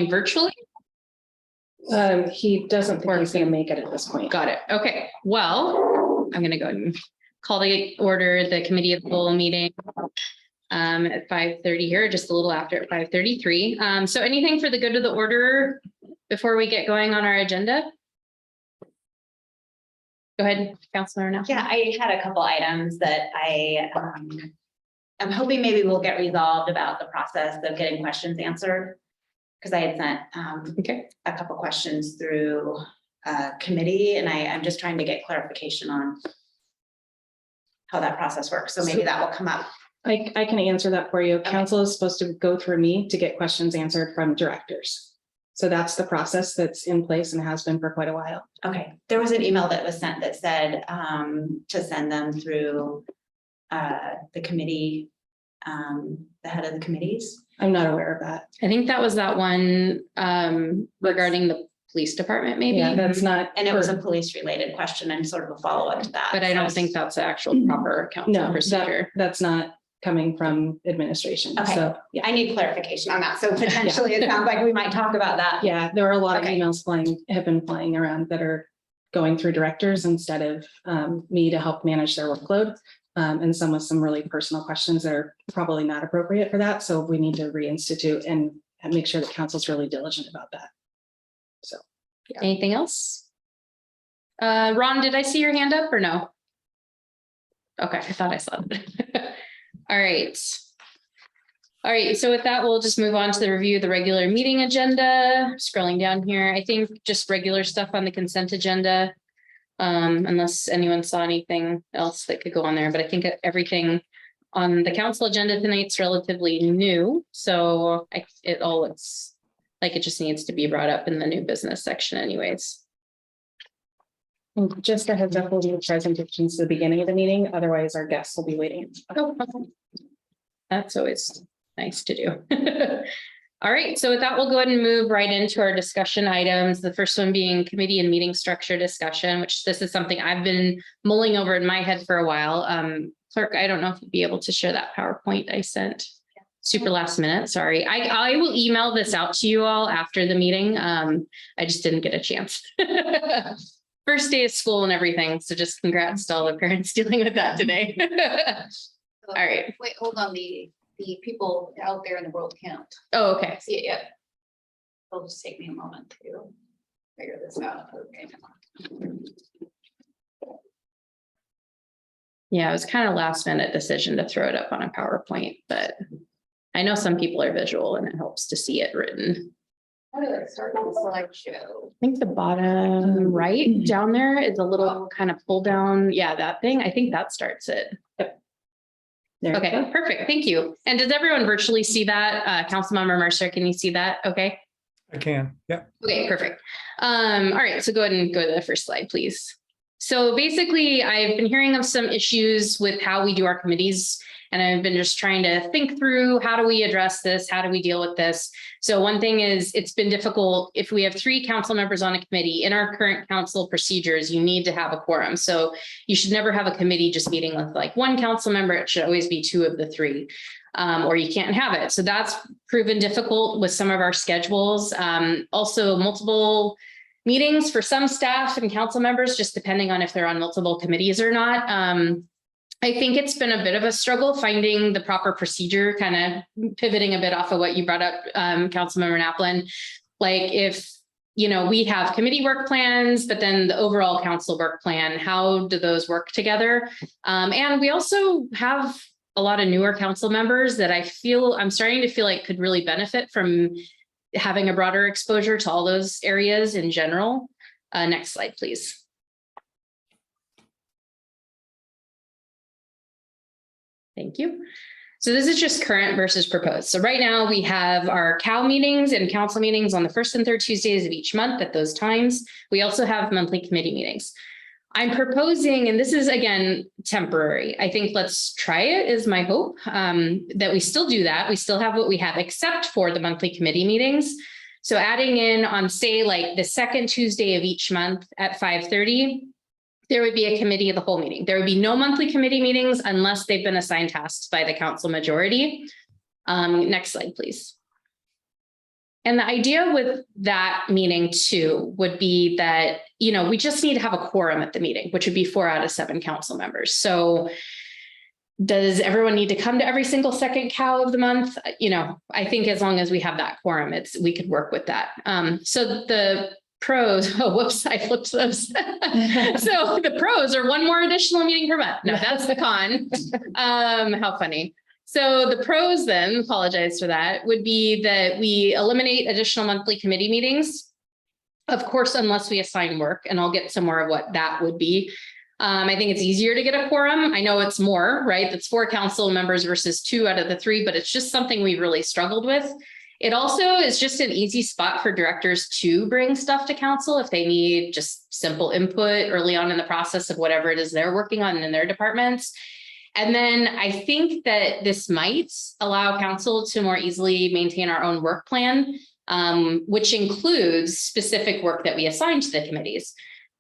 virtually? He doesn't think he's going to make it at this point. Got it. Okay. Well, I'm going to go ahead and call to order the committee of the whole meeting at 5:30 here, just a little after at 5:33. So anything for the good of the order before we get going on our agenda? Go ahead, Councilor. Now. Yeah, I had a couple items that I'm hoping maybe we'll get resolved about the process of getting questions answered. Because I had sent a couple questions through committee, and I'm just trying to get clarification on how that process works. So maybe that will come up. I can answer that for you. Okay. Council is supposed to go through me to get questions answered from directors. So that's the process that's in place and has been for quite a while. Okay. There was an email that was sent that said to send them through the committee, the head of the committees. I'm not aware of that. I think that was that one regarding the police department, maybe. Yeah, that's not. And it was a police related question and sort of a follow up to that. But I don't think that's the actual proper council procedure. That's not coming from administration. Okay. So yeah. I need clarification on that. So potentially it sounds like we might talk about that. Yeah, there are a lot of emails have been flying around that are going through directors instead of me to help manage their workload. And some with some really personal questions that are probably not appropriate for that. So we need to reinstitute and make sure that council's really diligent about that. So yeah. Anything else? Ron, did I see your hand up or no? Okay, I thought I saw it. All right. All right, so with that, we'll just move on to the review of the regular meeting agenda. Scrolling down here, I think just regular stuff on the consent agenda. Unless anyone saw anything else that could go on there, but I think everything on the council agenda tonight's relatively new. So it all looks like it just needs to be brought up in the new business section anyways. And just a heads up, we'll do presentations at the beginning of the meeting. Otherwise our guests will be waiting. Oh, that's always nice to do. All right, so with that, we'll go ahead and move right into our discussion items. The first one being committee and meeting structure discussion, which this is something I've been mulling over in my head for a while. Clerk, I don't know if you'd be able to share that PowerPoint I sent. Super last minute, sorry. I will email this out to you all after the meeting. I just didn't get a chance. First day of school and everything. So just congrats to all the parents dealing with that today. All right. Wait, hold on. The people out there in the world can't Oh, okay. see it yet. It'll just take me a moment to figure this out. Okay. Yeah, it was kind of last minute decision to throw it up on a PowerPoint, but I know some people are visual and it helps to see it written. How do I start with the slideshow? I think the bottom right down there is a little kind of pull down. Yeah, that thing. I think that starts it. Yep. Okay, perfect. Thank you. And does everyone virtually see that? Councilmember Mercer, can you see that? Okay. I can. Yeah. Okay, perfect. All right, so go ahead and go to the first slide, please. So basically, I've been hearing of some issues with how we do our committees, and I've been just trying to think through how do we address this? How do we deal with this? So one thing is it's been difficult if we have 3 council members on a committee. In our current council procedures, you need to have a quorum. So you should never have a committee just meeting with like 1 council member. It should always be 2 of the 3, or you can't have it. So that's proven difficult with some of our schedules. Also multiple meetings for some staff and council members, just depending on if they're on multiple committees or not. I think it's been a bit of a struggle finding the proper procedure, kind of pivoting a bit off of what you brought up, Councilmember Naplin. Like if, we have committee work plans, but then the overall council work plan, how do those work together? And we also have a lot of newer council members that I'm starting to feel like could really benefit from having a broader exposure to all those areas in general. Next slide, please. Thank you. So this is just current versus proposed. So right now we have our COW meetings and council meetings on the 1st and 3rd Tuesdays of each month at those times. We also have monthly committee meetings. I'm proposing, and this is again, temporary. I think let's try it is my hope, that we still do that. We still have what we have except for the monthly committee meetings. So adding in on say like the 2nd Tuesday of each month at 5:30, there would be a committee of the whole meeting. There would be no monthly committee meetings unless they've been assigned tasks by the council majority. Next slide, please. And the idea with that meeting too would be that, we just need to have a quorum at the meeting, which would be 4 out of 7 council members. So does everyone need to come to every single second cow of the month? I think as long as we have that quorum, we could work with that. So the pros, I flipped those. So the pros are 1 more additional meeting per month. No, that's the con. How funny. So the pros then, apologize for that, would be that we eliminate additional monthly committee meetings. Of course, unless we assign work, and I'll get some more of what that would be. I think it's easier to get a quorum. I know it's more, right? That's 4 council members versus 2 out of the 3, but it's just something we've really struggled with. It also is just an easy spot for directors to bring stuff to council if they need just simple input early on in the process of whatever it is they're working on in their departments. And then I think that this might allow council to more easily maintain our own work plan, which includes specific work that we assign to the committees.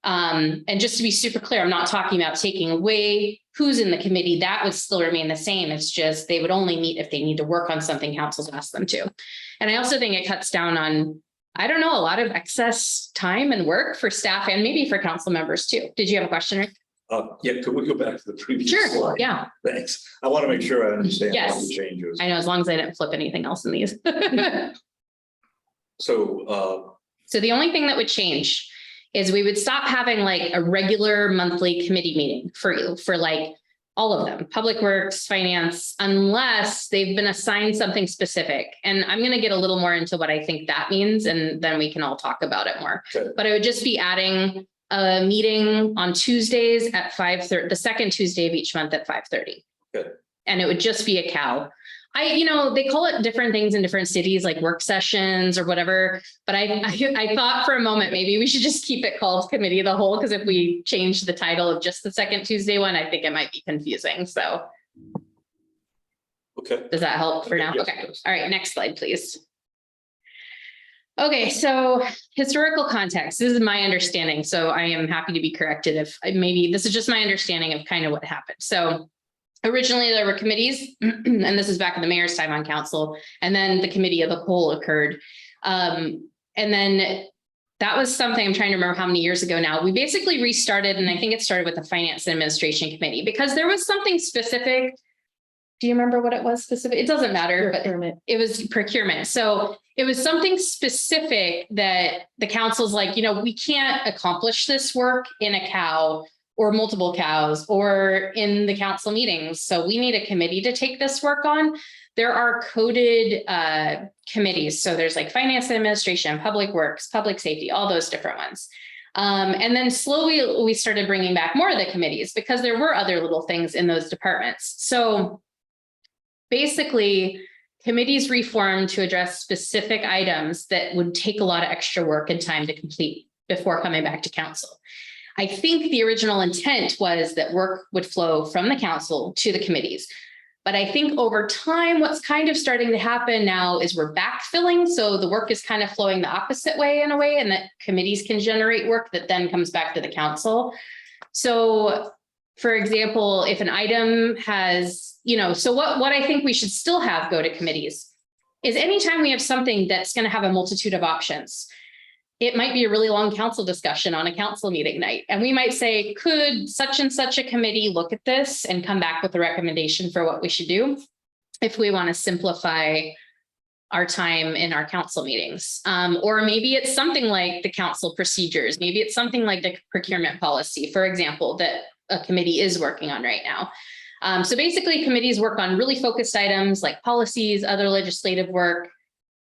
And just to be super clear, I'm not talking about taking away who's in the committee. That would still remain the same. It's just they would only meet if they need to work on something council's asked them to. And I also think it cuts down on, a lot of excess time and work for staff and maybe for council members too. Did you have a question, Rick? Yeah, could we go back to the previous Sure. slide? Yeah. Thanks. I want to make sure I understand Yes. all the changes. I know, as long as I didn't flip anything else in these. So, So the only thing that would change is we would stop having like a regular monthly committee meeting for like all of them, public works, finance, unless they've been assigned something specific. And I'm going to get a little more into what I think that means, and then we can all talk about it more. Okay. But I would just be adding a meeting on Tuesdays at 5:30, the second Tuesday of each month at 5:30. Okay. And it would just be a cow. They call it different things in different cities, like work sessions or whatever. But I thought for a moment, maybe we should just keep it called Committee of the Whole, because if we change the title of just the second Tuesday one, I think it might be confusing. So okay. does that help for now? Yes, Okay. yes. All right. Next slide, please. Okay. So historical context. This is my understanding. So I am happy to be corrected if maybe this is just my understanding of kind of what happened. So originally, there were committees, and this is back in the mayor's time on council, and then the committee of the whole occurred. And then that was something, I'm trying to remember how many years ago now. We basically restarted, and I think it started with the Finance and Administration Committee, because there was something specific. Do you remember what it was specific? It doesn't matter, but it was procurement. So it was something specific that the council's like, we can't accomplish this work in a cow or multiple cows or in the council meetings. So we need a committee to take this work on. There are coded committees. So there's like finance and administration, public works, public safety, all those different ones. And then slowly we started bringing back more of the committees because there were other little things in those departments. So basically, committees reformed to address specific items that would take a lot of extra work and time to complete before coming back to council. I think the original intent was that work would flow from the council to the committees. But I think over time, what's kind of starting to happen now is we're backfilling. So the work is kind of flowing the opposite way in a way, and that committees can generate work that then comes back to the council. So for example, if an item has, so what I think we should still have go to committees is anytime we have something that's going to have a multitude of options. It might be a really long council discussion on a council meeting night. And we might say, could such and such a committee look at this and come back with a recommendation for what we should do if we want to simplify our time in our council meetings? Or maybe it's something like the council procedures. Maybe it's something like the procurement policy, for example, that a committee is working on right now. So basically, committees work on really focused items like policies, other legislative work.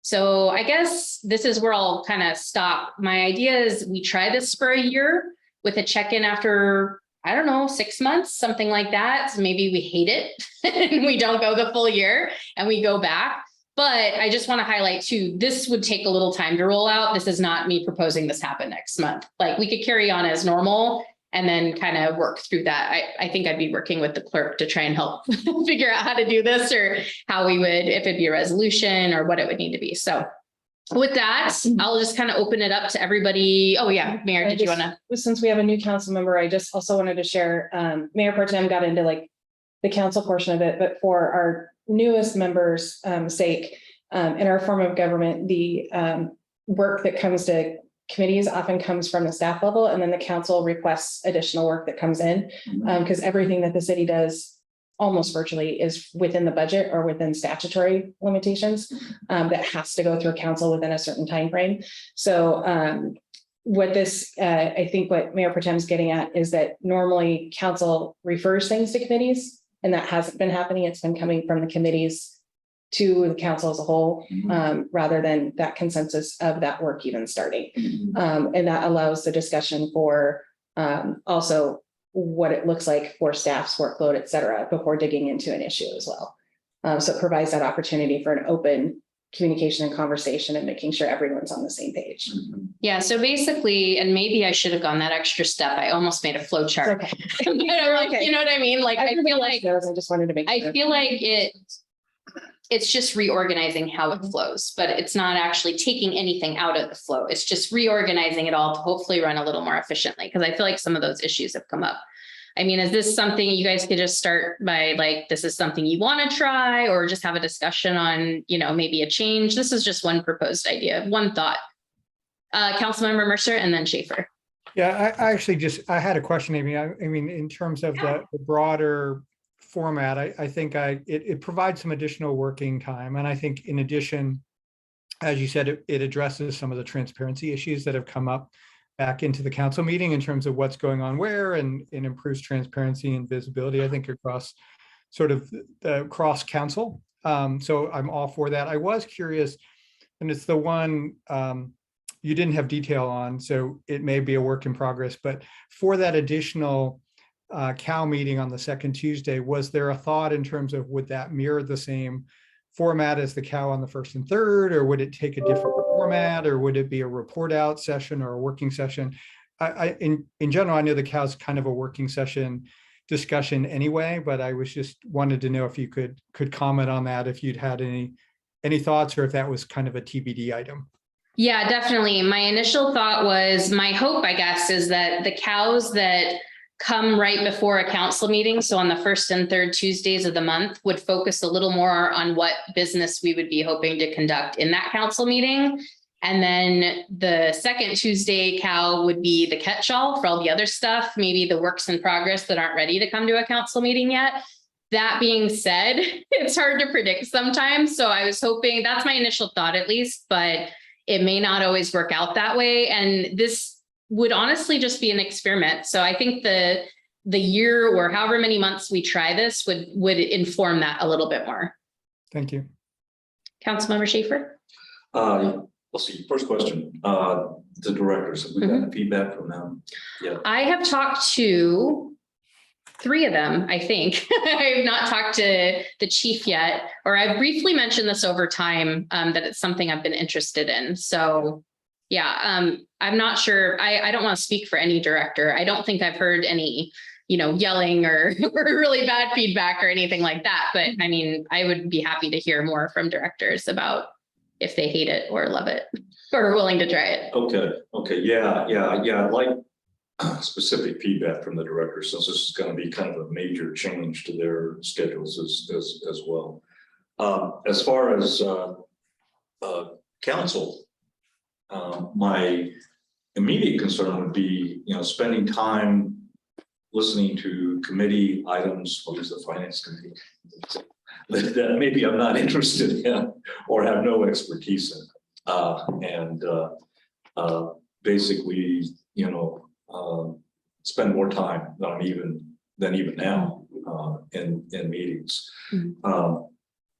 So I guess this is where I'll kind of stop. My idea is we try this for a year with a check-in after, 6 months, something like that. So maybe we hate it and we don't go the full year and we go back. But I just want to highlight too, this would take a little time to roll out. This is not me proposing this happen next month. Like we could carry on as normal and then kind of work through that. I think I'd be working with the clerk to try and help figure out how to do this or how we would, if it'd be a resolution or what it would need to be. So with that, I'll just kind of open it up to everybody. Oh yeah, Mayor, did you want to? Since we have a new council member, I just also wanted to share, Mayor Pro Tem got into like the council portion of it, but for our newest members' sake, In our form of government, the work that comes to committees often comes from the staff level, and then the council requests additional work that comes in. Because everything that the city does almost virtually is within the budget or within statutory limitations that has to go through council within a certain time frame. So what this, I think what Mayor Pro Tem is getting at is that normally council refers things to committees, and that hasn't been happening. It's been coming from the committees to the council as a whole, rather than that consensus of that work even starting. And that allows the discussion for also what it looks like for staff's workload, et cetera, before digging into an issue as well. So it provides that opportunity for an open communication and conversation and making sure everyone's on the same page. Yeah, so basically, and maybe I should have gone that extra step. I almost made a flow chart. Okay. But I'm like, you know what I mean? Like, I feel like I just wanted to make sure. I feel like it's just reorganizing how it flows, but it's not actually taking anything out of the flow. It's just reorganizing it all to hopefully run a little more efficiently. Because I feel like some of those issues have come up. I mean, is this something you guys could just start by like, this is something you want to try, or just have a discussion on, you know, maybe a change? This is just one proposed idea, one thought. Councilmember Mercer and then Schaefer. Yeah, I actually I had a question, Amy. I mean, in terms of the broader format, I think it provides some additional working time. And I think in addition, as you said, it addresses some of the transparency issues that have come up back into the council meeting in terms of what's going on where, and improves transparency and visibility, I think, across sort of the cross council. So I'm all for that. I was curious, and it's the one you didn't have detail on, so it may be a work in progress, but for that additional COW meeting on the second Tuesday, was there a thought in terms of would that mirror the same format as the COW on the first and third, or would it take a different format, or would it be a report out session or a working session? In general, I know the COW is kind of a working session discussion anyway, but I was just wanted to know if you could comment on that, if you'd had any thoughts, or if that was kind of a TBD item. Yeah, definitely. My initial thought was, my hope, I guess, is that the COWs that come right before a council meeting, so on the first and third Tuesdays of the month, would focus a little more on what business we would be hoping to conduct in that council meeting. And then the second Tuesday COW would be the catch-all for all the other stuff, maybe the works in progress that aren't ready to come to a council meeting yet. That being said, it's hard to predict sometimes. So I was hoping, that's my initial thought at least, but it may not always work out that way. And this would honestly just be an experiment. So I think the year or however many months we try this would inform that a little bit more. Thank you. Councilmember Schaefer. Let's see, first question, the directors, have we gotten feedback from them? Yeah. I have talked to 3 of them, I think. I have not talked to the chief yet, or I briefly mentioned this over time, that it's something I've been interested in. So yeah, I'm not sure. I don't want to speak for any director. I don't think I've heard any, yelling or really bad feedback or anything like that. But I mean, I would be happy to hear more from directors about if they hate it or love it or are willing to try it. Okay. Yeah. I'd like specific feedback from the directors, since this is going to be kind of a major change to their schedules as well. As far as council, my immediate concern would be, spending time listening to committee items, what is the finance committee, that maybe I'm not interested in or have no expertise in, basically, spend more time than even now in meetings.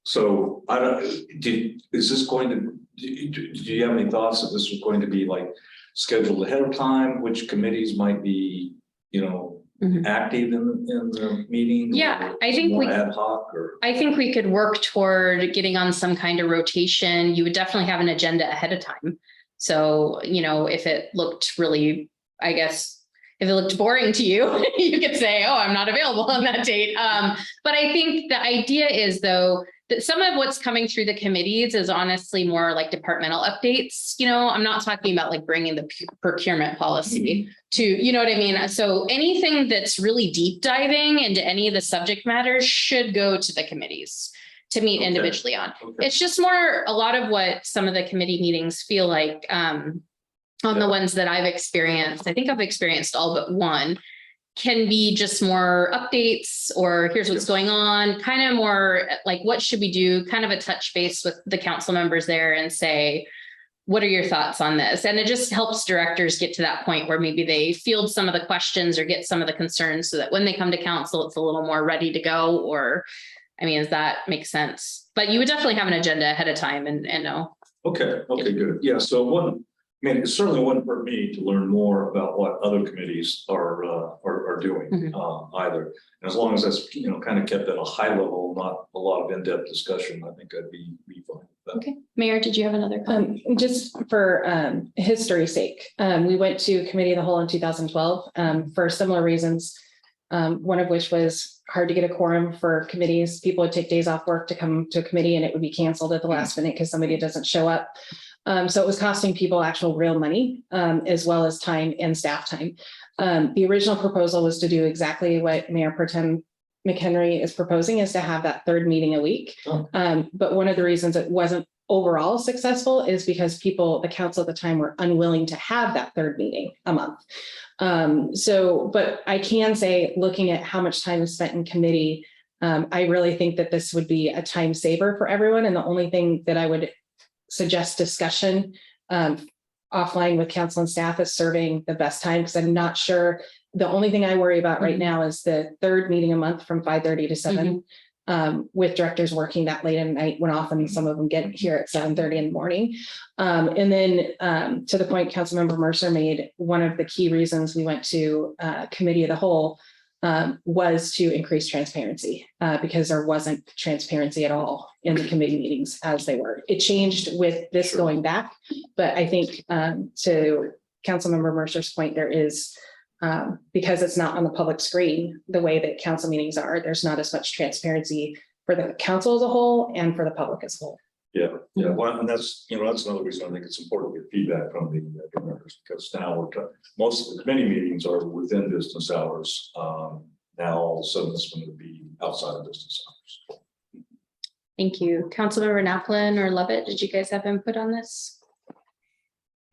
So I don't. Is this going to? Do you have any thoughts that this is going to be like scheduled ahead of time? Which committees might be, active in the meeting? Yeah, I think more ad hoc, or I think we could work toward getting on some kind of rotation. You would definitely have an agenda ahead of time. So, if it looked really, I guess, if it looked boring to you, you could say, oh, I'm not available on that date. But I think the idea is, though, that some of what's coming through the committees is honestly more like departmental updates. I'm not talking about like bringing the procurement policy to, what I mean? So anything that's really deep diving into any of the subject matters should go to the committees to meet Okay. individually on. Okay. It's just more, a lot of what some of the committee meetings feel like, on the ones that I've experienced, I think I've experienced all but one, can be just more updates or here's what's Yes. going on, kind of more like, what should we do? Kind of a touch base with the council members there and say, what are your thoughts on this? And it just helps directors get to that point where maybe they field some of the questions or get some of the concerns so that when they come to council, it's a little more ready to go. Or, I mean, does that make sense? But you would definitely have an agenda ahead of time and know. Okay, good. Yeah, so it certainly wouldn't hurt me to learn more about what other committees are doing either. And as long as that's, kind of kept at a high level, not a lot of in-depth discussion, I think I'd be fine with that. Okay. Mayor, did you have another comment? Just for history's sake, we went to committee of the whole in 2012 for similar reasons. One of which was hard to get a quorum for committees. People would take days off work to come to a committee and it would be canceled at the last minute because somebody doesn't show up. So it was costing people actual real money, as well as time and staff time. The original proposal was to do exactly what Mayor Pro Tem McHenry is proposing, is to have that third meeting a week. Oh. But one of the reasons it wasn't overall successful is because the council at the time were unwilling to have that third meeting a month. But I can say, looking at how much time is spent in committee, I really think that this would be a time saver for everyone. And the only thing that I would suggest discussion offline with council and staff is serving the best time, because I'm not sure. The only thing I worry about right now is the third meeting a month from 5:30 to 7, with directors working that late at night when often some of them get here at 7:30 in the morning. And then to the point Councilmember Mercer made, one of the key reasons we went to committee of the whole was to increase transparency, because there wasn't transparency at all in the committee meetings as they were. It changed with this going back, but I think to Councilmember Mercer's point, there is, because it's not on the public screen, the way that council meetings are, there's not as much transparency for the council as a whole and for the public as a whole. Yeah. Well, and that's another reason I think it's important to get feedback from the members, because now most of the committee meetings are within business hours. Now all of a sudden this one would be outside of business hours. Thank you. Councilmember Naplin or Lovett, did you guys have input on this?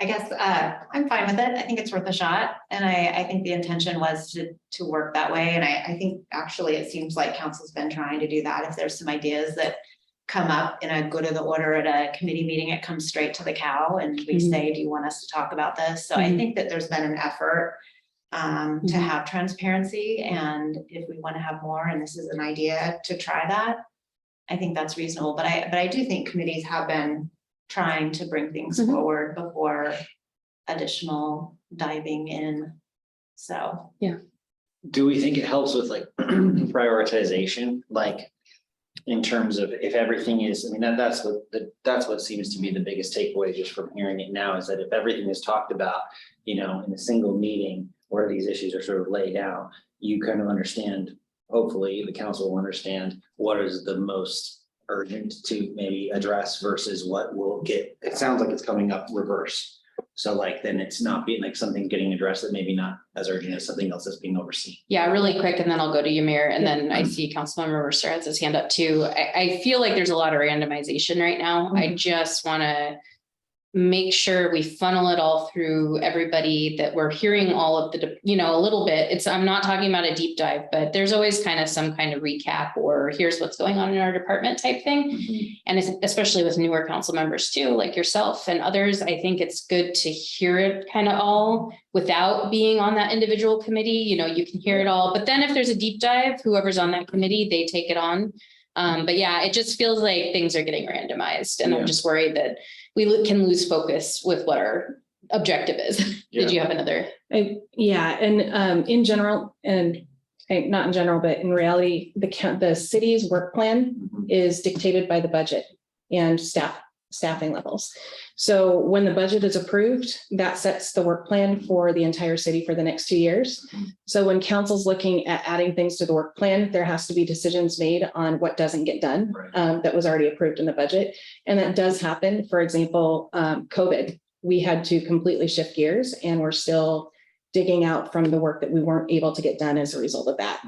I guess I'm fine with it. I think it's worth a shot. And I think the intention was to work that way. And I think actually it seems like council's been trying to do that. If there's some ideas that come up in a good of the order at a committee meeting, it comes straight to the cow and we say, do you want us to talk about this? So I think that there's been an effort to have transparency. And if we want to have more, and this is an idea to try that, I think that's reasonable. But I do think committees have been trying to bring things forward before additional diving in. So, yeah. Do we think it helps with like prioritization? Like in terms of if everything is, I mean, that's what seems to be the biggest takeaway just from hearing it now, is that if everything is talked about, in a single meeting where these issues are sort of laid out, you kind of understand, hopefully the council will understand what is the most urgent to maybe address versus what will get, it sounds like it's coming up reverse. So like, then it's not being like something getting addressed that maybe not as urgent as something else that's being overseen. Yeah, really quick, and then I'll go to you, Mayor, and then I see Councilmember Mercer has his hand up too. I feel like there's a lot of randomization right now. I just want to make sure we funnel it all through everybody, that we're hearing all of the, a little bit. I'm not talking about a deep dive, but there's always kind of some kind of recap or here's what's going on in our department type thing. And especially with newer council members too, like yourself and others, I think it's good to hear it kind of all without being on that individual committee. You can hear it all, but then if there's a deep dive, whoever's on that committee, they take it on. But yeah, it just feels like things are getting randomized, and I'm just worried that we can lose focus with what our objective is. Did you have another? And in general, and not in general, but in reality, the city's work plan is dictated by the budget and staffing levels. So when the budget is approved, that sets the work plan for the entire city for the next 2 years. So when council's looking at adding things to the work plan, there has to be decisions made on what doesn't get done that was already approved in the budget. And that does happen. For example, COVID, we had to completely shift gears, and we're still digging out from the work that we weren't able to get done as a result of that.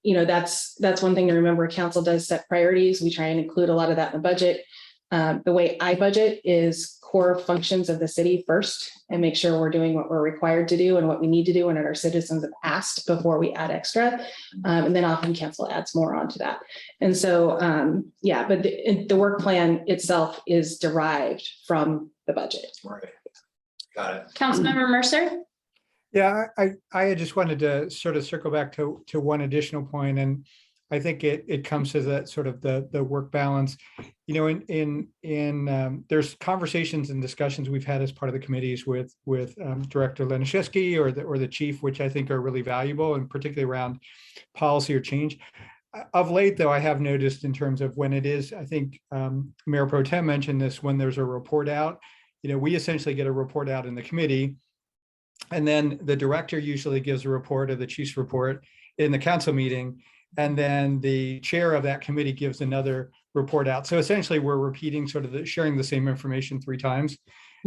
that's one thing to remember. Council does set priorities. We try and include a lot of that in the budget. The way I budget is core functions of the city first and make sure we're doing what we're required to do and what we need to do and what our citizens have asked before we add extra. And then often council adds more onto that. And so, but the work plan itself is derived from the budget. Right. Got it. Councilmember Mercer? Yeah, I had just wanted to sort of circle back to one additional point, and I think it comes to that sort of the work balance. There's conversations and discussions we've had as part of the committees with Director Laniszewski or the chief, which I think are really valuable, and particularly around policy or change. Of late, though, I have noticed in terms of when it is, I think Mayor Pro Tem mentioned this, when there's a report out, we essentially get a report out in the committee, and then the director usually gives a report of the chief's report in the council meeting. And then the chair of that committee gives another report out. So essentially we're repeating sort of sharing the same information 3 times.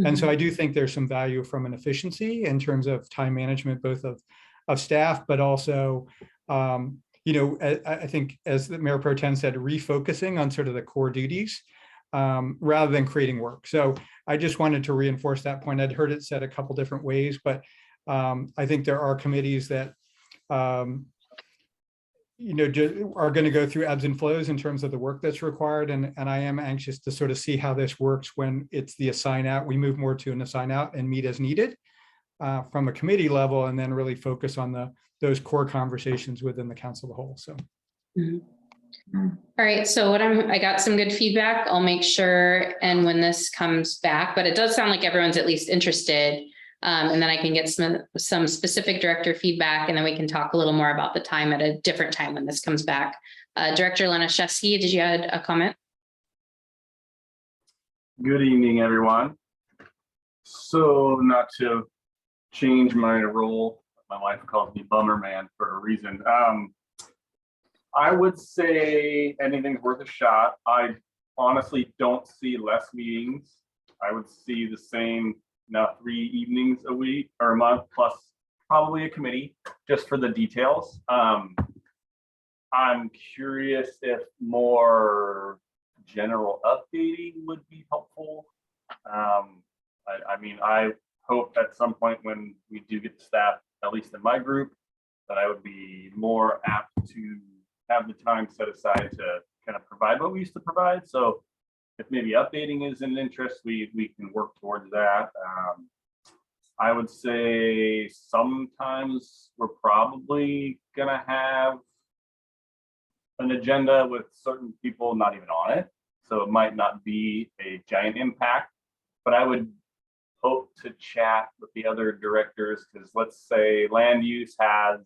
And so I do think there's some value from an efficiency in terms of time management, both of staff, but also, I think as the Mayor Pro Tem said, refocusing on sort of the core duties rather than creating work. So I just wanted to reinforce that point. I'd heard it said a couple different ways, but I think there are committees that are going to go through ebbs and flows in terms of the work that's required. And I am anxious to sort of see how this works when it's the assign out. We move more to an assign out and meet as needed from a committee level, and then really focus on those core conversations within the council of the whole. So. All right, so I got some good feedback. I'll make sure, and when this comes back, but it does sound like everyone's at least interested. And then I can get some specific director feedback, and then we can talk a little more about the time at a different time when this comes back. Director Laniszewski, did you add a comment? Good evening, everyone. So not to change my role, my wife calls me Bummer Man for a reason. I would say anything's worth a shot. I honestly don't see less meetings. I would see the same, 3 evenings a week or a month, plus probably a committee just for the details. I'm curious if more general updating would be helpful. I hope at some point when we do get the staff, at least in my group, that I would be more apt to have the time set aside to kind of provide what we used to provide. So if maybe updating is an interest, we can work towards that. I would say sometimes we're probably gonna have an agenda with certain people not even on it. So it might not be a giant impact, but I would hope to chat with the other directors, because let's say land use has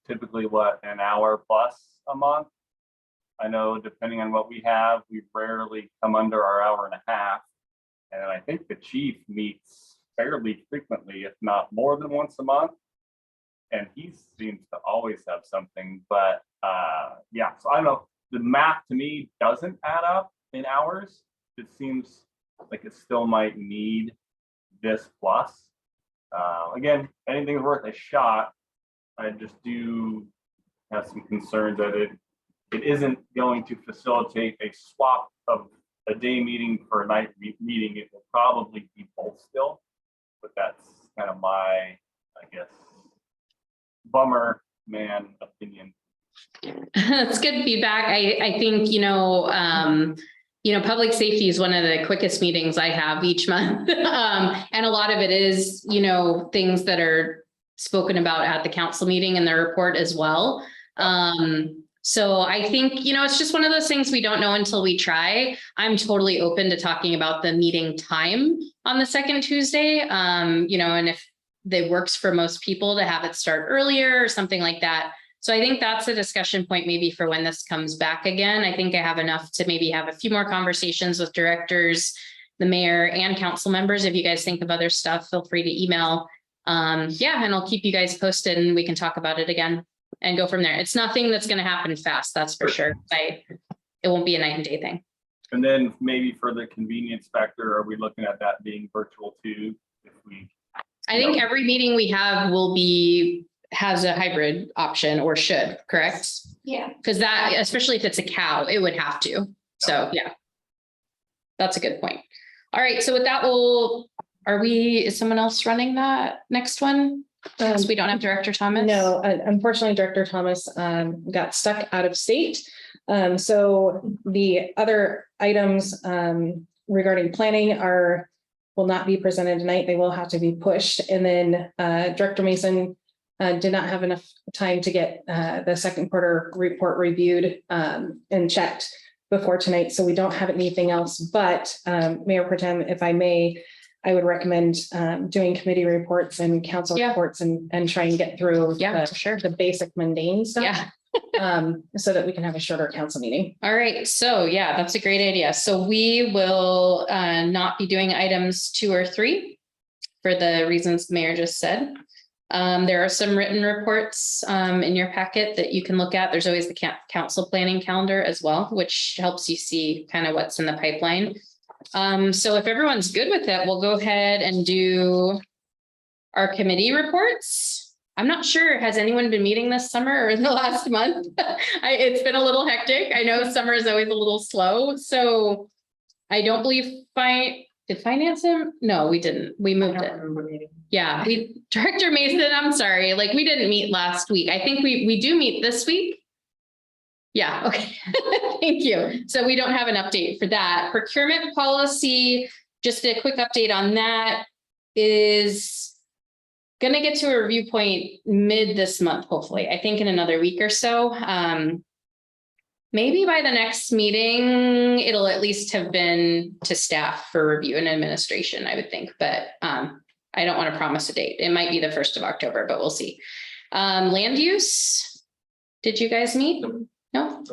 typically an hour plus a month. I know depending on what we have, we rarely come under our hour and a half. And I think the chief meets fairly frequently, if not more than once a month. And he seems to always have something, but so I don't know. The math to me doesn't add up in hours. It seems like it still might need this plus. Again, anything's worth a shot. I just do have some concerns that it isn't going to facilitate a swap of a day meeting for a night meeting. It will probably be both still, but that's kind of my, I guess, Bummer Man opinion. That's good feedback. I think, public safety is one of the quickest meetings I have each month. And a lot of it is, things that are spoken about at the council meeting and the report as well. So I think, it's just one of those things we don't know until we try. I'm totally open to talking about the meeting time on the second Tuesday, and if it works for most people to have it start earlier or something like that. So I think that's a discussion point maybe for when this comes back again. I think I have enough to maybe have a few more conversations with directors, the mayor, and council members. If you guys think of other stuff, feel free to email. And I'll keep you guys posted, and we can talk about it again and go from there. It's nothing that's going to happen fast, that's for sure. It won't be a night and day thing. And then maybe for the convenience factor, are we looking at that being virtual too? I think every meeting we have will be has a hybrid option or should, correct? Yeah. Because that, especially if it's a cow, it would have to. So, yeah. That's a good point. All right, so with that, is someone else running that next one? Because we don't have Director Thomas? No, unfortunately, Director Thomas got stuck out of state. So the other items regarding planning will not be presented tonight. They will have to be pushed. And then Director Mason did not have enough time to get the second quarter report reviewed and checked before tonight. So we don't have anything else, but Mayor Pro Tem, if I may, I would recommend doing committee reports and council reports and try and get through the basic mundane stuff. Yeah. So that we can have a shorter council meeting. All right. So yeah, that's a great idea. So we will not be doing items 2 or 3 for the reasons the mayor just said. There are some written reports in your packet that you can look at. There's always the council planning calendar as well, which helps you see kind of what's in the pipeline. So if everyone's good with it, we'll go ahead and do our committee reports. I'm not sure, has anyone been meeting this summer or in the last month? It's been a little hectic. I know summer is always a little slow. So I don't believe did finance him? No, we didn't. We moved it. Yeah, Director Mason, I'm sorry. Like we didn't meet last week. I think we do meet this week. Yeah, okay. Thank you. So we don't have an update for that. Procurement policy, just a quick update on that, is going to get to a review point mid this month, hopefully. I think in another week or so. Maybe by the next meeting, it'll at least have been to staff for review and administration, I would think. But I don't want to promise a date. It might be the 1st of October, but we'll see. Land use, did you guys meet? No?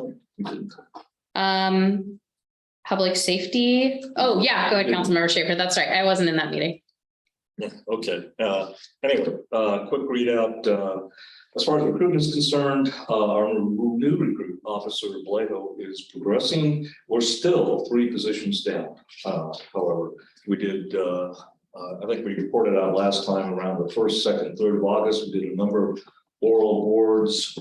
Public safety. Oh, yeah, go ahead, Councilmember Schaefer. That's right. I wasn't in that meeting. Yeah, okay. Anyway, quick readout. As far as recruitment is concerned, our new recruit officer, Blado, is progressing. We're still 3 positions down. However, we did, I think we reported out last time around the 1st, 2nd, 3rd of August. We did a number of oral boards.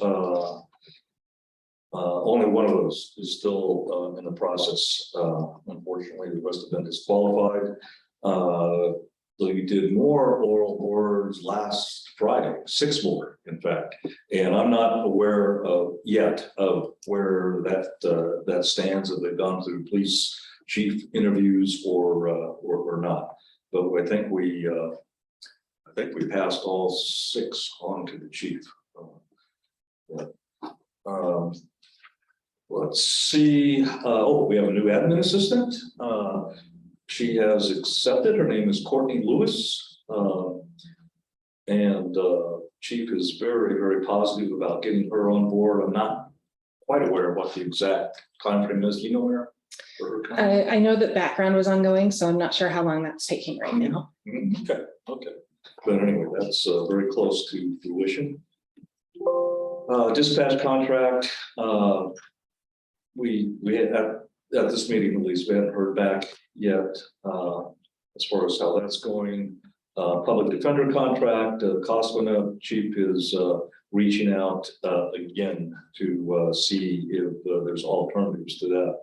Only one of those is still in the process. Unfortunately, the rest have been disqualified. We did more oral boards last Friday, 6 more, in fact, and I'm not aware of yet of where that stands, if they've gone through police chief interviews or not. But I think we passed all 6 on to the chief. Let's see. We have a new admin assistant. She has accepted. Her name is Courtney Lewis. And Chief is very, very positive about getting her on board. I'm not quite aware of what the exact timeframe is. Do you know where? I know that background was ongoing, so I'm not sure how long that's taking right now. Okay. But anyway, that's very close to fruition. Dispatch contract. We had at this meeting, at least, we haven't heard back yet as far as how that's going. Public defender contract, cost went up. Chief is reaching out again to see if there's alternatives to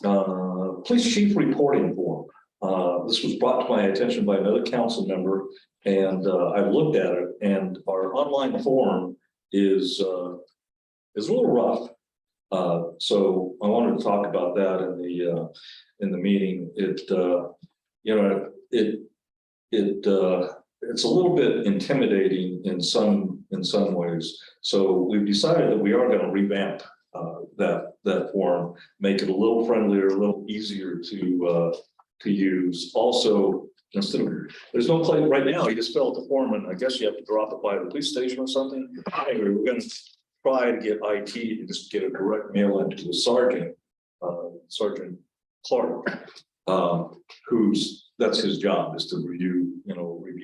that. Police chief reporting form. This was brought to my attention by another council member, and I looked at it, and our online form is a little rough. So I wanted to talk about that in the meeting. It's a little bit intimidating in some ways. So we've decided that we are going to revamp that form, make it a little friendlier, a little easier to use. Also, instead of, there's no place right now, you just fill out the form and I guess you have to drop it by the police station or something. Anyway, we're going to try to get IT to just get a direct mail into the sergeant, Sergeant Clark, that's his job, is to review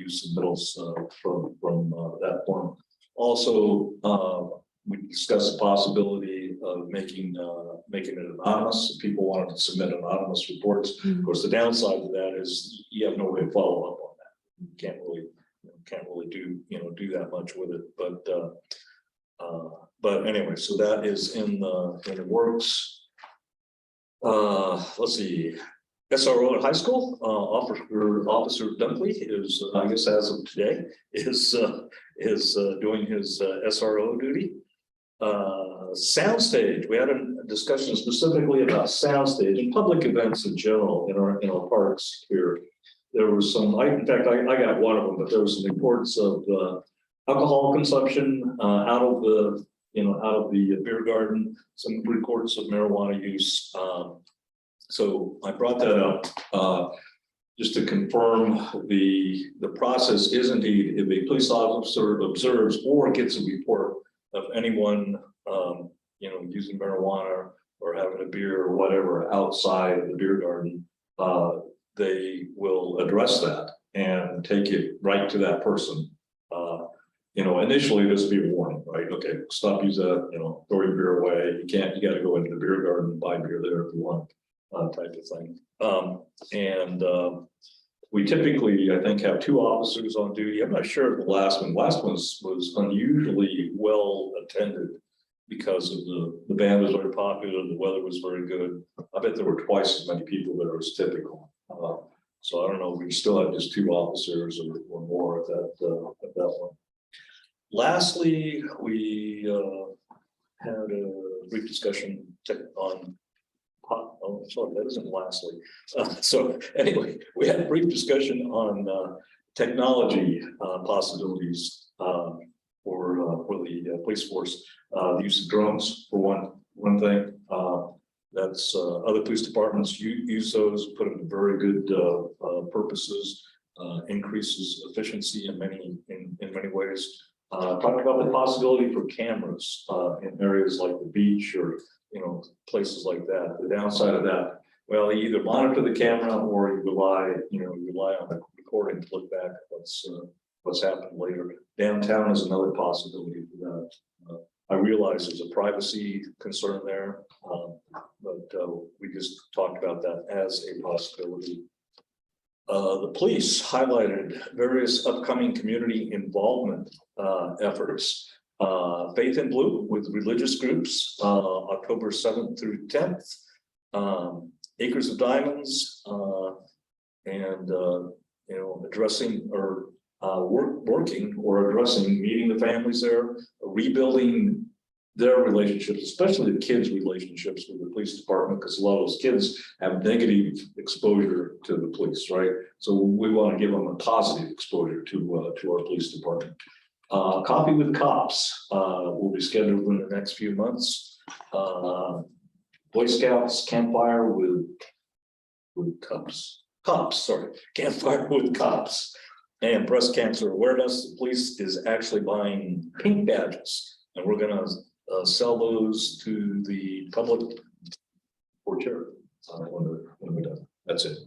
submittals from that form. Also, we discussed the possibility of making it anonymous. If people wanted to submit anonymous reports. Of course, the downside to that is you have no way to follow up on that. You can't really can't really do that much with it, but anyway, so that is in the works. Let's see, SRO at high school, Officer Dunkley is, I guess as of today, is doing his SRO duty. Soundstage, we had a discussion specifically about soundstage and public events in general in our parks here. There was some, in fact, I got one of them, but there was some reports of alcohol consumption out of the beer garden, some reports of marijuana use. So I brought that up just to confirm the process is indeed, if a police officer observes or gets a report of anyone using marijuana or having a beer or whatever outside of the beer garden, they will address that and take it right to that person. Initially this would be a warning, right? Okay, stop using that, throw your beer away. You got to go into the beer garden and buy beer there if you want, type of thing. We typically, I think, have 2 officers on duty. I'm not sure if the last one was unusually well attended because of the band was very popular, the weather was very good. I bet there were twice as many people there as typical. So I don't know, we still have just 2 officers or more at that one. Lastly, we had a brief discussion on. Oh, sorry, that isn't lastly. So anyway, we had a brief discussion on technology possibilities for the police force. The use of drones for one thing. That's other police departments use those, put them to very good purposes, increases efficiency in many ways. Talking about the possibility for cameras in areas like the beach or places like that. The downside of that, well, you either monitor the camera or you rely on the recording to look back at what's happened later. Downtown is another possibility for that. I realize there's a privacy concern there, but we just talked about that as a possibility. The police highlighted various upcoming community involvement efforts. Faith in Blue with religious groups, October 7th through 10th. Acres of Diamonds, and addressing or working or addressing, meeting the families there, rebuilding their relationships, especially the kids' relationships with the police department, because a lot of those kids have negative exposure to the police, right? So we want to give them a positive exposure to our police department. Coffee with Cops will be scheduled in the next few months. Boy Scouts campfire with cops. Campfire with cops. And breast cancer awareness. The police is actually buying pink badges, and we're going to sell those to the public for charity. When we're done. That's it.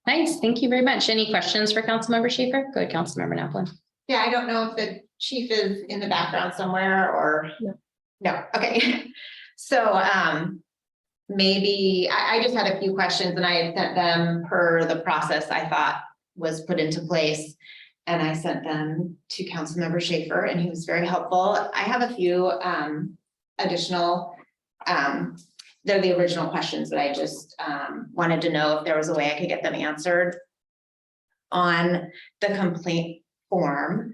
Nice. Thank you very much. Any questions for Councilmember Schaefer? Go ahead, Councilmember Naplin. Yeah, I don't know if the chief is in the background somewhere or. No, okay. So maybe I just had a few questions and I had sent them per the process I thought was put into place. And I sent them to Councilmember Schaefer and he was very helpful. I have a few additional, they're the original questions that I just wanted to know if there was a way I could get them answered. On the complaint form,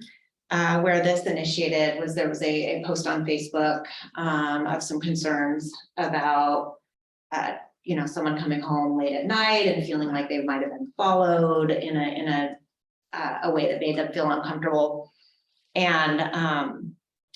where this initiated was there was a post on Facebook of some concerns about someone coming home late at night and feeling like they might have been followed in a way that made them feel uncomfortable. And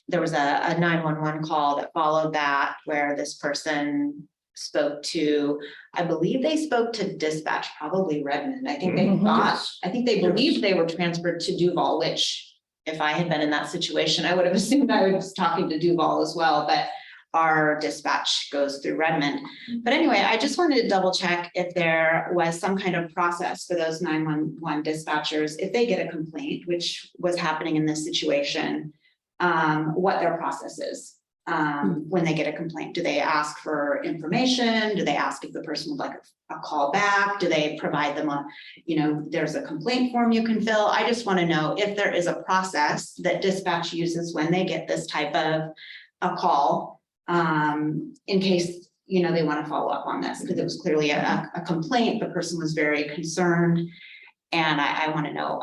there was a 911 call that followed that where this person spoke to, I believe they spoke to dispatch, probably Redmond. I think they believed they were transferred to Duvall, which if I had been in that situation, I would have assumed I was talking to Duvall as well, but our dispatch goes through Redmond. But anyway, I just wanted to double check if there was some kind of process for those 911 dispatchers, if they get a complaint, which was happening in this situation, what their process is. when they get a complaint? Do they ask for information? Do they ask if the person would like a call back? Do they provide them there's a complaint form you can fill? I just want to know if there is a process that dispatch uses when they get this type of a call, in case, they want to follow up on this, because it was clearly a complaint. The person was very concerned. And I want to know.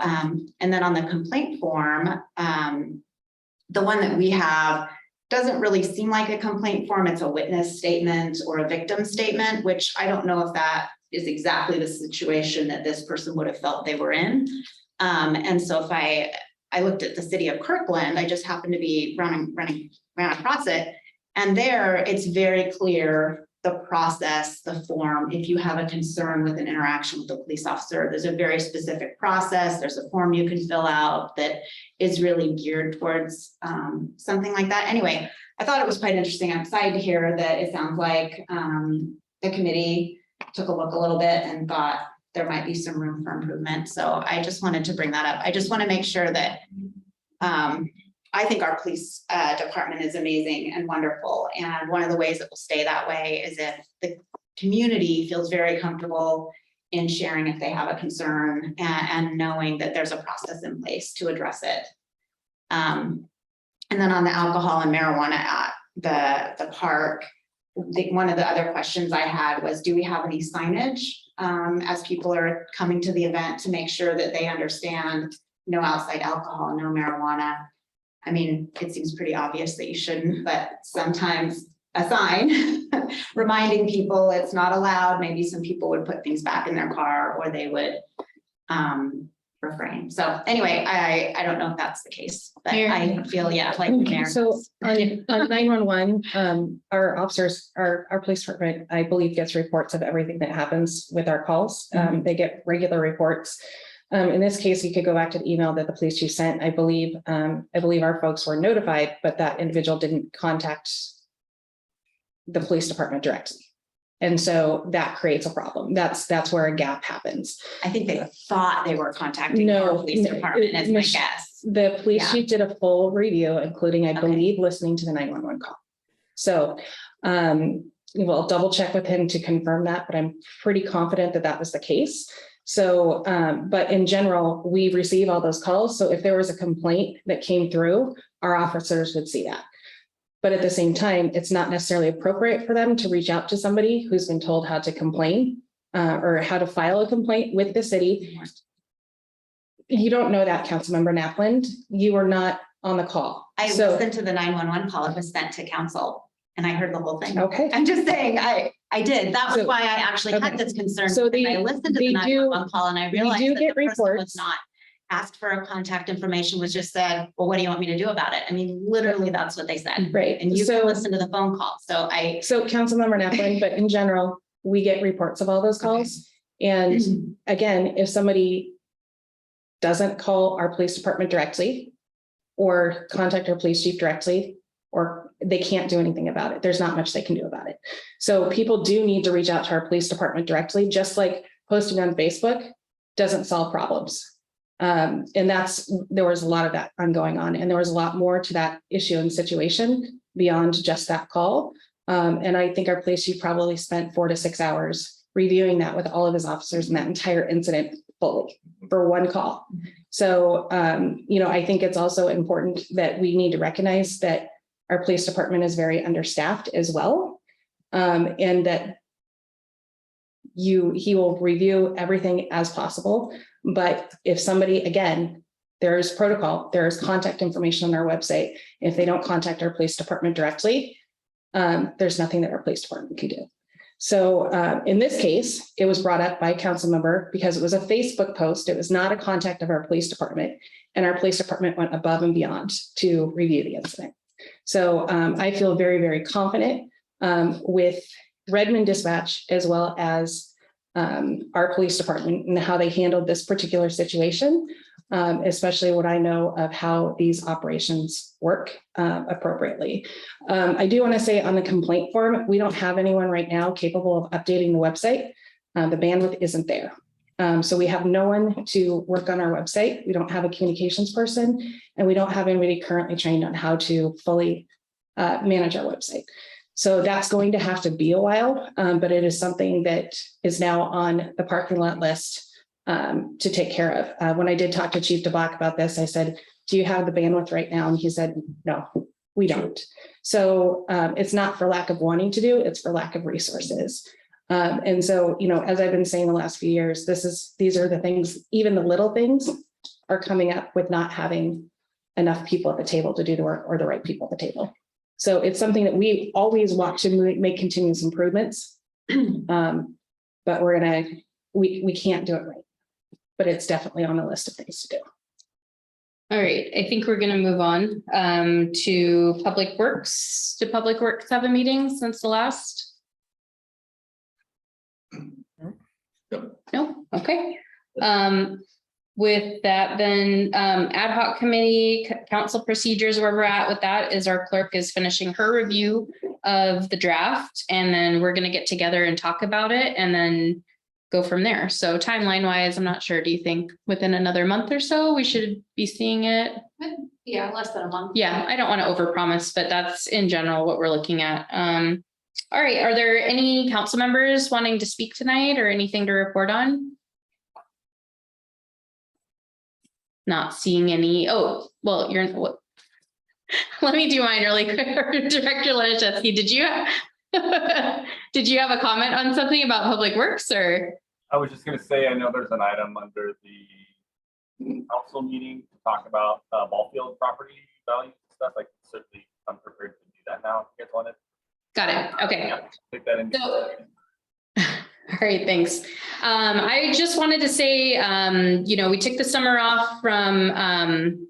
And then on the complaint form, the one that we have doesn't really seem like a complaint form. It's a witness statement or a victim statement, which I don't know if that is exactly the situation that this person would have felt they were in. And so if I looked at the city of Kirkland, I just happened to be ran across it. And there it's very clear the process, the form. If you have a concern with an interaction with the police officer, there's a very specific process. There's a form you can fill out that is really geared towards something like that. Anyway, I thought it was quite interesting. I'm excited to hear that it sounds like the committee took a look a little bit and thought there might be some room for improvement. So I just wanted to bring that up. I just want to make sure that I think our police department is amazing and wonderful. And one of the ways it will stay that way is if the community feels very comfortable in sharing if they have a concern and knowing that there's a process in place to address it. And then on the alcohol and marijuana at the park, one of the other questions I had was, do we have any signage as people are coming to the event to make sure that they understand no outside alcohol, no marijuana? I mean, it seems pretty obvious that you shouldn't, but sometimes a sign reminding people it's not allowed. Maybe some people would put things back in their car or they would refrain. So anyway, I don't know if that's the case, but I feel, like the mayor So does. on 911, our officers, our police department, I believe, gets reports of everything that happens with our calls. They get regular reports. In this case, you could go back to the email that the police chief sent. I believe our folks were notified, but that individual didn't contact the police department directly. And so that creates a problem. That's where a gap happens. I think they thought they were contacting the police department is my guess. The police chief did a full review, including, I believe, listening to the 911 call. So we'll double check with him to confirm that, but I'm pretty confident that that was the case. So, but in general, we receive all those calls. So if there was a complaint that came through, our officers would see that. But at the same time, it's not necessarily appropriate for them to reach out to somebody who's been told how to complain or how to file a complaint with the city. You don't know that, Councilmember Napland. You were not on the call. I listened to the 911 call. It was sent to council and I heard the whole thing. Okay. I'm just saying, I did. That was why I actually had this concern. So I listened to the 911 call and I realized that the person was not asked for a contact information, was just said, well, what do you want me to do about it? I mean, literally, that's what they said. Right. And you can listen to the phone call. So Councilmember Napland, but in general, we get reports of all those calls. And again, if somebody doesn't call our police department directly or contact our police chief directly, or they can't do anything about it, there's not much they can do about it. So people do need to reach out to our police department directly, just like posting on Facebook doesn't solve problems. And there was a lot of that going on, and there was a lot more to that issue and situation beyond just that call. And I think our police chief probably spent 4 to 6 hours reviewing that with all of his officers and that entire incident fully for one call. So, I think it's also important that we need to recognize that our police department is very understaffed as well. And that he will review everything as possible. But if somebody, again, there's protocol, there's contact information on our website. If they don't contact our police department directly, there's nothing that our police department can do. So in this case, it was brought up by a council member because it was a Facebook post. It was not a contact of our police department, and our police department went above and beyond to review the incident. So I feel very, very confident with Redmond Dispatch, as well as our police department and how they handled this particular situation, especially what I know of how these operations work appropriately. I do want to say on the complaint form, we don't have anyone right now capable of updating the website. The bandwidth isn't there. So we have no one to work on our website. We don't have a communications person, and we don't have anybody currently trained on how to fully manage our website. So that's going to have to be a while, but it is something that is now on the parking lot list to take care of. When I did talk to Chief Duvall about this, I said, do you have the bandwidth right now? And he said, no, we don't. So it's not for lack of wanting to do, it's for lack of resources. And so, you know, as I've been saying the last few years, these are the things, even the little things are coming up with not having enough people at the table to do the work or the right people at the table. So it's something that we always want to make continuous improvements. But we can't do it right. But it's definitely on the list of things to do. All right, I think we're gonna move on to Public Works. Did Public Works have a meeting since the last? No, okay. With that, then ad hoc committee, council procedures, where we're at with that is our clerk is finishing her review of the draft. And then we're gonna get together and talk about it and then go from there. So timeline wise, I'm not sure. Do you think within another month or so we should be seeing it? Yeah, less than a month. Yeah, I don't want to overpromise, but that's in general what we're looking at. All right, are there any council members wanting to speak tonight or anything to report on? Not seeing any. Oh, well, you're what? Let me do mine really quick. Director Laniszewski, did you have a comment on something about Public Works or? I was just gonna say, I know there's an item under the council meeting to talk about ball field property values and stuff. Like certainly I'm prepared to do that now if you guys want it. Got it. Okay. Yeah, take that into. All right, thanks. I just wanted to say, you know, we took the summer off from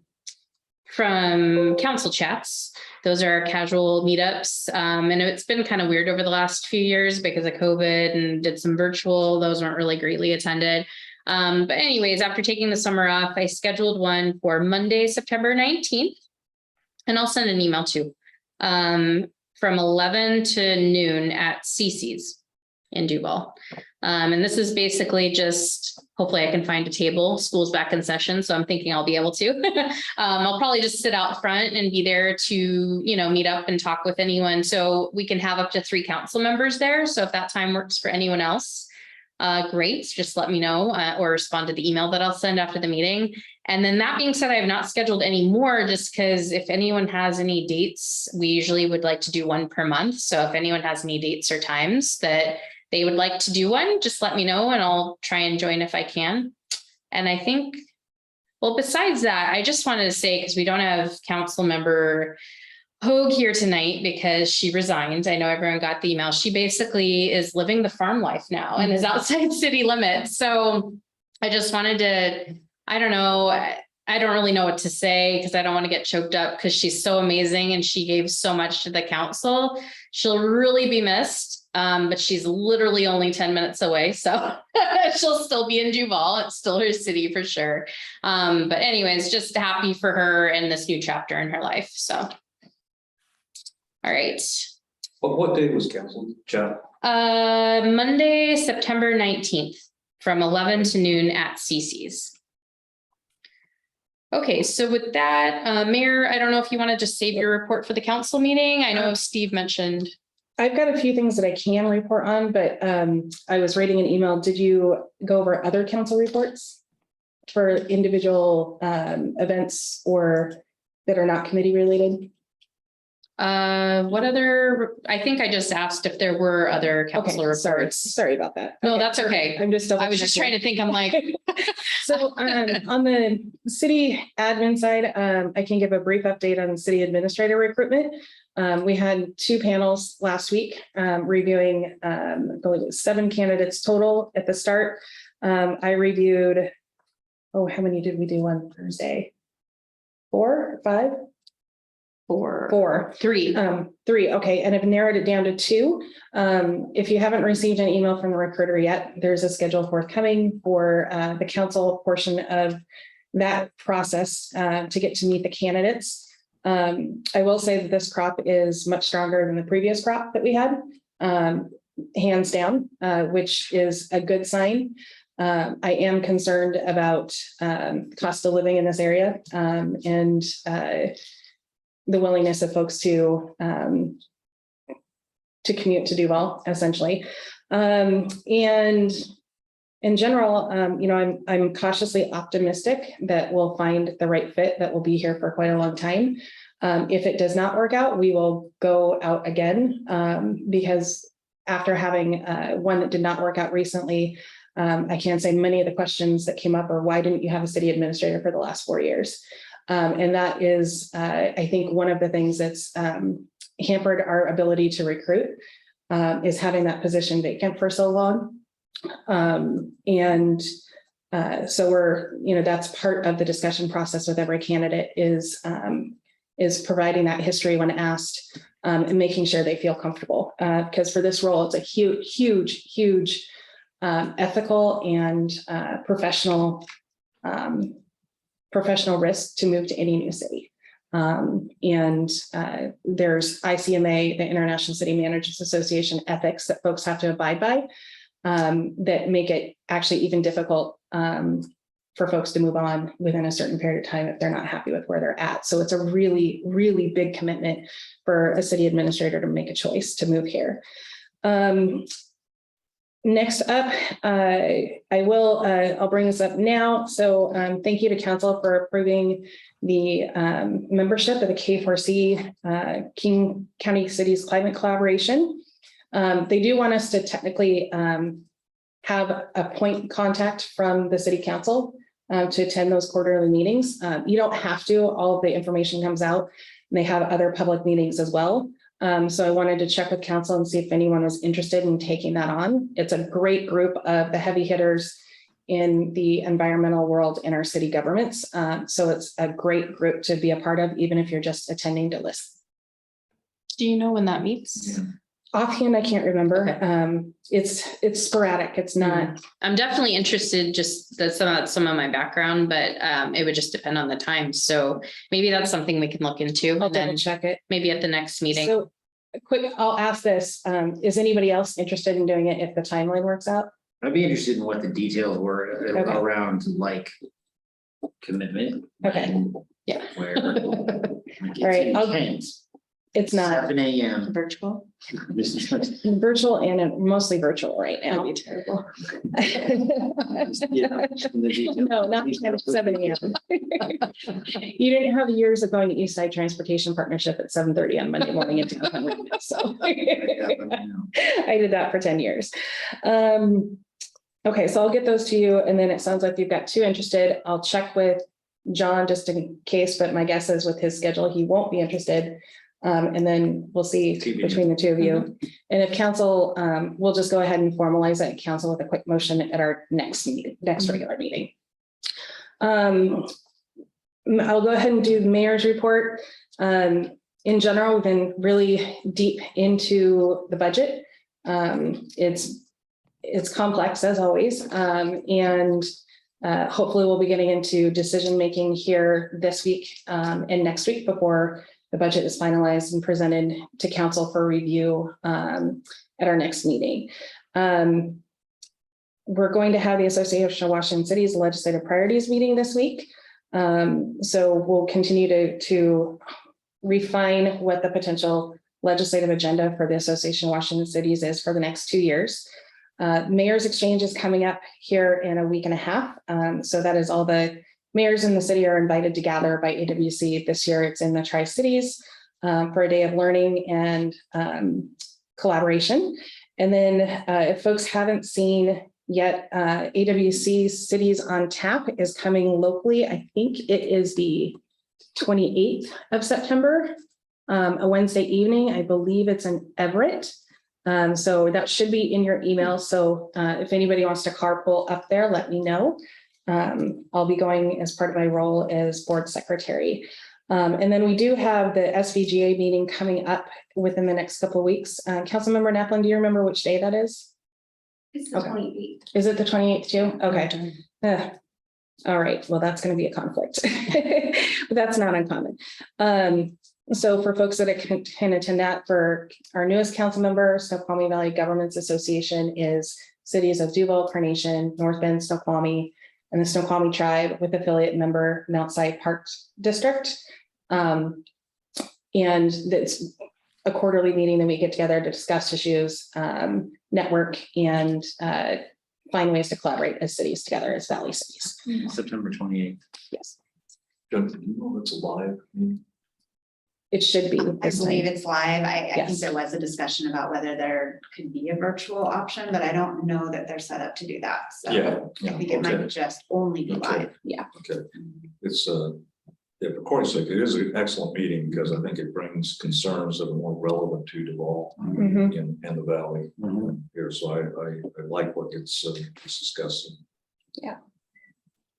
council chats. Those are our casual meetups. And it's been kind of weird over the last few years because of COVID and did some virtual. Those weren't really greatly attended. But anyways, after taking the summer off, I scheduled one for Monday, September 19th. And I'll send an email too. From 11 to noon at Cece's in Duvall. And this is basically just, hopefully I can find a table. School's back in session, so I'm thinking I'll be able to. I'll probably just sit out front and be there to, you know, meet up and talk with anyone. So we can have up to 3 council members there. So if that time works for anyone else, great, just let me know or respond to the email that I'll send after the meeting. And then that being said, I have not scheduled any more just because if anyone has any dates, we usually would like to do one per month. So if anyone has any dates or times that they would like to do one, just let me know and I'll try and join if I can. And I think, well, besides that, I just wanted to say, because we don't have council member Hogue here tonight because she resigned. I know everyone got the email. She basically is living the farm life now and is outside city limits. So I just wanted to, I don't know. I don't really know what to say because I don't want to get choked up because she's so amazing and she gave so much to the council. She'll really be missed. But she's literally only 10 minutes away. So she'll still be in Duvall. It's still her city for sure. But anyways, just happy for her in this new chapter in her life. So. All right. What day was canceled, Jeff? Monday, September 19th from 11 to noon at Cece's. Okay, so with that, Mayor, I don't know if you want to just save your report for the council meeting. I know Steve mentioned. I've got a few things that I can report on, but I was writing an email. Did you go over other council reports for individual events or that are not committee related? What other, I think I just asked if there were other council reports. Sorry about that. No, that's okay. I'm just, I was just trying to think, I'm like. So on the city admin side, I can give a brief update on city administrator recruitment. We had 2 panels last week reviewing, I believe it was 7 candidates total at the start. I reviewed, how many did we do on Thursday? 4 or 5? 4. 3. 3. Okay. And I've narrowed it down to 2. If you haven't received an email from the recruiter yet, there's a schedule forthcoming for the council portion of that process to get to meet the candidates. I will say that this crop is much stronger than the previous crop that we had, hands down, which is a good sign. I am concerned about cost of living in this area and the willingness of folks to commute to Duvall, essentially. And in general, I'm cautiously optimistic that we'll find the right fit that will be here for quite a long time. If it does not work out, we will go out again, because after having one that did not work out recently, I can say many of the questions that came up are, why didn't you have a city administrator for the last 4 years? And that is, I think, one of the things that's hampered our ability to recruit, is having that position vacant for so long. So that's part of the discussion process with every candidate is providing that history when asked, and making sure they feel comfortable. Because for this role, it's a huge ethical and professional risk to move to any new city. There's ICMA, the International City Managers Association ethics that folks have to abide by, that make it actually even difficult for folks to move on within a certain period of time if they're not happy with where they're at. So it's a really, really big commitment for a city administrator to make a choice to move here. Next up, I'll bring this up now. So thank you to council for approving the membership of the K4C King County Cities Climate Collaboration. They do want us to technically have a point contact from the city council to attend those quarterly meetings. You don't have to, all of the information comes out, and they have other public meetings as well. So I wanted to check with council and see if anyone was interested in taking that on. It's a great group of the heavy hitters in the environmental world in our city governments. So it's a great group to be a part of, even if you're just attending to listen. Do you know when that meets? Yeah. Offhand, I can't remember. Okay. It's sporadic. It's not. I'm definitely interested, just that's some of my background, but it would just depend on the time. So maybe that's something we can look into I'll and then double check it. maybe at the next meeting. So quick, I'll ask this. Is anybody else interested in doing it if the timeline works out? I'd be interested in what the details were Okay. around like commitment. Okay. and Yeah. Where. Like, All right, it's I'll- intense. It's not 7 a.m. Virtual. This is- virtual and mostly virtual right now. That'd be terrible. Yeah, the details. No, not at 7 a.m. You didn't have years of going to East Side Transportation Partnership at 7:30 on Monday morning in downtown. So I did that for 10 years. Okay, so I'll get those to you. And then it sounds like you've got 2 interested. I'll check with John just in case, but my guess is with his schedule, he won't be interested. And then we'll see between the 2 of you. And if council, we'll just go ahead and formalize that council with a quick motion at our next meeting, next regular meeting. I'll go ahead and do the mayor's report. In general, we've been really deep into the budget. It's complex as always. Hopefully we'll be getting into decision-making here this week and next week before the budget is finalized and presented to council for review at our next meeting. We're going to have the Association of Washington Cities Legislative Priorities meeting this week. So we'll continue to refine what the potential legislative agenda for the Association of Washington Cities is for the next 2 years. Mayor's Exchange is coming up here in a week and a half. So that is all the mayors in the city are invited to gather by AWC. This year it's in the Tri-Cities for a day of learning and collaboration. And then if folks haven't seen yet, AWC Cities on Tap is coming locally. I think it is the 28th of September, a Wednesday evening. I believe it's in Everett. So that should be in your email. So if anybody wants to carpool up there, let me know. I'll be going as part of my role as board secretary. And then we do have the SVGA meeting coming up within the next couple of weeks. Councilmember Naplin, do you remember which day that is? It's the 28th. Is it the 28th too? Okay. All right. Well, that's going to be a conflict, but that's not uncommon. So for folks that can attend that, for our newest council member, Snoqualmie Valley Governments Association is cities of Duvall, Carnation, North Bend, Snoqualmie, and the Snoqualmie Tribe with affiliate member Mount Si Park District. And that's a quarterly meeting that we get together to discuss issues, network, and find ways to collaborate as cities together, as valley cities. September 28th. Yes, Jen, do you know if it's a live meeting? it should be. I this believe time. it's live. I think Yes. there was a discussion about whether there could be a virtual option, but I don't know that they're set up to do that. So Yeah. I think it might just only be Okay. live. Okay, it's yeah, for Corey's sake, it is an excellent meeting because I think it brings concerns that are more relevant to Duvall Mhm. and the valley Mhm. here. So I like what it's discussing.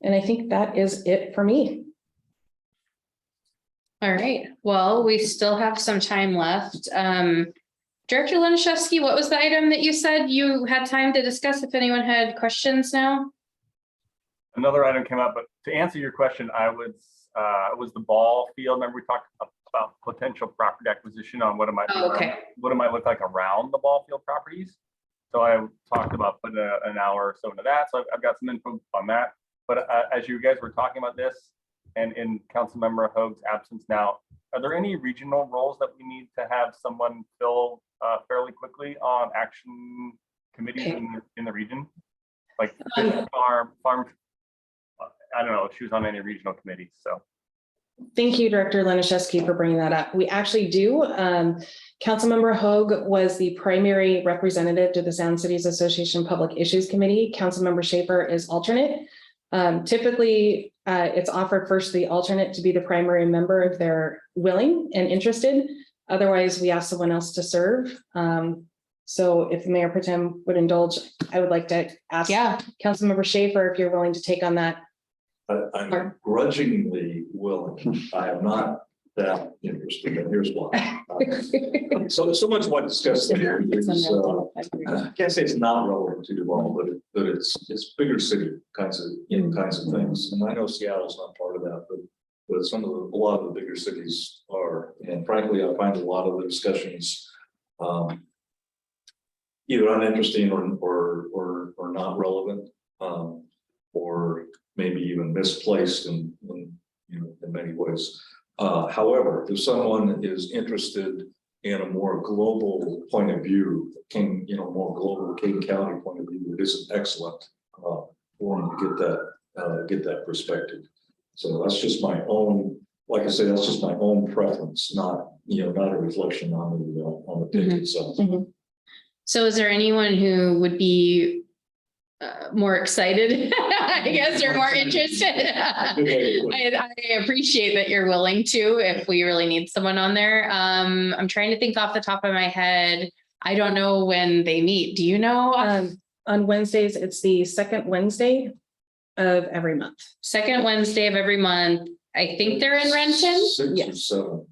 And I think that is it for me. All right, well, we still have some time left. Director Lenishevsky, what was the item that you said you had time to discuss if anyone had questions now? Another item came up, but to answer your question, it was the ball field. Remember, we talked about potential property acquisition on what it might be, Oh, okay. what it might look like around the ball field properties. So I talked about putting an hour or so into that. So I've got some info on that. But as you guys were talking about this, and in Councilmember Hoag's absence now, are there any regional roles that we need to have someone fill fairly quickly on action committees in the region? Like farm, I don't know if she was on any regional committees, so. Thank you, Director Lenishevsky, for bringing that up. We actually do. Councilmember Hoag was the primary representative to the Sound Cities Association Public Issues Committee. Councilmember Schaefer is alternate. Typically, it's offered first to the alternate to be the primary member if they're willing and interested. Otherwise, we ask someone else to serve. So if Mayor Pro Tem would indulge, I would like to ask Councilmember Schaefer if you're willing to take on that. I'm grudgingly willing. I am not that interested, and here's why. So much what discussed here is, I can't say it's not relevant to Duvall, but it's bigger city kinds of, kinds of things. And I know Seattle's not part of that, but a lot of the bigger cities are. And frankly, I find a lot of the discussions either uninteresting or not relevant, or maybe even misplaced in many ways. However, if someone is interested in a more global point of view, more global King County point of view, it is an excellent forum to get that perspective. So that's just my own, like I said, that's just my own preference, not a reflection on the ticket itself. So is there anyone who would be more excited, I guess, or more interested? I appreciate that you're willing to, if we really need someone on there. I'm trying to think off the top of my head. I don't know when they meet. Do you know? On Wednesdays, it's the second Wednesday of every month. Second Wednesday of every month. I think they're in Renton. 6 or Yes. 7.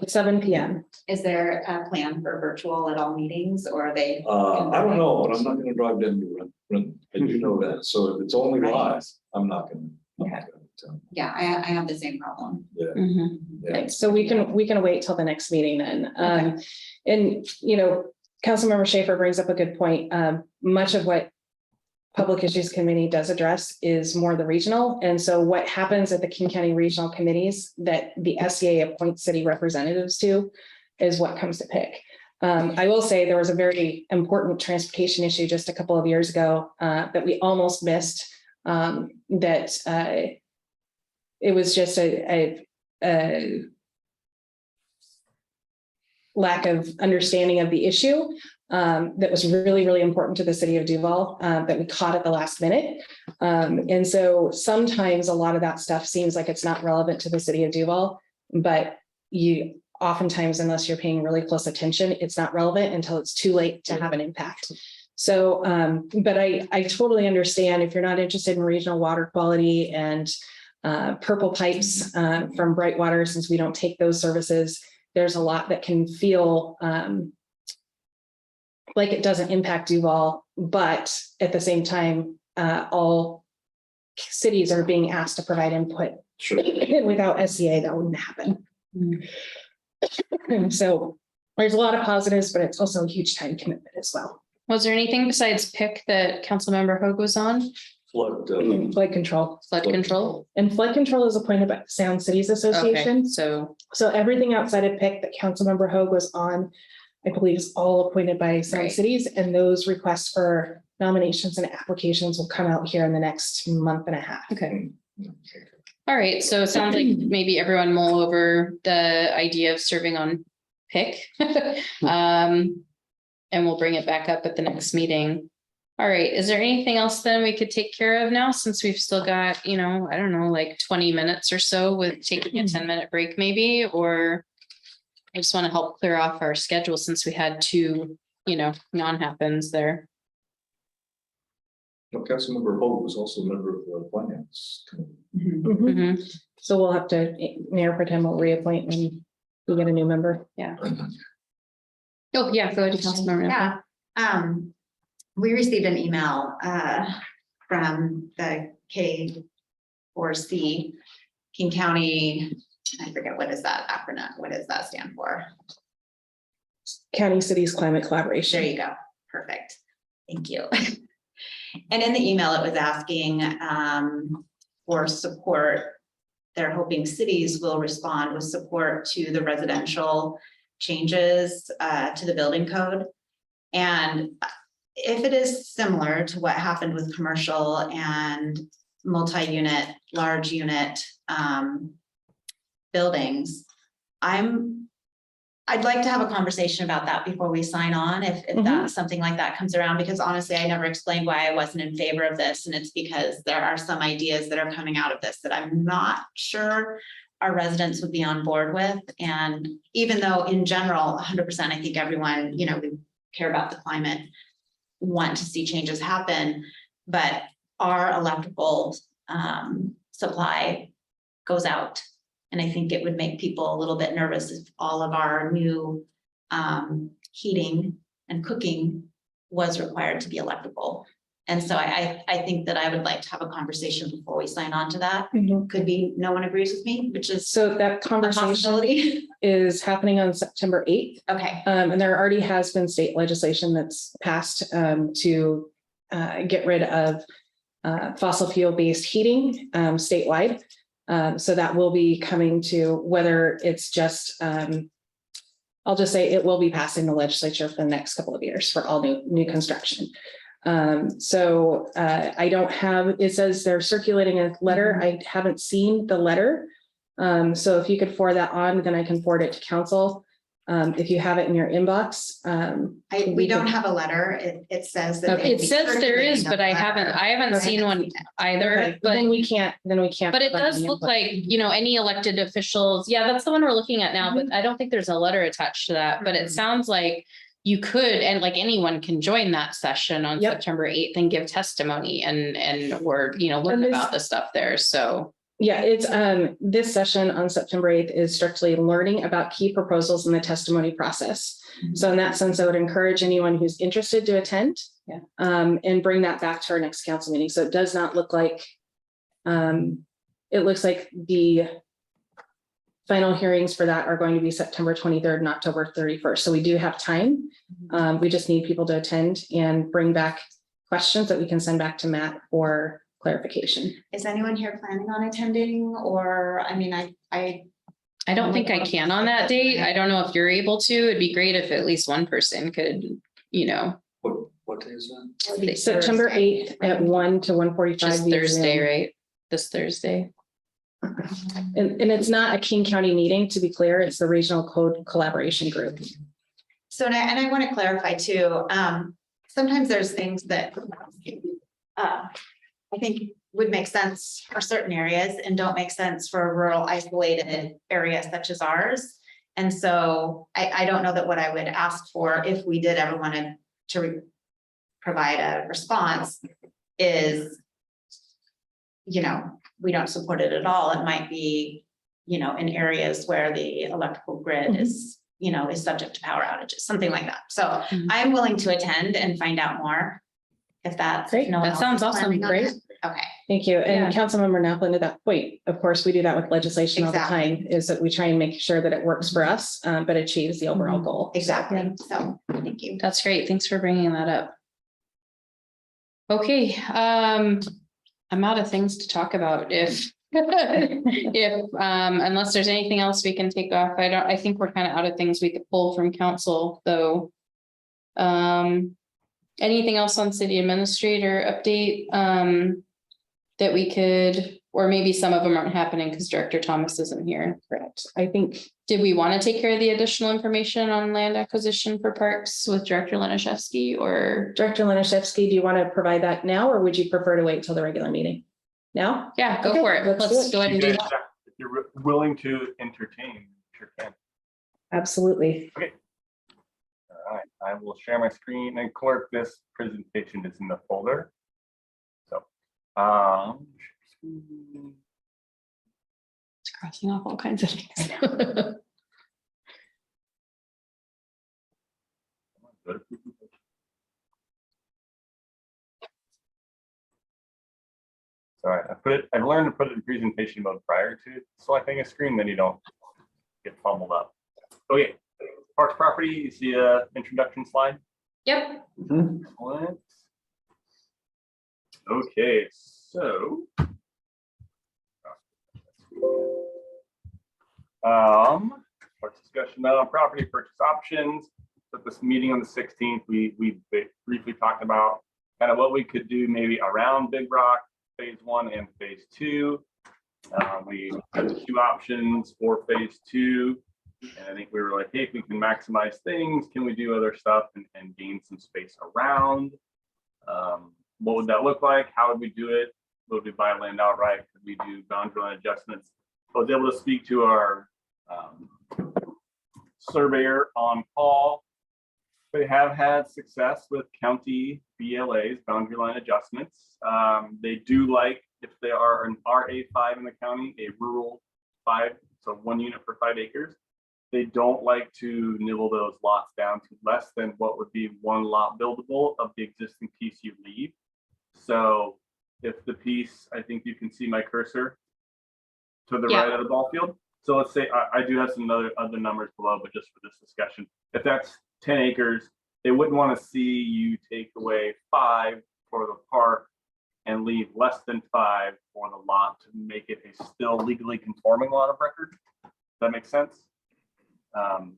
At 7 p.m. Is there a plan for virtual at all meetings, or are they? I don't know, but I'm not going to drive down to Renton. I do know that. So if it's only live, I'm not going to. Yeah, I have the same problem. Yeah. So we can wait till the next meeting then. And Councilmember Schaefer brings up a good point. Much of what Public Issues Committee does address is more the regional. And so what happens at the King County Regional Committees that the SCA appoints city representatives to is what comes to pick. I will say there was a very important transportation issue just a couple of years ago that we almost missed. It was just a lack of understanding of the issue that was really, really important to the city of Duvall that we caught at the last minute. And so sometimes a lot of that stuff seems like it's not relevant to the city of Duvall, but you oftentimes, unless you're paying really close attention, it's not relevant until it's too late to have an impact. So, but I totally understand if you're not interested in regional water quality and purple pipes from Brightwater, since we don't take those services, there's a lot that can feel like it doesn't impact Duvall, but at the same time, all cities are being asked to provide input. Sure. And without SCA, that wouldn't happen. So there's a lot of positives, but it's also a huge time commitment as well. Was there anything besides PIC that Councilmember Hoag was on? Flood, flood control. Flood control? And flood control is appointed by Sound Cities Association. Okay, so, So everything outside of PIC that Councilmember Hoag was on, I believe is all appointed by Sound Right. Cities, and those requests for nominations and applications will come out here in the next month and a half. okay. All right, so it sounds like maybe everyone mull over the idea of serving on PIC. And we'll bring it back up at the next meeting. All right, is there anything else then we could take care of now, since we've still got, you know, I don't know, like 20 minutes or so with taking a 10-minute break maybe, or I just want to help clear off our schedule since we had two, you know, non-happens there. Councilmember Holt was also a member of the finance committee. Mhm. Mhm. So we'll have to, Mayor Pro Tem will reappoint when we get a new member. Oh, yeah, go ahead, Councilmember. Yeah, we received an email, from the K4C, King County, I forget, what is that acronym? What does that stand for? County Cities Climate Collaboration. There you go. Perfect. Thank you. And in the email, it was asking for support. They're hoping cities will respond with support to the residential changes to the building code. And if it is similar to what happened with commercial and multi-unit, large unit buildings, I'd like to have a conversation about that before we sign on, if that something like that comes around, because honestly, I never explained why I wasn't in favor of this. And it's because there are some ideas that are coming out of this that I'm not sure our residents would be on board with. And even though in general, 100%, I think everyone, you know, we care about the climate, want to see changes happen, but our electrical supply goes out. And I think it would make people a little bit nervous if all of our new heating and cooking was required to be electrical. And so I think that I would like to have a conversation before we sign on to that. Could be, no one agrees with me, which is So that a conversation possibility. is happening on September 8th. Okay, And there already has been state legislation that's passed to get rid of fossil fuel based heating statewide. So that will be coming to, whether it's just, I'll just say it will be passing the legislature for the next couple of years for all new construction. So I don't have, it says they're circulating a letter. I haven't seen the letter. So if you could forward that on, then I can forward it to council. If you have it in your inbox. we don't have a letter. It says that. Okay. It says there is, but I haven't seen one either, Okay, but. then we can't. But it does look like, you know, any elected officials, yeah, that's the one we're looking at now, but I don't think there's a letter attached to that, but it sounds like you could, and like anyone can join that session on Yep. September 8th and give testimony and or, you know, learn And this- about the stuff there, so. Yeah, it's this session on September 8th is strictly learning about key proposals in the testimony process. So in that sense, I would encourage anyone who's interested to attend. Yeah. And bring that back to our next council meeting. So it does not look like it looks like the final hearings for that are going to be September 23rd and October 31st. So we do have time. We just need people to attend and bring back questions that we can send back to Matt for clarification. Is anyone here planning on attending, or, I mean, I I don't think I can on that date. I don't know if you're able to. It'd be great if at least one person could, you know. What day is that? September 8th at 1 to 1:45. Just via Thursday, Zoom. right? This Thursday. And it's not a King County meeting, to be clear, it's the Regional Code Collaboration Group. So, and I want to clarify too, sometimes there's things that I think would make sense for certain areas and don't make sense for a rural isolated area such as ours. And so I don't know that what I would ask for if we did ever want to provide a response is, you know, we don't support it at all. It might be, you know, in areas where the electrical grid is, you know, is subject to power outages, something like that. So I'm willing to attend and find out more. If that's. Great. no one That else sounds is awesome. planning on Great. it. Okay, Thank you. Yeah. And Councilmember Naplan, to that point, of course, we do that with legislation all the Exactly. time, is that we try and make sure that it works for us, but achieves the overall goal. exactly. So, thank you. That's great. Thanks for bringing that up. Okay, I'm out of things to talk about if, unless there's anything else we can take off. I think we're kind of out of things we could pull from council, though. Anything else on city administrator update, that we could, or maybe some of them aren't happening because Director Thomas isn't here. Correct. I think, Did we want to take care of the additional information on land acquisition for parks with Director Lenashevsky or? Director Lenashevsky, do you want to provide that now, or would you prefer to wait till the regular meeting? Now? Yeah, go Okay, for it. let's do Let's it. go ahead and do that. If you're willing to entertain, sure can. Absolutely. All right, I will share my screen and clerk. This presentation is in the folder. So, It's crossing off all kinds of things. Sorry, I've learned to put it in presentation mode prior to selecting a screen, then you don't get fumbled up. Okay, Parks property, you see a introduction slide? Yep. Excellent. Okay, so. Parks discussion now on property purchase options. At this meeting on the 16th, we briefly talked about kind of what we could do maybe around Big Rock, phase 1 and phase 2. We had the 2 options for phase 2. And I think we were like, hey, if we can maximize things, can we do other stuff and gain some space around? What would that look like? How would we do it? Would we buy land outright? Could we do boundary line adjustments? I was able to speak to our surveyor on call. They have had success with county BLAs, boundary line adjustments. They do like, if they are an RA5 in the county, a rural 5, so 1 unit per 5 acres. They don't like to nibble those lots down to less than what would be 1 lot buildable of the existing piece you leave. So if the piece, I think you can see my cursor to the right of the ball field. So let's say I do have some other numbers below, but just for this discussion, if that's 10 acres, they wouldn't want to see you take away 5 for the park and leave less than 5 for the lot to make it a still legally conforming lot of record. Does that make sense?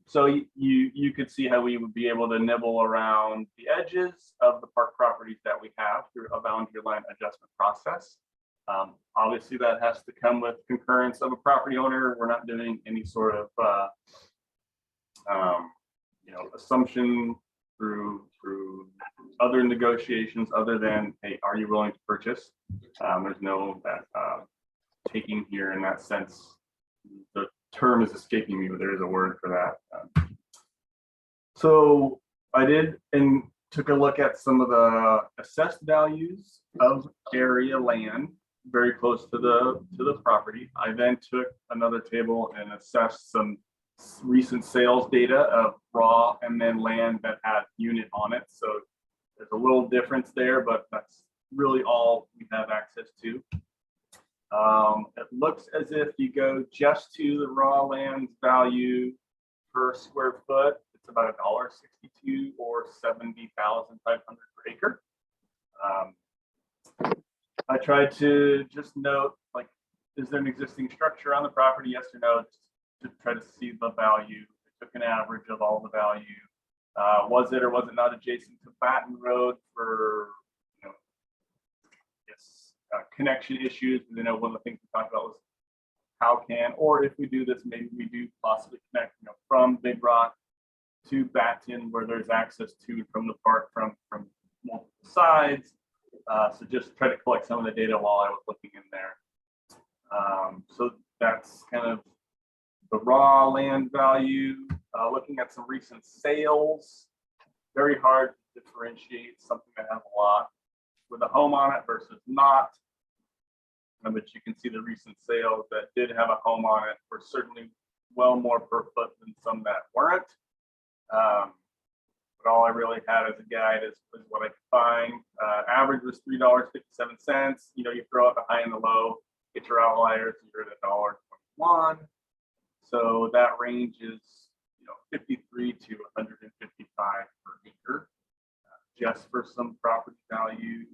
So you could see how we would be able to nibble around the edges of the park properties that we have through a boundary line adjustment process. Obviously, that has to come with concurrence of a property owner. We're not doing any sort of assumption through other negotiations other than, hey, are you willing to purchase? There's no taking here in that sense. The term is escaping me, but there is a word for that. So I did and took a look at some of the assessed values of area land very close to the property. I then took another table and assessed some recent sales data of raw and then land that had unit on it. So there's a little difference there, but that's really all we have access to. It looks as if you go just to the raw land value per square foot, it's about $1.62 or 70,500 per acre. I tried to just note, like, is there an existing structure on the property? Yes or no, to try to see the value. I took an average of all the value. Was it or was it not adjacent to Baton Road for, connection issues? And one of the things we talked about was how can, or if we do this, maybe we do possibly connect, from Big Rock to Baton, where there's access to from the park from multiple sides. So just try to collect some of the data while I was looking in there. So that's kind of the raw land value. Looking at some recent sales, very hard to differentiate something that has a lot with a home on it versus not. But you can see the recent sales that did have a home on it were certainly well more per foot than some that weren't. But all I really had as a guide is what I could find. Average was $3.57. You throw out the high and the low, get your outliers, you're at $1.21. So that range is 53 to 155 per acre, just for some property value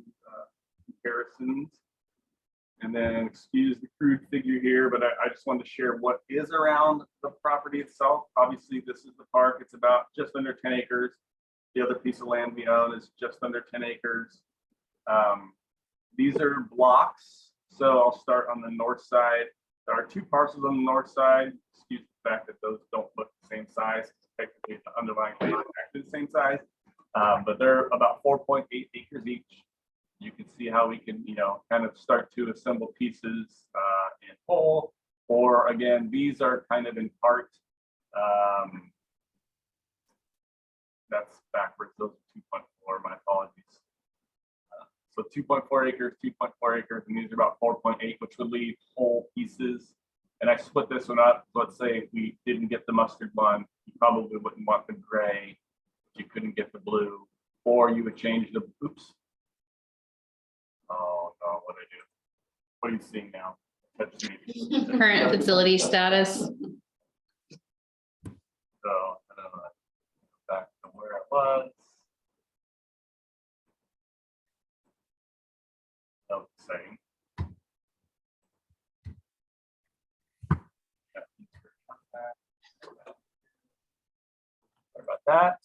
comparisons. And then excuse the crude figure here, but I just wanted to share what is around the property itself. Obviously, this is the park. It's about just under 10 acres. The other piece of land we own is just under 10 acres. These are blocks. So I'll start on the north side. There are 2 parcels on the north side. Excuse the fact that those don't look the same size. Technically, the underlying land is actually the same size, but they're about 4.8 acres each. You can see how we can, kind of start to assemble pieces in whole, or again, these are kind of in part. That's backwards. Those are 2.4. My apologies. So 2.4 acres, 2.4 acres, and these are about 4.8, which would leave whole pieces. And I split this one up. Let's say if we didn't get the mustard one, you probably wouldn't want the gray. You couldn't get the blue, or you would change the, oops. Oh no, what did I do? What are you seeing now? Touch me. Current facility status. So I don't know. Back to where it was. Oh, same. Sorry about that.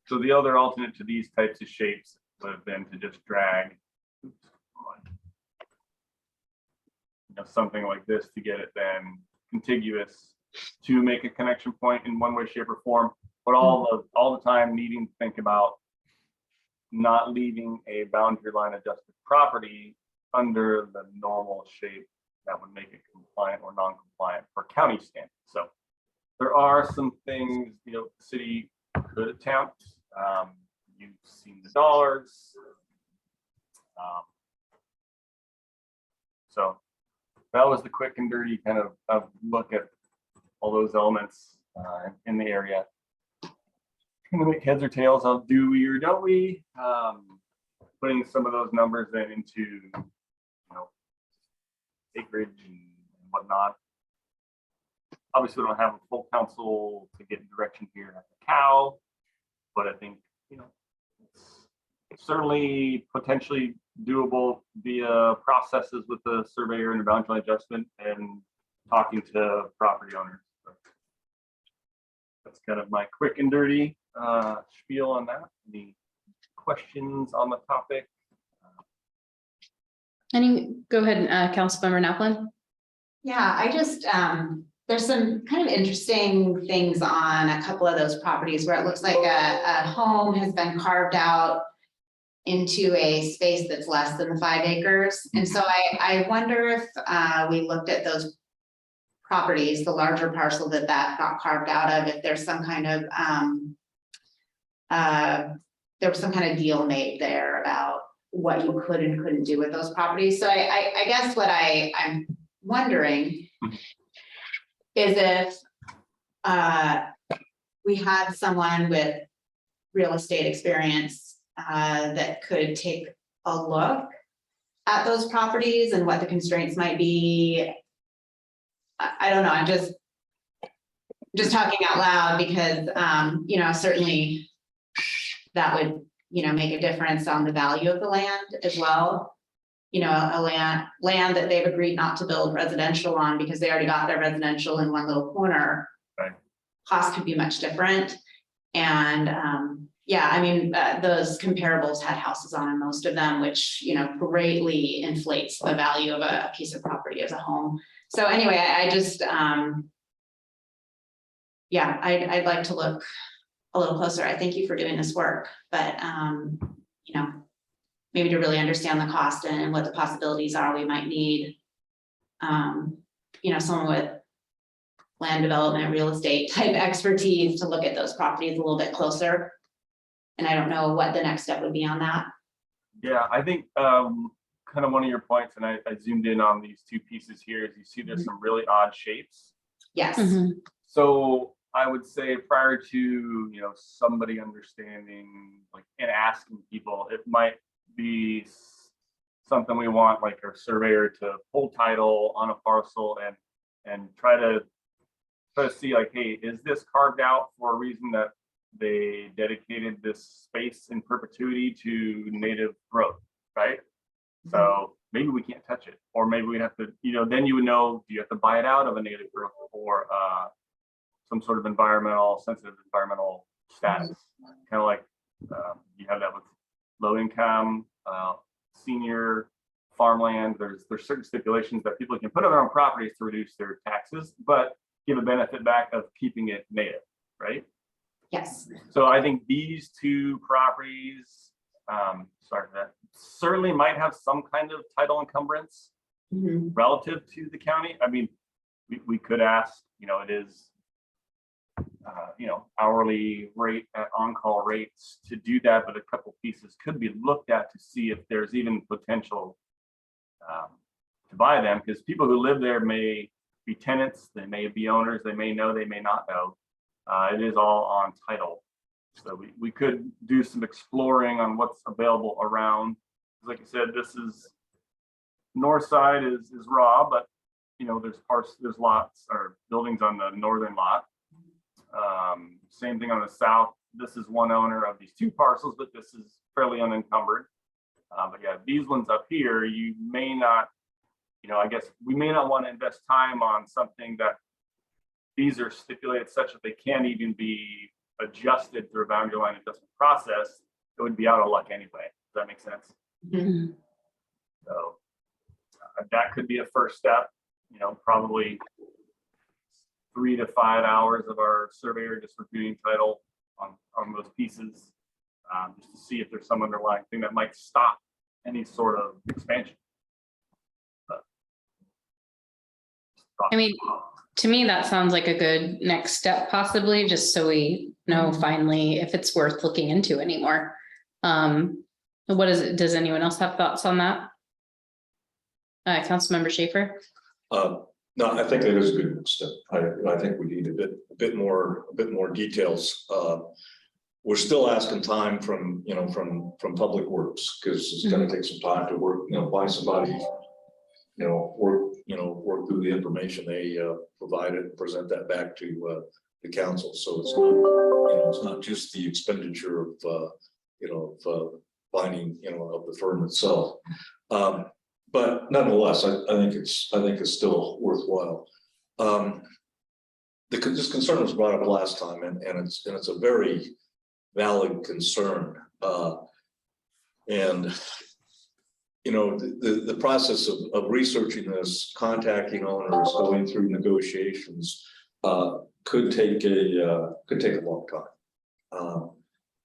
So the other alternate to these types of shapes would have been to just drag, something like this to get it then contiguous to make a connection point in one way, shape, or form, but all the time needing to think about not leaving a boundary line adjusted property under the normal shape that would make it compliant or non-compliant for county standards. So there are some things the city could attempt. You've seen the dollars. So that was the quick and dirty kind of look at all those elements in the area. Going to make heads or tails of do we or don't we? Putting some of those numbers then into acreage and whatnot. Obviously, we don't have a full council to get direction here at the cow, but I think it's certainly potentially doable via processes with the surveyor and the boundary line adjustment and talking to property owners. So that's kind of my quick and dirty spiel on that. Any questions on the topic? Go ahead, Councilmember Naplan. Yeah, I just, there's some kind of interesting things on a couple of those properties where it looks like a home has been carved out into a space that's less than the 5 acres. And so I wonder if we looked at those properties, the larger parcel that got carved out of, if there's some kind of, there was some kind of deal made there about what you could and couldn't do with those properties. So I guess what I'm wondering is if we had someone with real estate experience that could take a look at those properties and what the constraints might be. I don't know, I'm just talking out loud because certainly that would make a difference on the value of the land as well. A land that they've agreed not to build residential on because they already got their residential in one little corner. Right. Cost could be much different. And those comparables had houses on them, most of them, which greatly inflates the value of a piece of property as a home. So anyway, I just I'd like to look a little closer. I thank you for doing this work, but maybe to really understand the cost and what the possibilities are, we might need someone with land development, real estate type expertise to look at those properties a little bit closer. And I don't know what the next step would be on that. Yeah, I think kind of one of your points, and I zoomed in on these 2 pieces here, is you see there's some really odd shapes. Yes. Mm-hmm. So I would say prior to somebody understanding and asking people, it might be something we want like our surveyor to pull title on a parcel and try to see hey, is this carved out for a reason that they dedicated this space in perpetuity to native growth, right? So maybe we can't touch it, or maybe we have to, then you would know, do you have to buy it out of a native growth or some sort of sensitive environmental status? Kind of like you have that with low income, senior farmland. There's certain stipulations that people can put on their own properties to reduce their taxes, but give a benefit back of keeping it native, right? Yes. So I think these two properties, sorry for that, certainly might have some kind of title encumbrance relative to the county. I mean, we could ask, it is, hourly rate at on-call rates to do that, but a couple pieces could be looked at to see if there's even potential to buy them, because people who live there may be tenants, they may be owners, they may know, they may not know. It is all on title. So we could do some exploring on what's available around. Like I said, this is north side is raw, but there's lots or buildings on the northern lot. Same thing on the south. This is one owner of these two parcels, but this is fairly unencumbered. But yeah, these ones up here, you may not, I guess we may not want to invest time on something that these are stipulated such that they can't even be adjusted through a boundary line adjustment process. It would be out of luck anyway. Does that make sense? So that could be a first step, probably 3 to 5 hours of our surveyor just reviewing title on those pieces, just to see if there's some underlying thing that might stop any sort of expansion. I mean, to me, that sounds like a good next step, possibly, just so we know finally if it's worth looking into anymore. What is it? Does anyone else have thoughts on that? Councilmember Schaefer? No, I think that is a good next step. I think we need a bit more details. We're still asking time from Public Works, because it's going to take some time to work, find somebody, work through the information they provided and present that back to the council. So it's not just the expenditure of finding of the firm itself. But nonetheless, I think it's still worthwhile. This concern was brought up last time, and it's a very valid concern. And the process of researching this, contacting owners, going through negotiations could take a long time.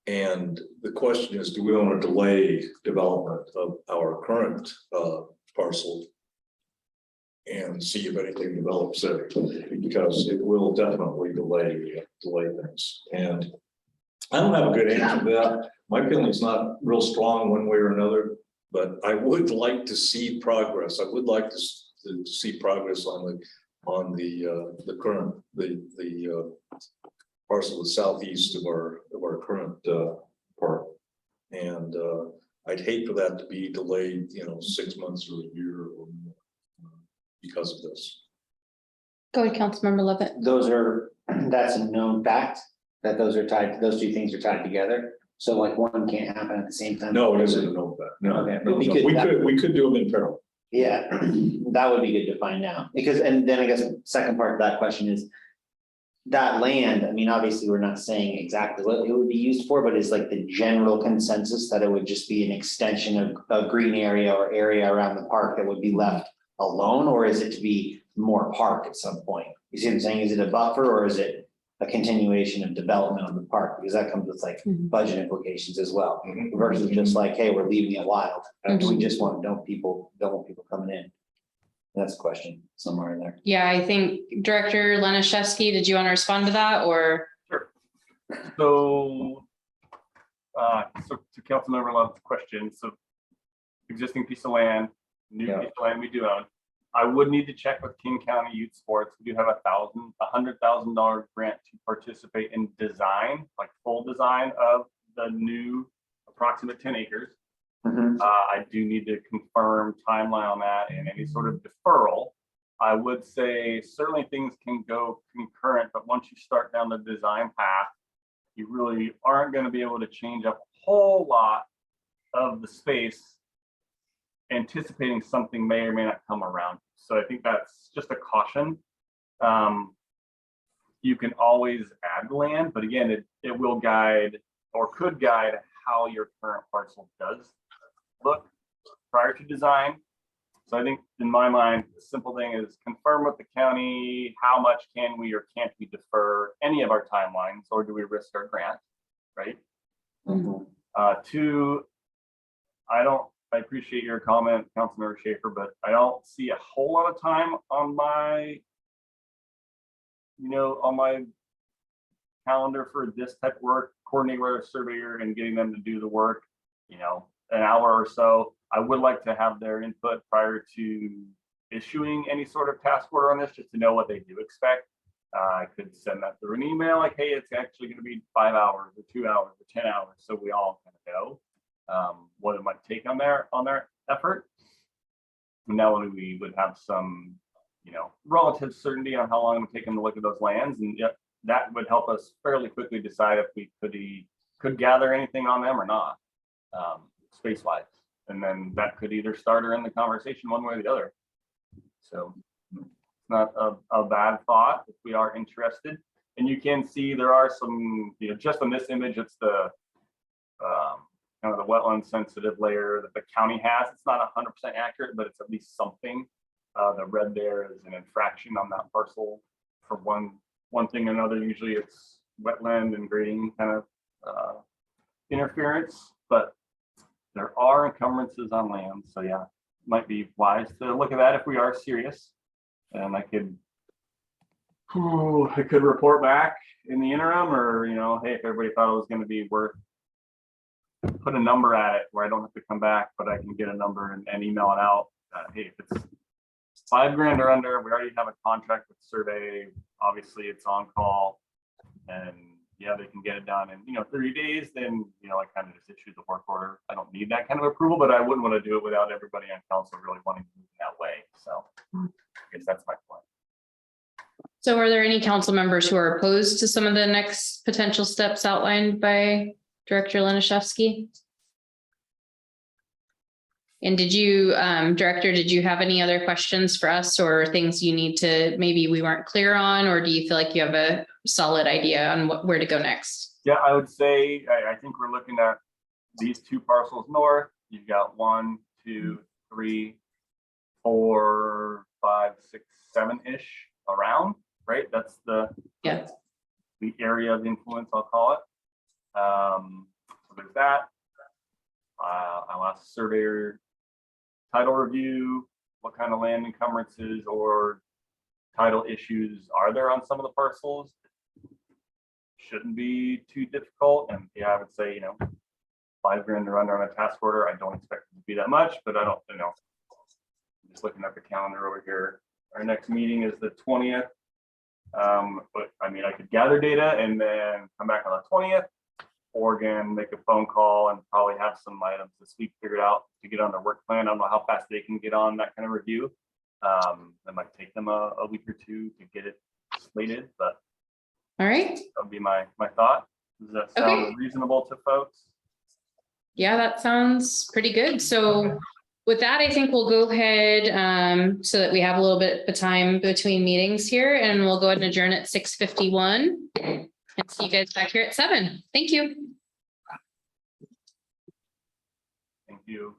And the question is, do we want to delay development of our current parcel and see if anything develops there? Because it will definitely delay things. And I don't have a good answer to that. My feeling is not real strong one way or another, but I would like to see progress. I would like to see progress on the current parcel to the southeast of our current park, and I'd hate for that to be delayed, 6 months or a year or more because of this. Go ahead, Councilmember Levitt. That's a known fact that those two things are tied together. So like one can't happen at the same time. No, it isn't a known fact. No, Okay. no, we could do them in parallel. Yeah, that would be good to find out, because, and then I guess the second part of that question is that land. I mean, obviously, we're not saying exactly what it would be used for, but is like the general consensus that it would just be an extension of a green area or area around the park that would be left alone, or is it to be more park at some point? You see what I'm saying? Is it a buffer, or is it a continuation of development of the park? Because that comes with like budget implications as well, versus just like, hey, we're leaving it wild. We just don't want people coming in. That's a question somewhere in there. Yeah, I think Director Lenashevsky, did you want to respond to that, or? Sure. So to Councilmember Love's question, so existing piece of land, new piece of land we do own. I would need to check with King County Youth Sports. We do have $100,000 grant to participate in design, like full design of the new approximate 10 acres. I do need to confirm timeline on that and any sort of deferral. I would say certainly things can go concurrent, but once you start down the design path, you really aren't going to be able to change up a whole lot of the space, anticipating something may or may not come around. So I think that's just a caution. You can always add land, but again, it will guide or could guide how your current parcel does look prior to design. So I think in my mind, the simple thing is confirm with the county, how much can we or can't we defer any of our timelines, or do we risk our grant, right? Two, I appreciate your comment, Councilmember Schaefer, but I don't see a whole lot of time on my, on my calendar for this type of work, coordinating with a surveyor and getting them to do the work, an hour or so. I would like to have their input prior to issuing any sort of task order on this, just to know what they do expect. I could send that through an email like, hey, it's actually going to be 5 hours or 2 hours or 10 hours. So we all kind of know what it might take on their effort. And now we would have some, relative certainty on how long it would take them to look at those lands. And that would help us fairly quickly decide if we could gather anything on them or not, space-wise. And then that could either start or end the conversation one way or the other. So it's not a bad thought if we are interested. And you can see there are some, just on this image, it's the kind of the wetland sensitive layer that the county has. It's not 100% accurate, but it's at least something. The red there is an infraction on that parcel for one thing or another. Usually it's wetland and grading kind of interference, but there are encumbrances on land. So yeah, might be wise to look at that if we are serious. And I could report back in the interim, or hey, if everybody thought it was going to be worth, put a number at it where I don't have to come back, but I can get a number and email it out. Hey, if it's $5,000 or under, we already have a contract with survey. Obviously it's on call, and yeah, they can get it done in 30 days. Then I kind of just issue the work order. I don't need that kind of approval, but I wouldn't want to do it without everybody on council really wanting to move that way. So I guess that's my point. So are there any council members who are opposed to some of the next potential steps outlined by Director Laniszewski? And did you, Director, did you have any other questions for us, or things you need to, maybe we weren't clear on, or do you feel like you have a solid idea on where to go next? Yeah, I would say, I think we're looking at these two parcels north. You've got 1, 2, 3, 4, 5, 6, 7-ish around, right? That's the area of influence, I'll call it. So there's that. I'll ask the surveyor title review, what kind of land encumbrances or title issues are there on some of the parcels. Shouldn't be too difficult. And yeah, I would say, $5,000 or under on a task order. I don't expect it to be that much, but I don't, just looking at the calendar over here. Our next meeting is the 20th. But I mean, I could gather data and then come back on the 20th, or again, make a phone call and probably have some items this week figured out to get on their work plan. I don't know how fast they can get on that kind of review. It might take them a week or two to get it slated, but all right, that would be my thought. Does that sound reasonable to folks? Yeah, that sounds pretty good. So with that, I think we'll go ahead so that we have a little bit of time between meetings here, and we'll go ahead and adjourn at 6:51 and see you guys back here at 7. Thank you. Thank you.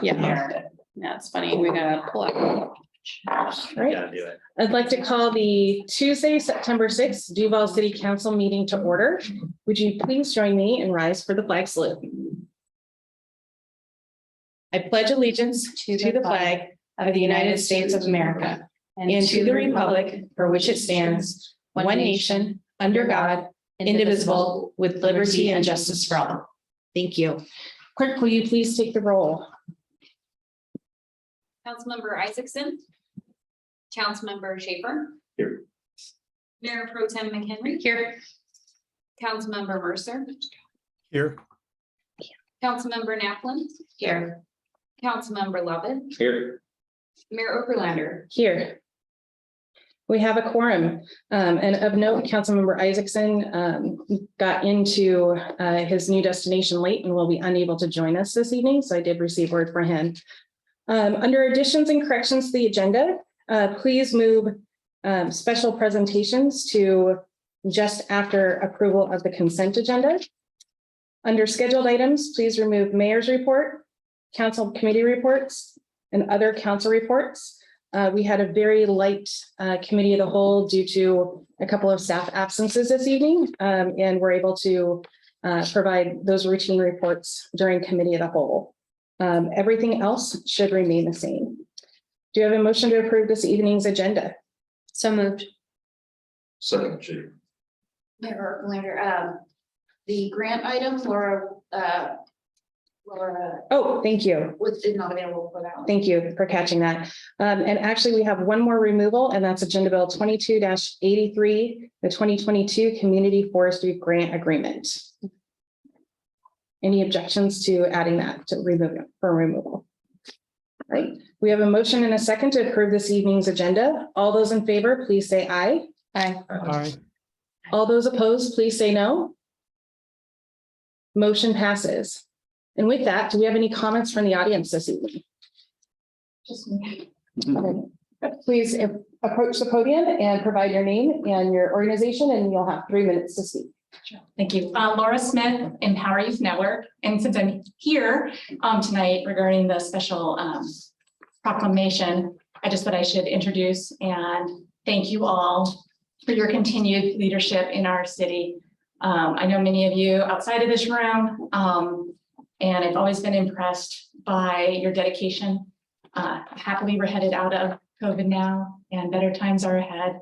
Yeah, it's funny. We gotta pull out. You gotta do it. I'd like to call the Tuesday, September 6th Duvall City Council meeting to order. Would you please join me and rise for the flag salute? I pledge allegiance to the flag of the United States of America and to the republic for which it stands, one nation, under God, indivisible, with liberty and justice for all. Thank you. Clerk, will you please take the roll? Councilmember Isaacson, Councilmember Schaefer. Here. Mayor Pro Tem McHenry. Here. Councilmember Mercer. Here. Councilmember Naplan. Here. Councilmember Lovett. Here. Mayor Overlander. Here. We have a quorum, and of note, Councilmember Isaacson got into his new destination late and will be unable to join us this evening, so I did receive word for him. Under additions and corrections to the agenda, please move special presentations to just after approval of the consent agenda. Under scheduled items, please remove mayor's report, council committee reports, and other council reports. We had a very light committee of the whole due to a couple of staff absences this evening, and we're able to provide those routine reports during committee of the whole. Everything else should remain the same. Do you have a motion to approve this evening's agenda? So moved. Second, Chief. Mayor Overlander, the grant item, Laura Oh, thank you. is not available for that one. Thank you for catching that. And actually, we have one more removal, and that's Agenda Bill 22-83, the 2022 Community Forestry Grant Agreement. Any objections to adding that to remove it for removal? All right, we have a motion and a second to approve this evening's agenda. All those in favor, please say aye. Aye. Aye. All those opposed, please say no. Motion passes. And with that, do we have any comments from the audience this evening? Please approach the podium and provide your name and your organization, and you'll have 3 minutes to speak. Thank you. Laura Smith, Empower Youth Network. And since I'm here tonight regarding the special proclamation, I just thought I should introduce and thank you all for your continued leadership in our city. I know many of you outside of this room, and I've always been impressed by your dedication. Happily, we're headed out of COVID now, and better times are ahead.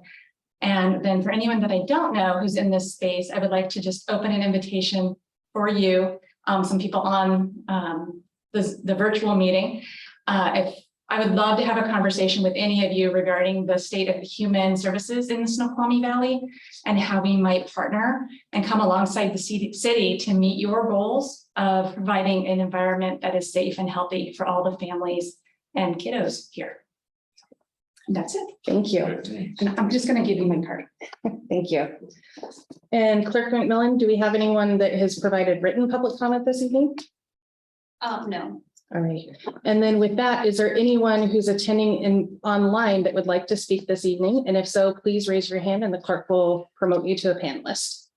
And then for anyone that I don't know who's in this space, I would like to just open an invitation for you, some people on the virtual meeting. If I would love to have a conversation with any of you regarding the state of human services in the Snoqualmie Valley and how we might partner and come alongside the city to meet your goals of providing an environment that is safe and healthy for all the families and kiddos here. And that's it. Thank you. And I'm just going to give you my card. Thank you. And Clerk McMillan, do we have anyone that has provided written public comment this evening? No. All right. And then with that, is there anyone who's attending online that would like to speak this evening? And if so, please raise your hand and the clerk will promote you to a panelist.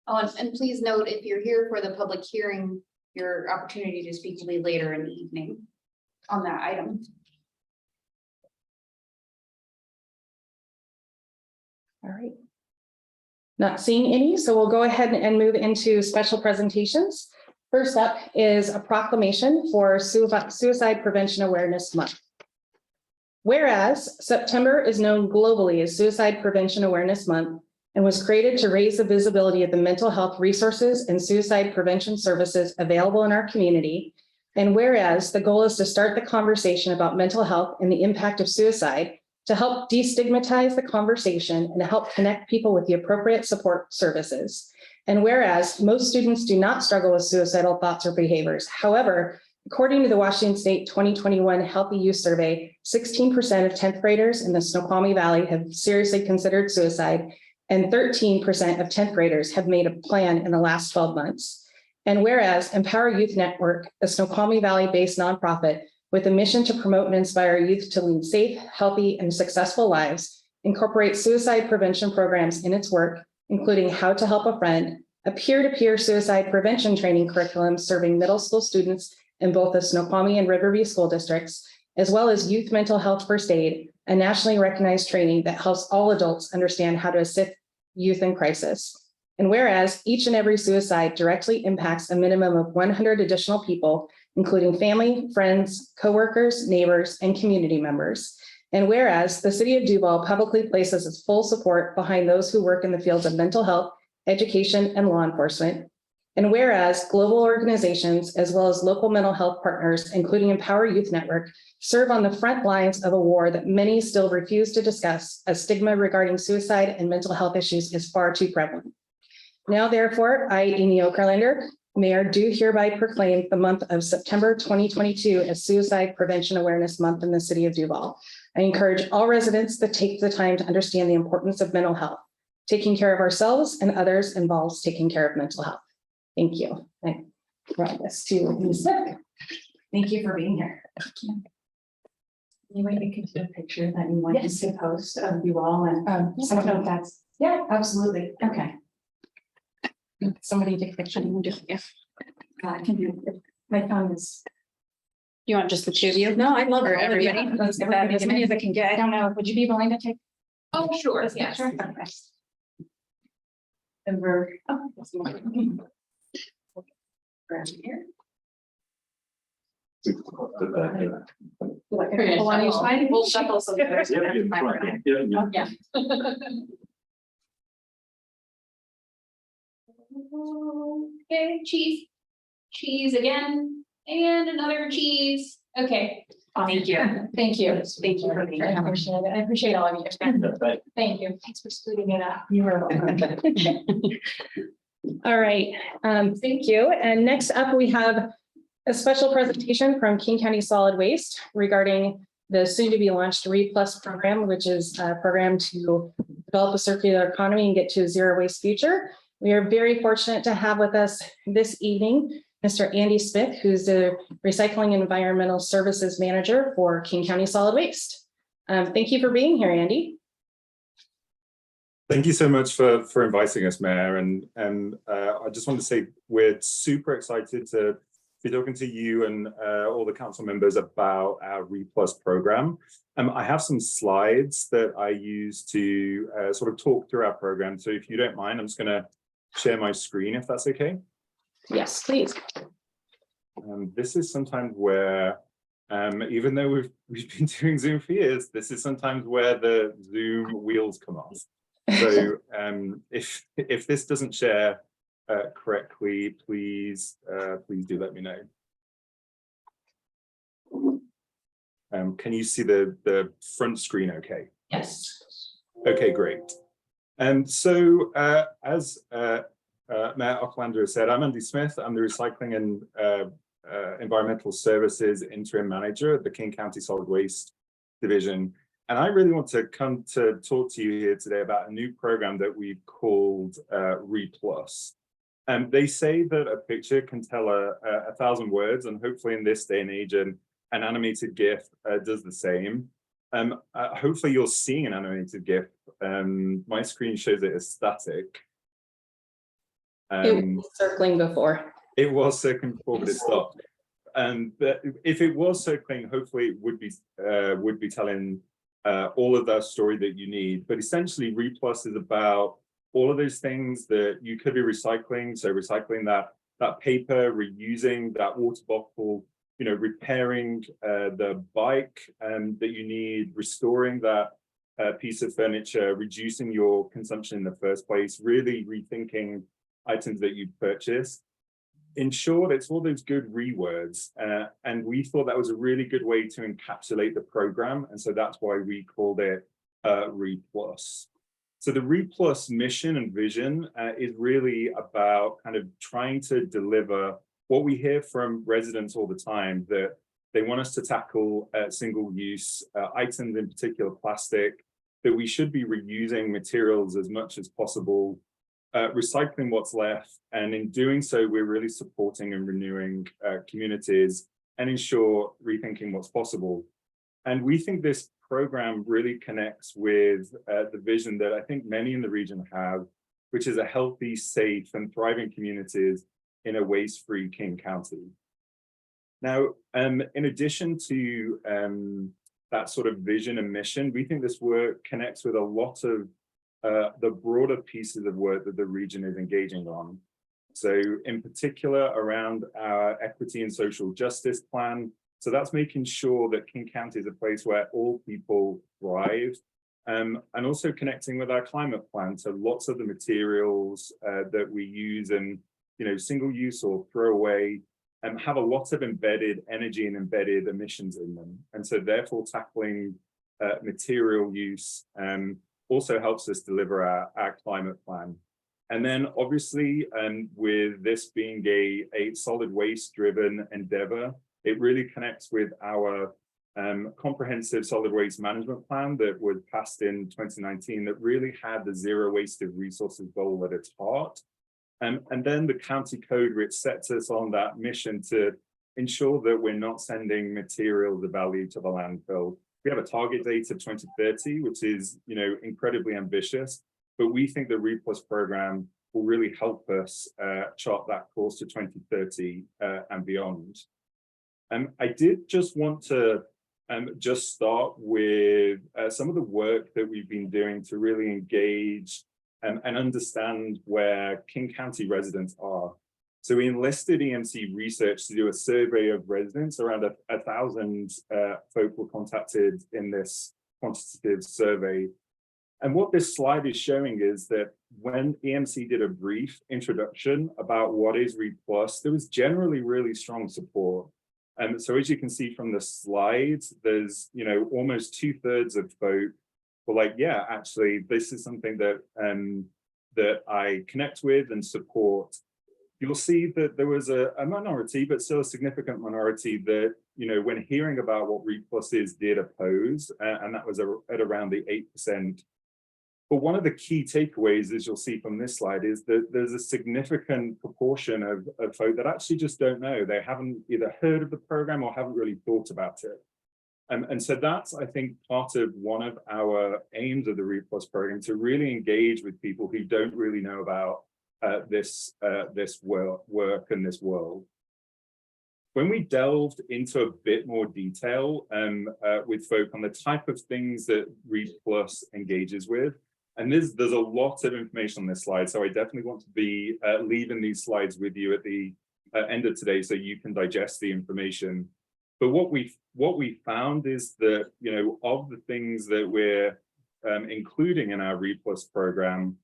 And please note, if you're here for the public hearing, your opportunity to speak will be later in the evening on that item. All right. Not seeing any, so we'll go ahead and move into special presentations. First up is a proclamation for Suicide Prevention Awareness Month. Whereas September is known globally as Suicide Prevention Awareness Month and was created to raise the visibility of the mental health resources and suicide prevention services available in our community. And whereas the goal is to start the conversation about mental health and the impact of suicide to help destigmatize the conversation and to help connect people with the appropriate support services. And whereas most students do not struggle with suicidal thoughts or behaviors. However, according to the Washington State 2021 Healthy Youth Survey, 16% of 10th graders in the Snoqualmie Valley have seriously considered suicide, and 13% of 10th graders have made a plan in the last 12 months. And whereas Empower Youth Network, a Snoqualmie Valley-based nonprofit with a mission to promote and inspire youth to lead safe, healthy, and successful lives, incorporates suicide prevention programs in its work, including How to Help a Friend, a peer-to-peer suicide prevention training curriculum serving middle school students in both the Snoqualmie and Riverview school districts, as well as Youth Mental Health First Aid, a nationally recognized training that helps all adults understand how to assist youth in crisis. And whereas each and every suicide directly impacts a minimum of 100 additional people, including family, friends, coworkers, neighbors, and community members. And whereas the city of Duvall publicly places its full support behind those who work in the fields of mental health, education, and law enforcement. And whereas global organizations, as well as local mental health partners, including Empower Youth Network, serve on the front lines of a war that many still refuse to discuss, as stigma regarding suicide and mental health issues is far too prevalent. Now, therefore, I, Amy Okerlander, Mayor, do hereby proclaim the month of September 2022 as Suicide Prevention Awareness Month in the city of Duvall. I encourage all residents to take the time to understand the importance of mental health. Taking care of ourselves and others involves taking care of mental health. Thank you. I brought this to Ms. Smith. Thank you for being here. Anyway, we could do a picture that you want us to post of you all and I don't know if that's, Yeah, absolutely. okay. Somebody take a picture. You can do it. Yeah. I can do it. My phone is. You want just the two of you? No, I love Or it. everybody? Let's everybody, as many as I can get. I don't know. Would you be willing to take? Oh, sure, this yes. picture? Okay. And we're. Oh, that's more. Grab it here. Pull on each side. We'll shuffle so there's. Yeah. Okay, cheese. Cheese again, and another cheese. Okay. Thank you. Thank you. Thank you for being here. I appreciate it. I appreciate all of you. Thank you. Thanks for splitting it up. You were welcome. All right, thank you. And next up, we have a special presentation from King County Solid Waste regarding the soon-to-be launched RePlus program, which is a program to develop a circular economy and get to a zero waste future. We are very fortunate to have with us this evening Mr. Andy Smith, who's the Recycling and Environmental Services Manager for King County Solid Waste. Thank you for being here, Andy. Thank you so much for inviting us, Mayor. And I just want to say we're super excited to be talking to you and all the council members about our RePlus program. I have some slides that I use to sort of talk through our program. So if you don't mind, I'm just going to share my screen, if that's okay. Yes, please. This is sometimes where, even though we've been doing Zoom for years, this is sometimes where the Zoom wheels come off. So if this doesn't share correctly, please do let me know. Can you see the front screen okay? Yes. Okay, great. So as Mayor Okerlander said, I'm Andy Smith. I'm the Recycling and Environmental Services Interim Manager at the King County Solid Waste Division. And I really want to come to talk to you here today about a new program that we've called RePlus. They say that a picture can tell 1,000 words, and hopefully in this day and age, an animated GIF does the same. Hopefully you're seeing an animated GIF. My screen shows it as static. It was circling before. It was circling before, but it stopped. But if it was circling, hopefully it would be telling all of that story that you need. But essentially, RePlus is about all of those things that you could be recycling. So recycling that paper, reusing that water bottle, repairing the bike that you need, restoring that piece of furniture, reducing your consumption in the first place, really rethinking items that you purchased. In short, it's all those good rewords. And we thought that was a really good way to encapsulate the program. And so that's why we called it RePlus. So the RePlus mission and vision is really about kind of trying to deliver what we hear from residents all the time, that they want us to tackle single-use items, in particular plastic, that we should be reusing materials as much as possible, recycling what's left, and in doing so, we're really supporting and renewing communities and ensure rethinking what's possible. And we think this program really connects with the vision that I think many in the region have, which is a healthy, safe, and thriving communities in a waste-free King County. Now, in addition to that sort of vision and mission, we think this work connects with a lot of the broader pieces of work that the region is engaging on. So in particular around our equity and social justice plan. So that's making sure that King County is a place where all people thrive, and also connecting with our climate plan. So lots of the materials that we use and single use or throwaway, have a lot of embedded energy and embedded emissions in them. And so therefore tackling material use also helps us deliver our climate plan. And then obviously, with this being a solid waste driven endeavor, it really connects with our comprehensive solid waste management plan that was passed in 2019 that really had the zero wasted resources goal at its heart. And then the county code, which sets us on that mission to ensure that we're not sending materials of value to the landfill. We have a target date of 2030, which is, incredibly ambitious, but we think the REPlus program will really help us chart that course to 2030 and beyond. I did just want to just start with some of the work that we've been doing to really engage and understand where King County residents are. So we enlisted EMC Research to do a survey of residents. Around 1,000 folk were contacted in this quantitative survey. And what this slide is showing is that when EMC did a brief introduction about what is REPlus, there was generally really strong support. So as you can see from the slides, there's, almost 2/3 of folk were like, yeah, actually, this is something that, that I connect with and support. You'll see that there was a minority, but still a significant minority that, when hearing about what REPlus is, did oppose, and that was at around the 8%. But one of the key takeaways, as you'll see from this slide, is that there's a significant proportion of folk that actually just don't know. They haven't either heard of the program or haven't really thought about it. And so that's, I think, part of one of our aims of the REPlus program, to really engage with people who don't really know about this work and this world. When we delved into a bit more detail with folk on the type of things that REPlus engages with, and there's a lot of information on this slide, so I definitely want to be leaving these slides with you at the end of today so you can digest the information. But what we found is that, of the things that we're including in our REPlus program,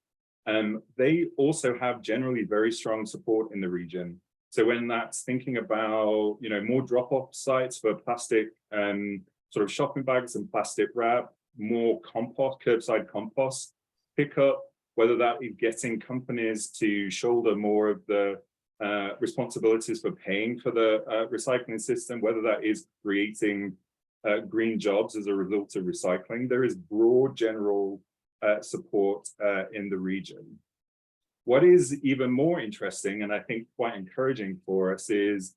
they also have generally very strong support in the region. So when that's thinking about, more drop-off sites for plastic sort of shopping bags and plastic wrap, more compost, curbside compost pickup, whether that is getting companies to shoulder more of the responsibilities for paying for the recycling system, whether that is creating green jobs as a result of recycling, there is broad general support in the region. What is even more interesting, and I think quite encouraging for us, is,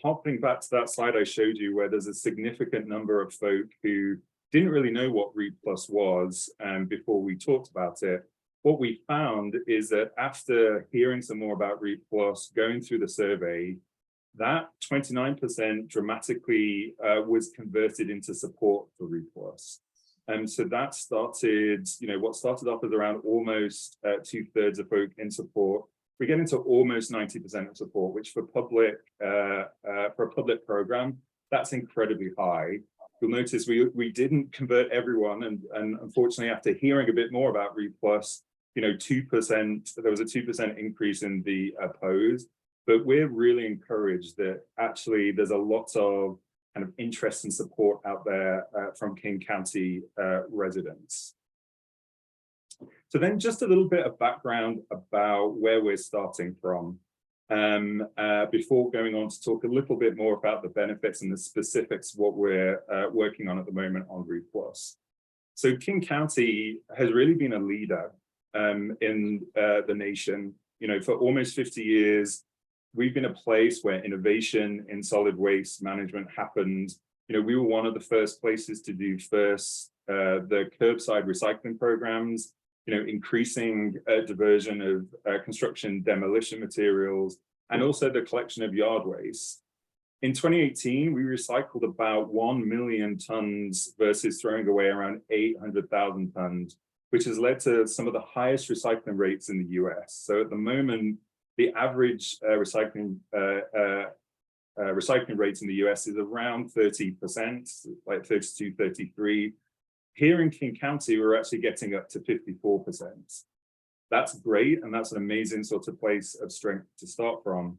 hopping back to that slide I showed you where there's a significant number of folk who didn't really know what REPlus was before we talked about it. What we found is that after hearing some more about REPlus, going through the survey, that 29% dramatically was converted into support for REPlus. And so that started, what started off as around almost 2/3 of folk in support. We get into almost 90% of support, which for a public program, that's incredibly high. You'll notice we didn't convert everyone, and unfortunately, after hearing a bit more about REPlus, 2%, there was a 2% increase in the opposed. But we're really encouraged that actually there's a lot of kind of interest and support out there from King County residents. So then just a little bit of background about where we're starting from before going on to talk a little bit more about the benefits and the specifics of what we're working on at the moment on REPlus. So King County has really been a leader in the nation. For almost 50 years, we've been a place where innovation in solid waste management happened. We were one of the first places to do the curbside recycling programs, increasing diversion of construction demolition materials, and also the collection of yard waste. In 2018, we recycled about 1 million tons versus throwing away around 800,000 tons, which has led to some of the highest recycling rates in the US. So at the moment, the average recycling rates in the US is around 30%, like 32, 33. Here in King County, we're actually getting up to 54%. That's great, and that's an amazing sort of place of strength to start from.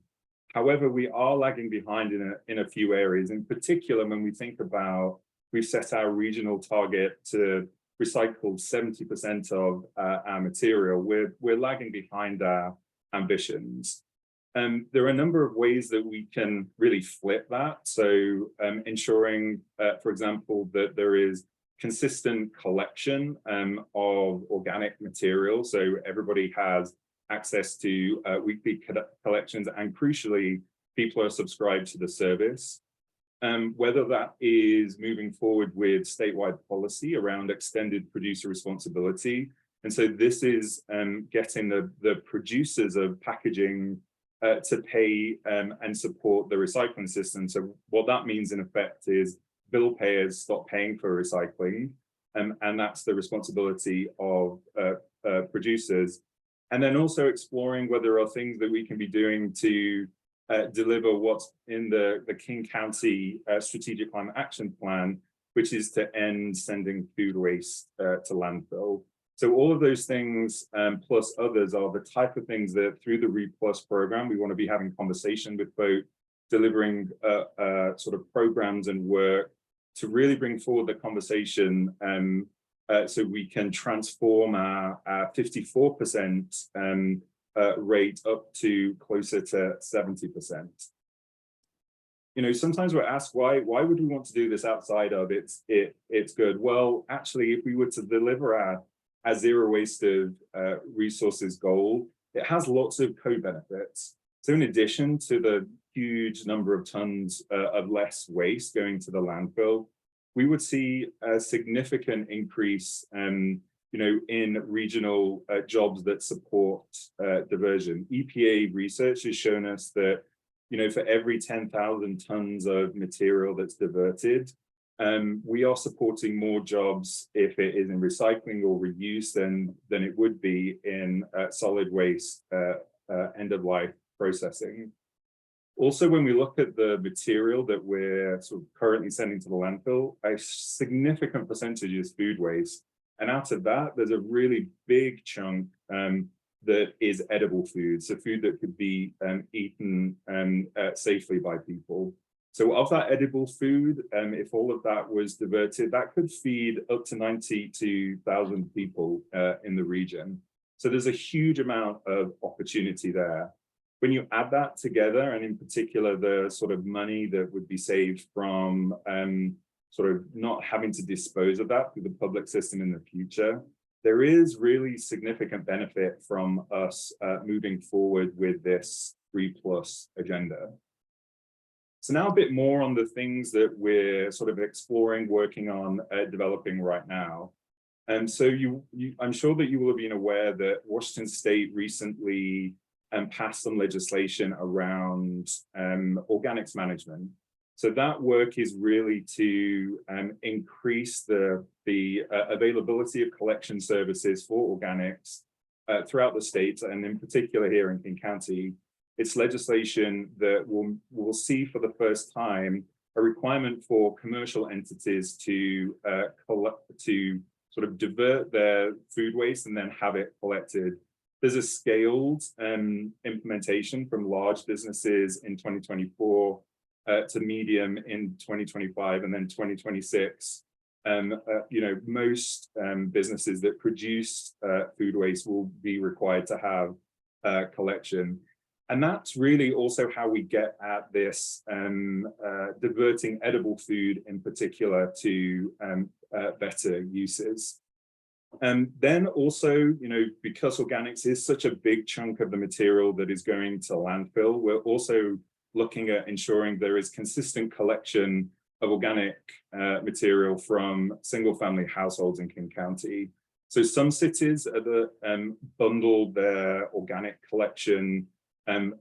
However, we are lagging behind in a few areas. In particular, when we think about, we've set our regional target to recycle 70% of our material. We're lagging behind our ambitions. There are a number of ways that we can really flip that. So ensuring, for example, that there is consistent collection of organic material. So everybody has access to weekly collections, and crucially, people are subscribed to the service. Whether that is moving forward with statewide policy around extended producer responsibility. And so this is getting the producers of packaging to pay and support the recycling system. So what that means in effect is bill payers stop paying for recycling, and that's the responsibility of producers. And then also exploring whether there are things that we can be doing to deliver what's in the King County Strategic Climate Action Plan, which is to end sending food waste to landfill. So all of those things, plus others, are the type of things that through the RE+ program, we want to be having conversation with both delivering sort of programs and work to really bring forward the conversation so we can transform our 54% rate up to closer to 70%. You know, sometimes we're asked why would we want to do this outside of it's good? Well, actually, if we were to deliver our zero waste of resources goal, it has lots of co-benefits. So in addition to the huge number of tons of less waste going to the landfill, we would see a significant increase you know, in regional jobs that support diversion. EPA research has shown us that, you know, for every 10,000 tons of material that's diverted, we are supporting more jobs if it is in recycling or reuse than it would be in solid waste end-of-life processing. Also, when we look at the material that we're sort of currently sending to the landfill, a significant percentage is food waste. And out of that, there's a really big chunk that is edible food, so food that could be eaten safely by people. So of that edible food, if all of that was diverted, that could feed up to 92,000 people in the region. So there's a huge amount of opportunity there. When you add that together, and in particular, the sort of money that would be saved from sort of not having to dispose of that through the public system in the future, there is really significant benefit from us moving forward with this RE+ agenda. So now a bit more on the things that we're sort of exploring, working on, developing right now. And so I'm sure that you will have been aware that Washington State recently passed some legislation around organics management. So that work is really to increase the availability of collection services for organics throughout the state, and in particular here in King County. It's legislation that will see for the first time a requirement for commercial entities to sort of divert their food waste and then have it collected. There's a scaled implementation from large businesses in 2024 to medium in 2025, and then 2026. You know, most businesses that produce food waste will be required to have collection. And that's really also how we get at this diverting edible food in particular to better uses. And then also, you know, because organics is such a big chunk of the material that is going to landfill, we're also looking at ensuring there is consistent collection of organic material from single-family households in King County. So some cities bundle their organic collection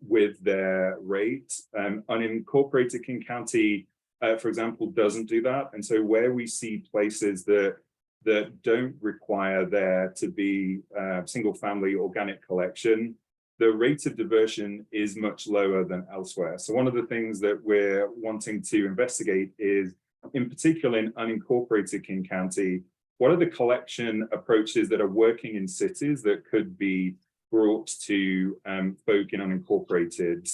with their rate. Unincorporated King County, for example, doesn't do that. And so where we see places that don't require there to be single-family organic collection, the rate of diversion is much lower than elsewhere. So one of the things that we're wanting to investigate is, in particular in unincorporated King County, what are the collection approaches that are working in cities that could be brought to folk in unincorporated?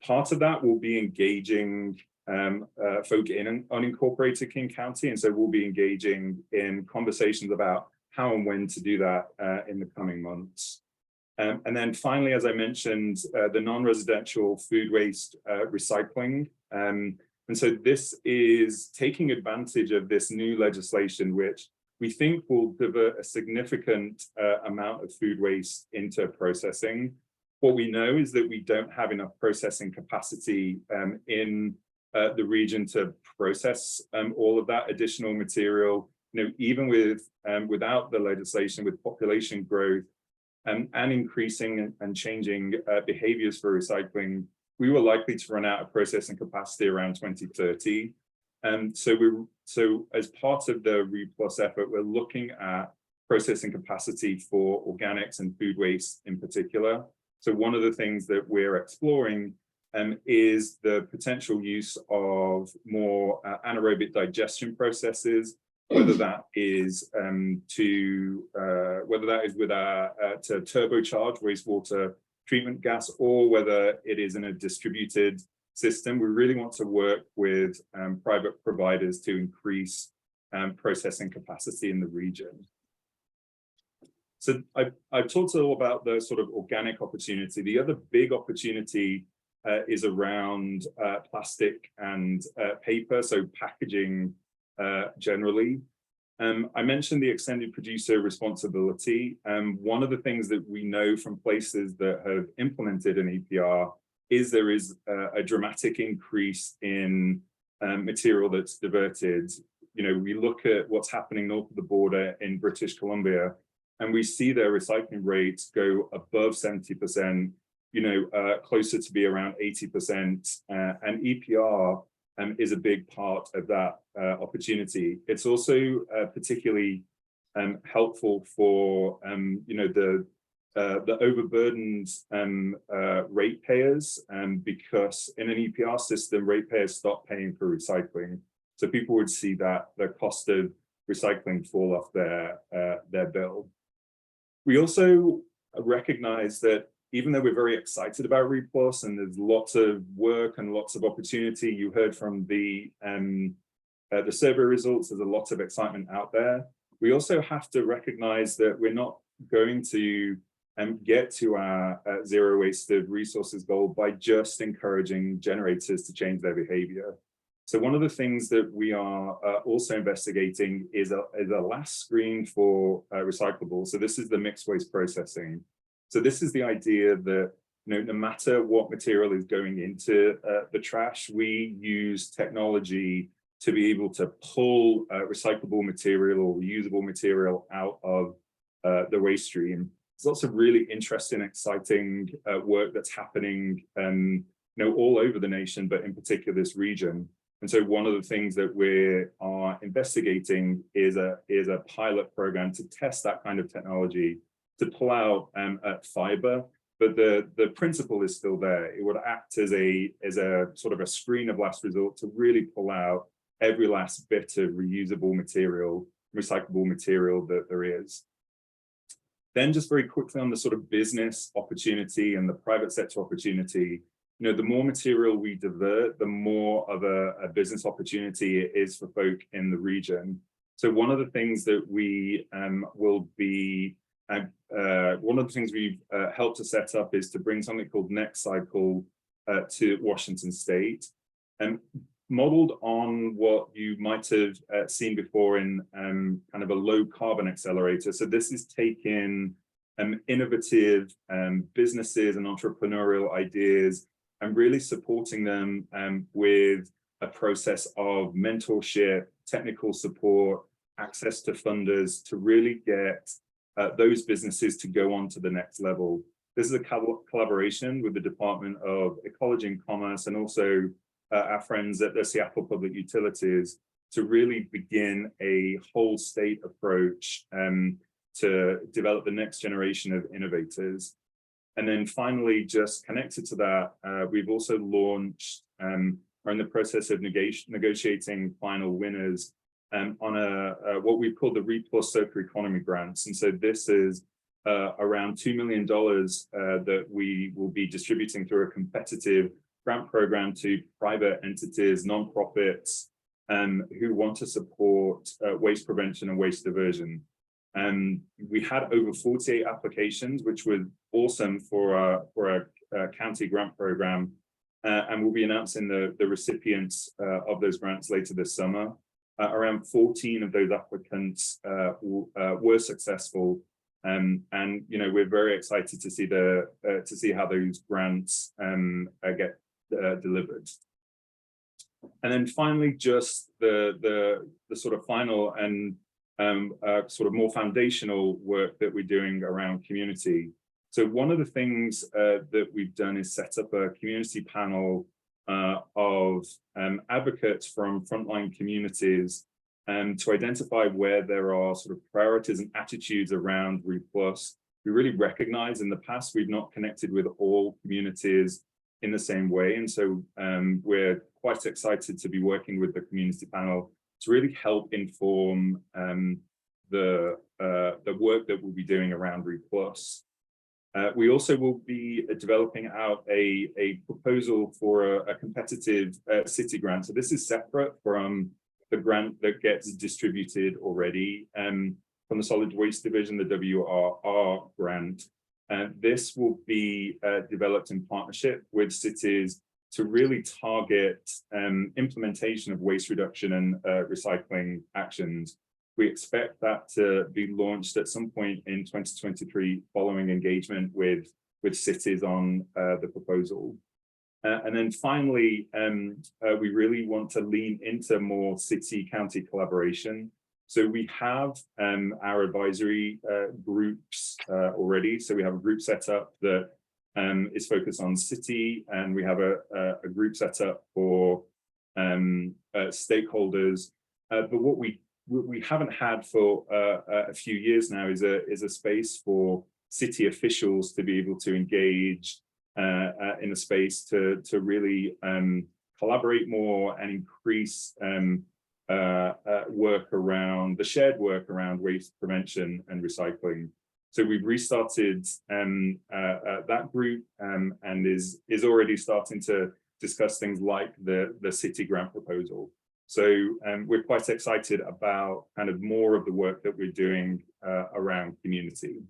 Part of that will be engaging folk in unincorporated King County, and so we'll be engaging in conversations about how and when to do that in the coming months. And then finally, as I mentioned, the non-residential food waste recycling. And so this is taking advantage of this new legislation, which we think will divert a significant amount of food waste into processing. What we know is that we don't have enough processing capacity in the region to process all of that additional material. You know, even with without the legislation, with population growth and increasing and changing behaviors for recycling, we were likely to run out of processing capacity around 2030. So as part of the RePlus effort, we're looking at processing capacity for organics and food waste in particular. So one of the things that we're exploring is the potential use of more anaerobic digestion processes, whether that is to turbocharge wastewater treatment gas, or whether it is in a distributed system. We really want to work with private providers to increase processing capacity in the region. So I've talked a little about the sort of organic opportunity. The other big opportunity is around plastic and paper, so packaging generally. I mentioned the extended producer responsibility. One of the things that we know from places that have implemented an EPR is there is a dramatic increase in material that's diverted. You know, we look at what's happening north of the border in British Columbia, and we see their recycling rates go above 70%, you know, closer to be around 80%, and EPR is a big part of that opportunity. It's also particularly helpful for you know, the overburdened ratepayers, because in an EPR system, ratepayers stop paying for recycling. So people would see that the cost of recycling fall off their bill. We also recognize that even though we're very excited about RePlus and there's lots of work and lots of opportunity, you heard from the survey results, there's a lot of excitement out there. We also have to recognize that we're not going to get to our zero wasted resources goal by just encouraging generators to change their behavior. So one of the things that we are also investigating is a last screen for recyclables. So this is the mixed waste processing. So this is the idea that, you know, no matter what material is going into the trash, we use technology to be able to pull recyclable material or reusable material out of the waste stream. There's lots of really interesting, exciting work that's happening, you know, all over the nation, but in particular this region. And so one of the things that we are investigating is a pilot program to test that kind of technology, to pull out fiber, but the principle is still there. It would act as a sort of a screen of last resort to really pull out every last bit of reusable material, recyclable material that there is. Then just very quickly on the sort of business opportunity and the private sector opportunity, you know, the more material we divert, the more of a business opportunity it is for folk in the region. So one of the things that we will be one of the things we've helped to set up is to bring something called Next Cycle to Washington State, and modeled on what you might have seen before in kind of a low carbon accelerator. So this is taking innovative businesses and entrepreneurial ideas and really supporting them with a process of mentorship, technical support, access to funders to really get those businesses to go on to the next level. This is a collaboration with the Department of Ecology and Commerce and also our friends at the Seattle Public Utilities to really begin a whole state approach to develop the next generation of innovators. And then finally, just connected to that, we've also launched, are in the process of negotiating final winners on what we call the RE+ Circular Economy grants. And so this is around $2 million that we will be distributing through a competitive grant program to private entities, nonprofits, who want to support waste prevention and waste diversion. We had over 48 applications, which was awesome for a county grant program. And we'll be announcing the recipients of those grants later this summer. Around 14 of those applicants were successful. And we're very excited to see how those grants get delivered. And then finally, just the sort of final and sort of more foundational work that we're doing around community. So one of the things that we've done is set up a community panel of advocates from frontline communities to identify where there are sort of priorities and attitudes around RE+. We really recognize in the past we've not connected with all communities in the same way. And so we're quite excited to be working with the community panel to really help inform the work that we'll be doing around RE+. We also will be developing out a proposal for a competitive city grant. So this is separate from the grant that gets distributed already from the Solid Waste Division, the WRR grant. This will be developed in partnership with cities to really target implementation of waste reduction and recycling actions. We expect that to be launched at some point in 2023 following engagement with cities on the proposal. And then finally, we really want to lean into more city-county collaboration. So we have our advisory groups already. So we have a group set up that is focused on city, and we have a group set up for stakeholders. But what we haven't had for a few years now is a space for city officials to be able to engage in a space to really collaborate more and increase work around the shared work around waste prevention and recycling. So we've restarted that group and is already starting to discuss things like the city grant proposal. So we're quite excited about kind of more of the work that we're doing around community.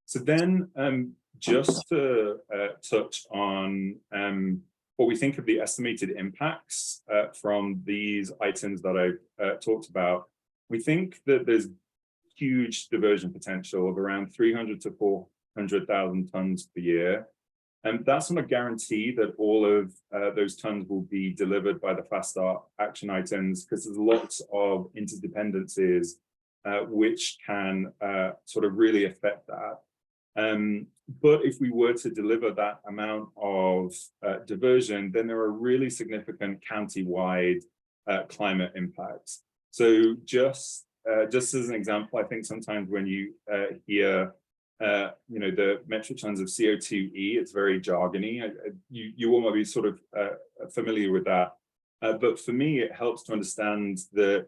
So then just to touch on what we think of the estimated impacts from these items that I've talked about, we think that there's huge diversion potential of around 300 to 400,000 tons per year. And that's not a guarantee that all of those tons will be delivered by the fast start action items, because there's lots of interdependencies which can sort of really affect that. But if we were to deliver that amount of diversion, then there are really significant county-wide climate impacts. So just as an example, I think sometimes when you hear the metric tons of CO2e, it's very jargony. You all might be sort of familiar with that. But for me, it helps to understand that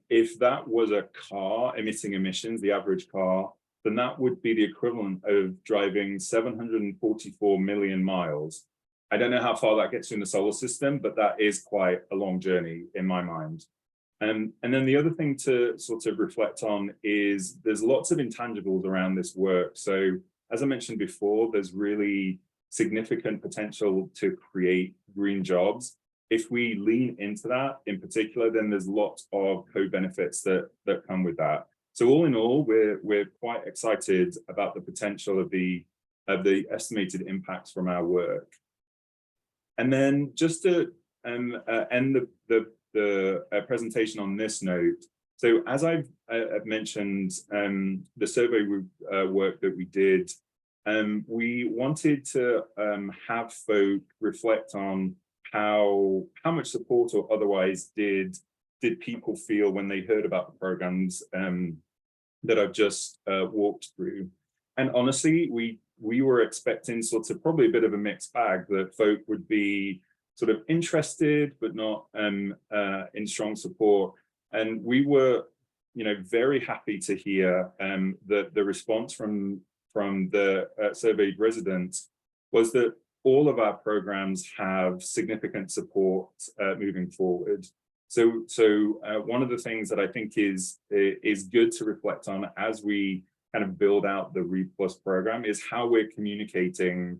if that was a car emitting emissions, the average car, then that would be the equivalent of driving 744 million miles. I don't know how far that gets you in the solar system, but that is quite a long journey in my mind. And then the other thing to sort of reflect on is there's lots of intangibles around this work. So as I mentioned before, there's really significant potential to create green jobs. If we lean into that in particular, then there's lots of co-benefits that come with that. So all in all, we're quite excited about the potential of the estimated impacts from our work. And then just to end the presentation on this note. So as I've mentioned, the survey work that we did, we wanted to have folk reflect on how much support or otherwise did people feel when they heard about the programs that I've just walked through. And honestly, we were expecting sort of probably a bit of a mixed bag, that folk would be sort of interested, but not in strong support. And we were, very happy to hear the response from the surveyed residents was that all of our programs have significant support moving forward. So one of the things that I think is good to reflect on as we kind of build out the Read Plus program is how we're communicating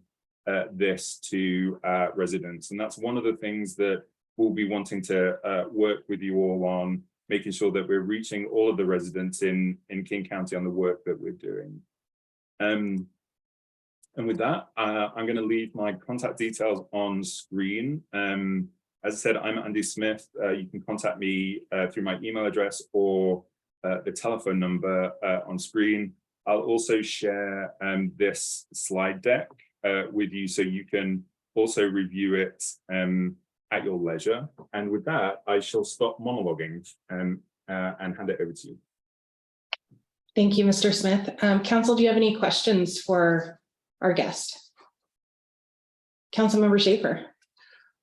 this to residents. And that's one of the things that we'll be wanting to work with you all on, making sure that we're reaching all of the residents in King County on the work that we're doing. And with that, I'm going to leave my contact details on screen. As I said, I'm Andy Smith. You can contact me through my email address or the telephone number on screen. I'll also share this slide deck with you so you can also review it at your leisure. And with that, I shall stop monologuing and hand it over to you. Thank you, Mr. Smith. Council, do you have any questions for our guest? Councilmember Schaefer.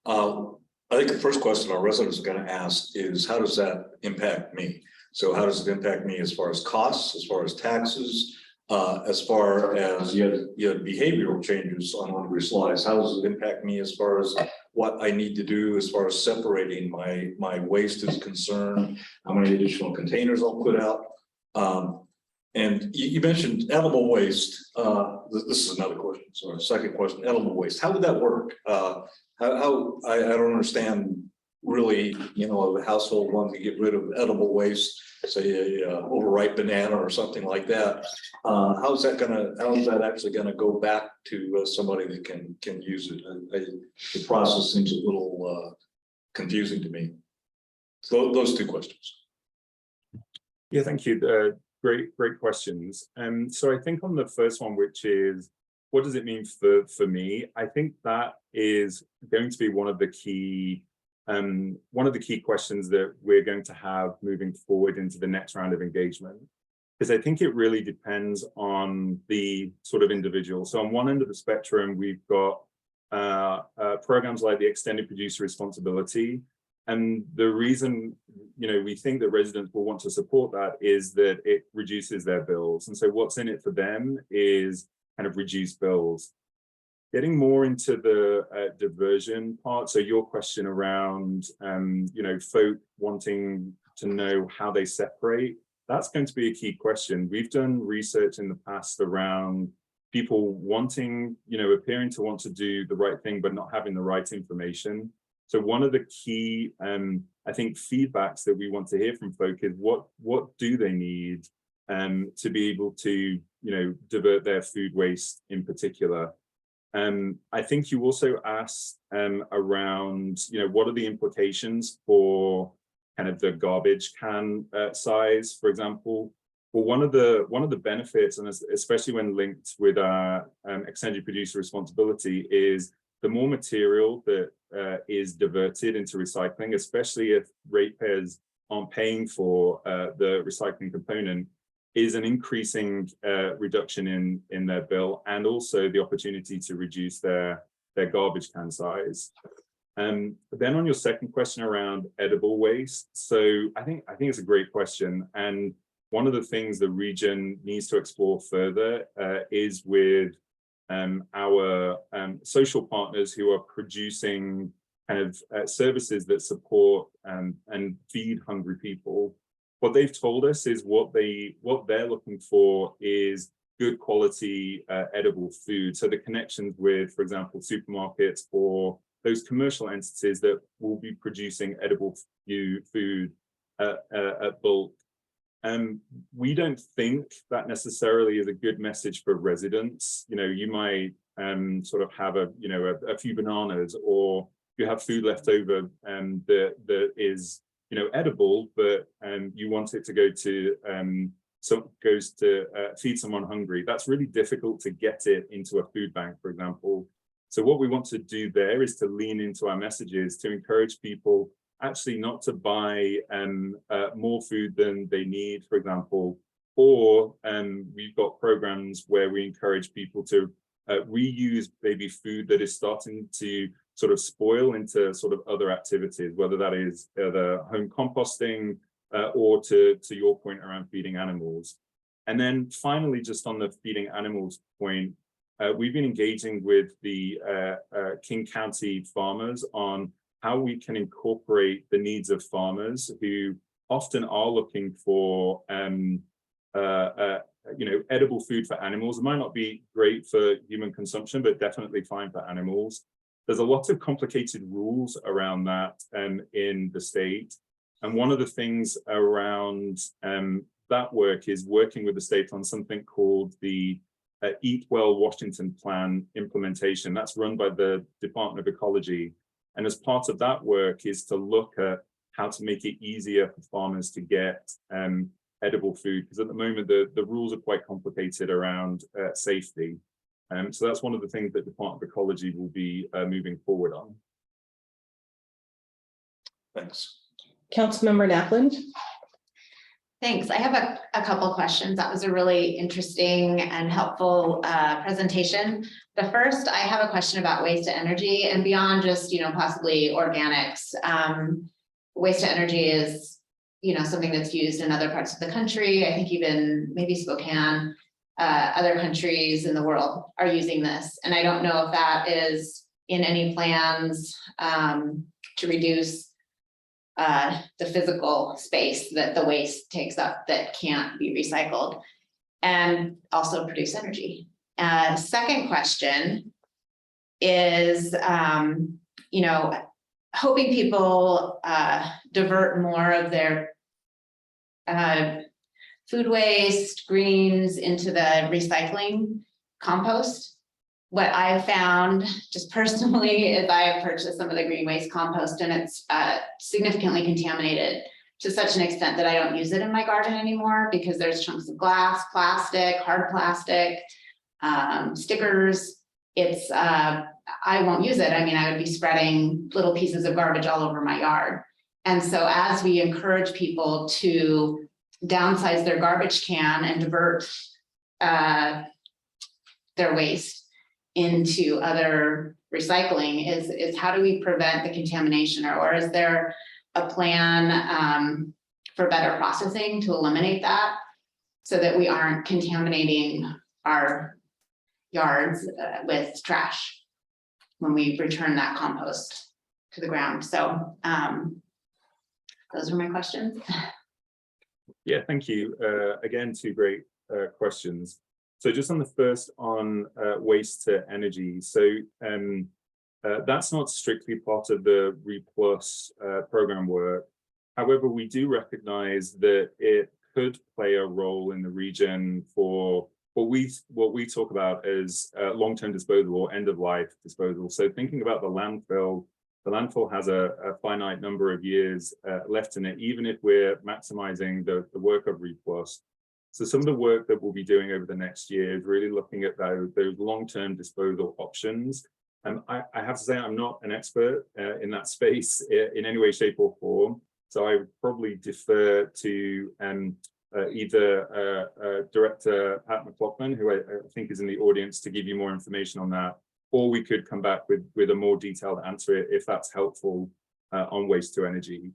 I think the first question our residents are going to ask is, how does that impact me? So how does it impact me as far as costs, as far as taxes, as far as you had behavioral changes on one of your slides? How does it impact me as far as what I need to do as far as separating my waste is concerned, how many additional containers I'll put out? And you mentioned edible waste. This is another question, sorry, second question, edible waste. How would that work? I don't understand really, a household wanting to get rid of edible waste, say a overripe banana or something like that. How is that actually gonna go back to somebody that can use it? The process seems a little confusing to me. So those two questions. Yeah, thank you. Great questions. So I think on the first one, which is, what does it mean for me? I think that is going to be one of the key questions that we're going to have moving forward into the next round of engagement, because I think it really depends on the sort of individual. So on one end of the spectrum, we've got programs like the extended producer responsibility. And the reason, we think that residents will want to support that is that it reduces their bills. And so what's in it for them is kind of reduced bills. Getting more into the diversion part. So your question around, folk wanting to know how they separate, that's going to be a key question. We've done research in the past around people wanting, appearing to want to do the right thing, but not having the right information. So one of the key, I think, feedbacks that we want to hear from folk is what do they need to be able to, divert their food waste in particular. I think you also asked around, what are the implications for kind of the garbage can size, for example. Well, one of the benefits, and especially when linked with our extended producer responsibility, is the more material that is diverted into recycling, especially if ratepayers aren't paying for the recycling component, is an increasing reduction in their bill, and also the opportunity to reduce their garbage can size. But then on your second question around edible waste, so I think it's a great question, and one of the things the region needs to explore further is with our social partners who are producing kind of services that support and feed hungry people. What they've told us is what they're looking for is good quality edible food. So the connections with, for example, supermarkets or those commercial entities that will be producing edible food at bulk. We don't think that necessarily is a good message for residents. You might sort of have a few bananas, or you have food left over that is edible, but you want it to go to feed someone hungry. That's really difficult to get it into a food bank, for example. So what we want to do there is to lean into our messages to encourage people actually not to buy more food than they need, for example, or we've got programs where we encourage people to reuse maybe food that is starting to sort of spoil into sort of other activities, whether that is the home composting or to your point around feeding animals. And then finally, just on the feeding animals point, we've been engaging with the King County farmers on how we can incorporate the needs of farmers who often are looking for edible food for animals. It might not be great for human consumption, but definitely fine for animals. There's a lot of complicated rules around that in the state. And one of the things around that work is working with the state on something called the Eat Well Washington Plan implementation. That's run by the Department of Ecology. And as part of that work is to look at how to make it easier for farmers to get edible food, because at the moment the rules are quite complicated around safety. So that's one of the things that Department of Ecology will be moving forward on. Thanks. Councilmember Napland. Thanks. I have a couple questions. That was a really interesting and helpful presentation. The first, I have a question about waste to energy and beyond just, possibly organics. Waste to energy is, something that's used in other parts of the country. I think even maybe Spokane, other countries in the world are using this. And I don't know if that is in any plans to reduce the physical space that the waste takes up that can't be recycled, and also produce energy. Second question is, hoping people divert more of their food waste, greens into the recycling compost. What I've found just personally is I have purchased some of the green waste compost and it's significantly contaminated to such an extent that I don't use it in my garden anymore because there's chunks of glass, plastic, hard plastic, stickers. It's, I won't use it. I mean, I would be spreading little pieces of garbage all over my yard. And so as we encourage people to downsize their garbage can and divert their waste into other recycling is how do we prevent the contamination, or is there a plan for better processing to eliminate that so that we aren't contaminating our yards with trash when we return that compost to the ground? So those are my questions. Yeah, thank you. Again, two great questions. So just on the first on waste to energy. So that's not strictly part of the RePlus program work. However, we do recognize that it could play a role in the region for what we talk about as long-term disposal or end-of-life disposal. So thinking about the landfill has a finite number of years left in it, even if we're maximizing the work of RePlus. So some of the work that we'll be doing over the next year is really looking at those long-term disposal options. I have to say I'm not an expert in that space in any way, shape, or form. So I would probably defer to either Director Pat McLaughlin, who I think is in the audience, to give you more information on that, or we could come back with a more detailed answer if that's helpful on waste to energy.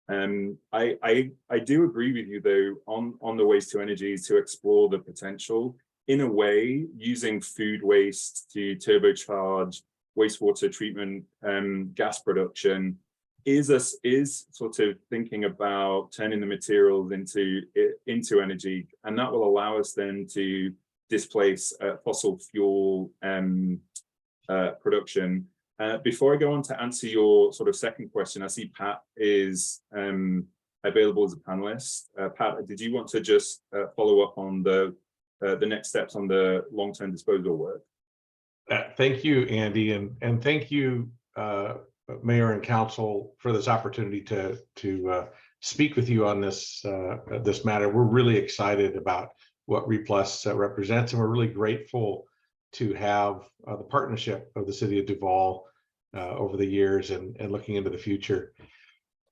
I do agree with you though on the waste to energy to explore the potential in a way using food waste to turbocharge wastewater treatment, gas production is sort of thinking about turning the materials into energy, and that will allow us then to displace fossil fuel production. Before I go on to answer your sort of second question, I see Pat is available as a panelist. Pat, did you want to just follow up on the next steps on the long-term disposal work? Thank you, Andy, and thank you, Mayor and Council, for this opportunity to speak with you on this this matter. We're really excited about what RePlus represents, and we're really grateful to have the partnership of the City of Duvall over the years and looking into the future.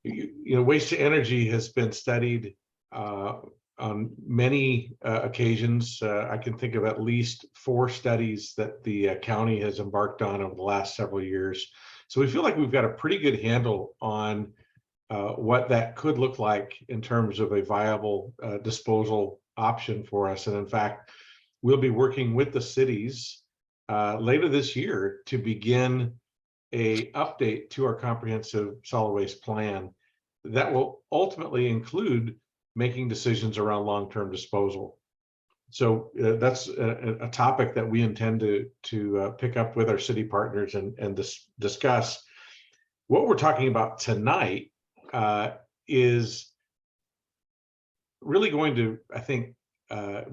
You know, waste to energy has been studied on many occasions. I can think of at least 4 studies that the county has embarked on over the last several years. So we feel like we've got a pretty good handle on what that could look like in terms of a viable disposal option for us. And in fact, we'll be working with the cities later this year to begin a update to our comprehensive solid waste plan that will ultimately include making decisions around long-term disposal. So that's a topic that we intend to pick up with our city partners and discuss. What we're talking about tonight is really going to, I think,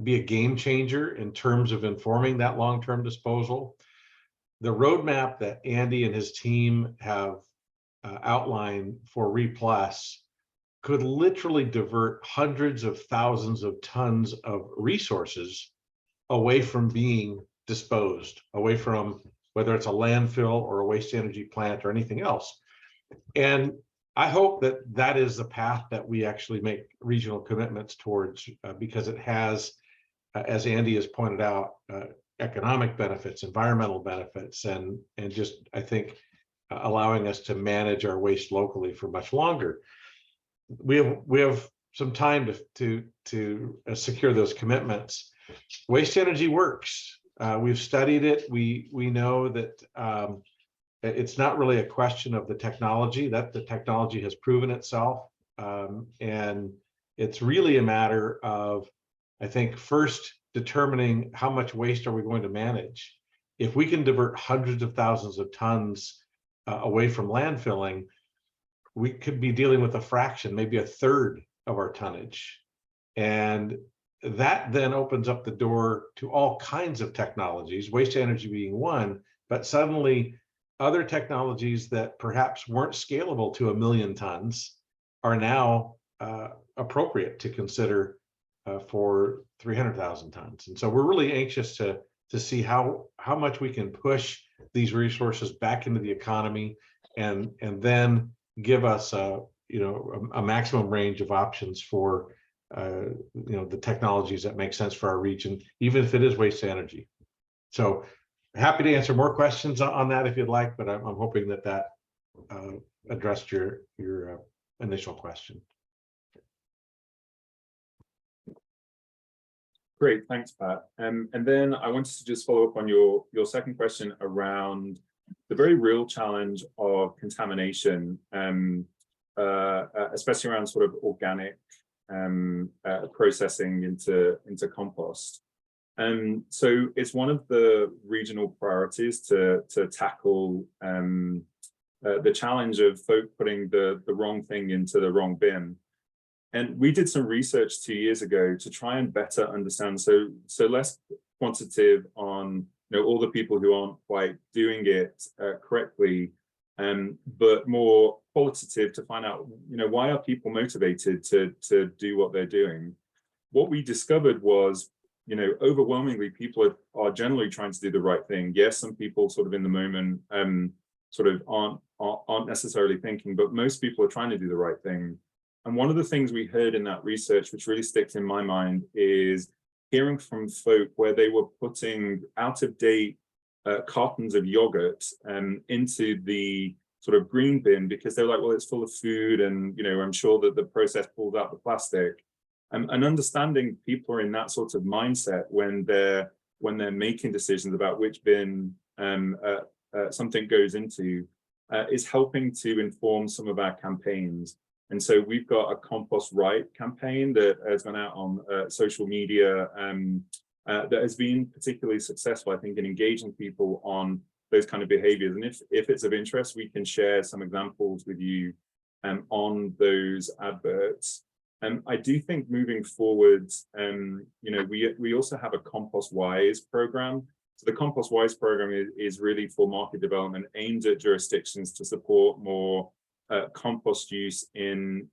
be a game changer in terms of informing that long-term disposal. The roadmap that Andy and his team have outlined for RePlus could literally divert hundreds of thousands of tons of resources away from being disposed, away from whether it's a landfill or a waste energy plant or anything else. And I hope that that is the path that we actually make regional commitments towards, because it has, as Andy has pointed out, economic benefits, environmental benefits, and just, I think, allowing us to manage our waste locally for much longer. We have some time to secure those commitments. Waste energy works. We've studied it. We know that it's not really a question of the technology, that the technology has proven itself. And it's really a matter of, I think, first determining how much waste are we going to manage. If we can divert hundreds of thousands of tons away from landfilling, we could be dealing with a fraction, maybe a third of our tonnage. And that then opens up the door to all kinds of technologies, waste energy being one, but suddenly other technologies that perhaps weren't scalable to 1 million tons are now appropriate to consider for 300,000 tons. And so we're really anxious to see how much we can push these resources back into the economy and then give us a maximum range of options for the technologies that make sense for our region, even if it is waste energy. So happy to answer more questions on that if you'd like, but I'm hoping that addressed your initial question. Great, thanks, Pat. And then I wanted to just follow up on your second question around the very real challenge of contamination, especially around sort of organic processing into compost. So it's one of the regional priorities to tackle the challenge of folk putting the wrong thing into the wrong bin. And we did some research 2 years ago to try and better understand, so less quantitative on all the people who aren't quite doing it correctly, but more qualitative to find out why are people motivated to do what they're doing. What we discovered was overwhelmingly people are generally trying to do the right thing. Yes, some people sort of in the moment sort of aren't necessarily thinking, but most people are trying to do the right thing. And one of the things we heard in that research, which really sticks in my mind, is hearing from folk where they were putting out-of-date cartons of yogurt into the sort of green bin because they're like, well, it's full of food, and I'm sure that the process pulls out the plastic. And understanding people are in that sort of mindset when they're making decisions about which bin something goes into is helping to inform some of our campaigns. And so we've got a Compost Right campaign that has gone out on social media that has been particularly successful, I think, in engaging people on those kind of behaviors. And if it's of interest, we can share some examples with you on those adverts. I do think moving forward, we also have a Compost Wise program. So the Compost Wise program is really for market development aimed at jurisdictions to support more compost use in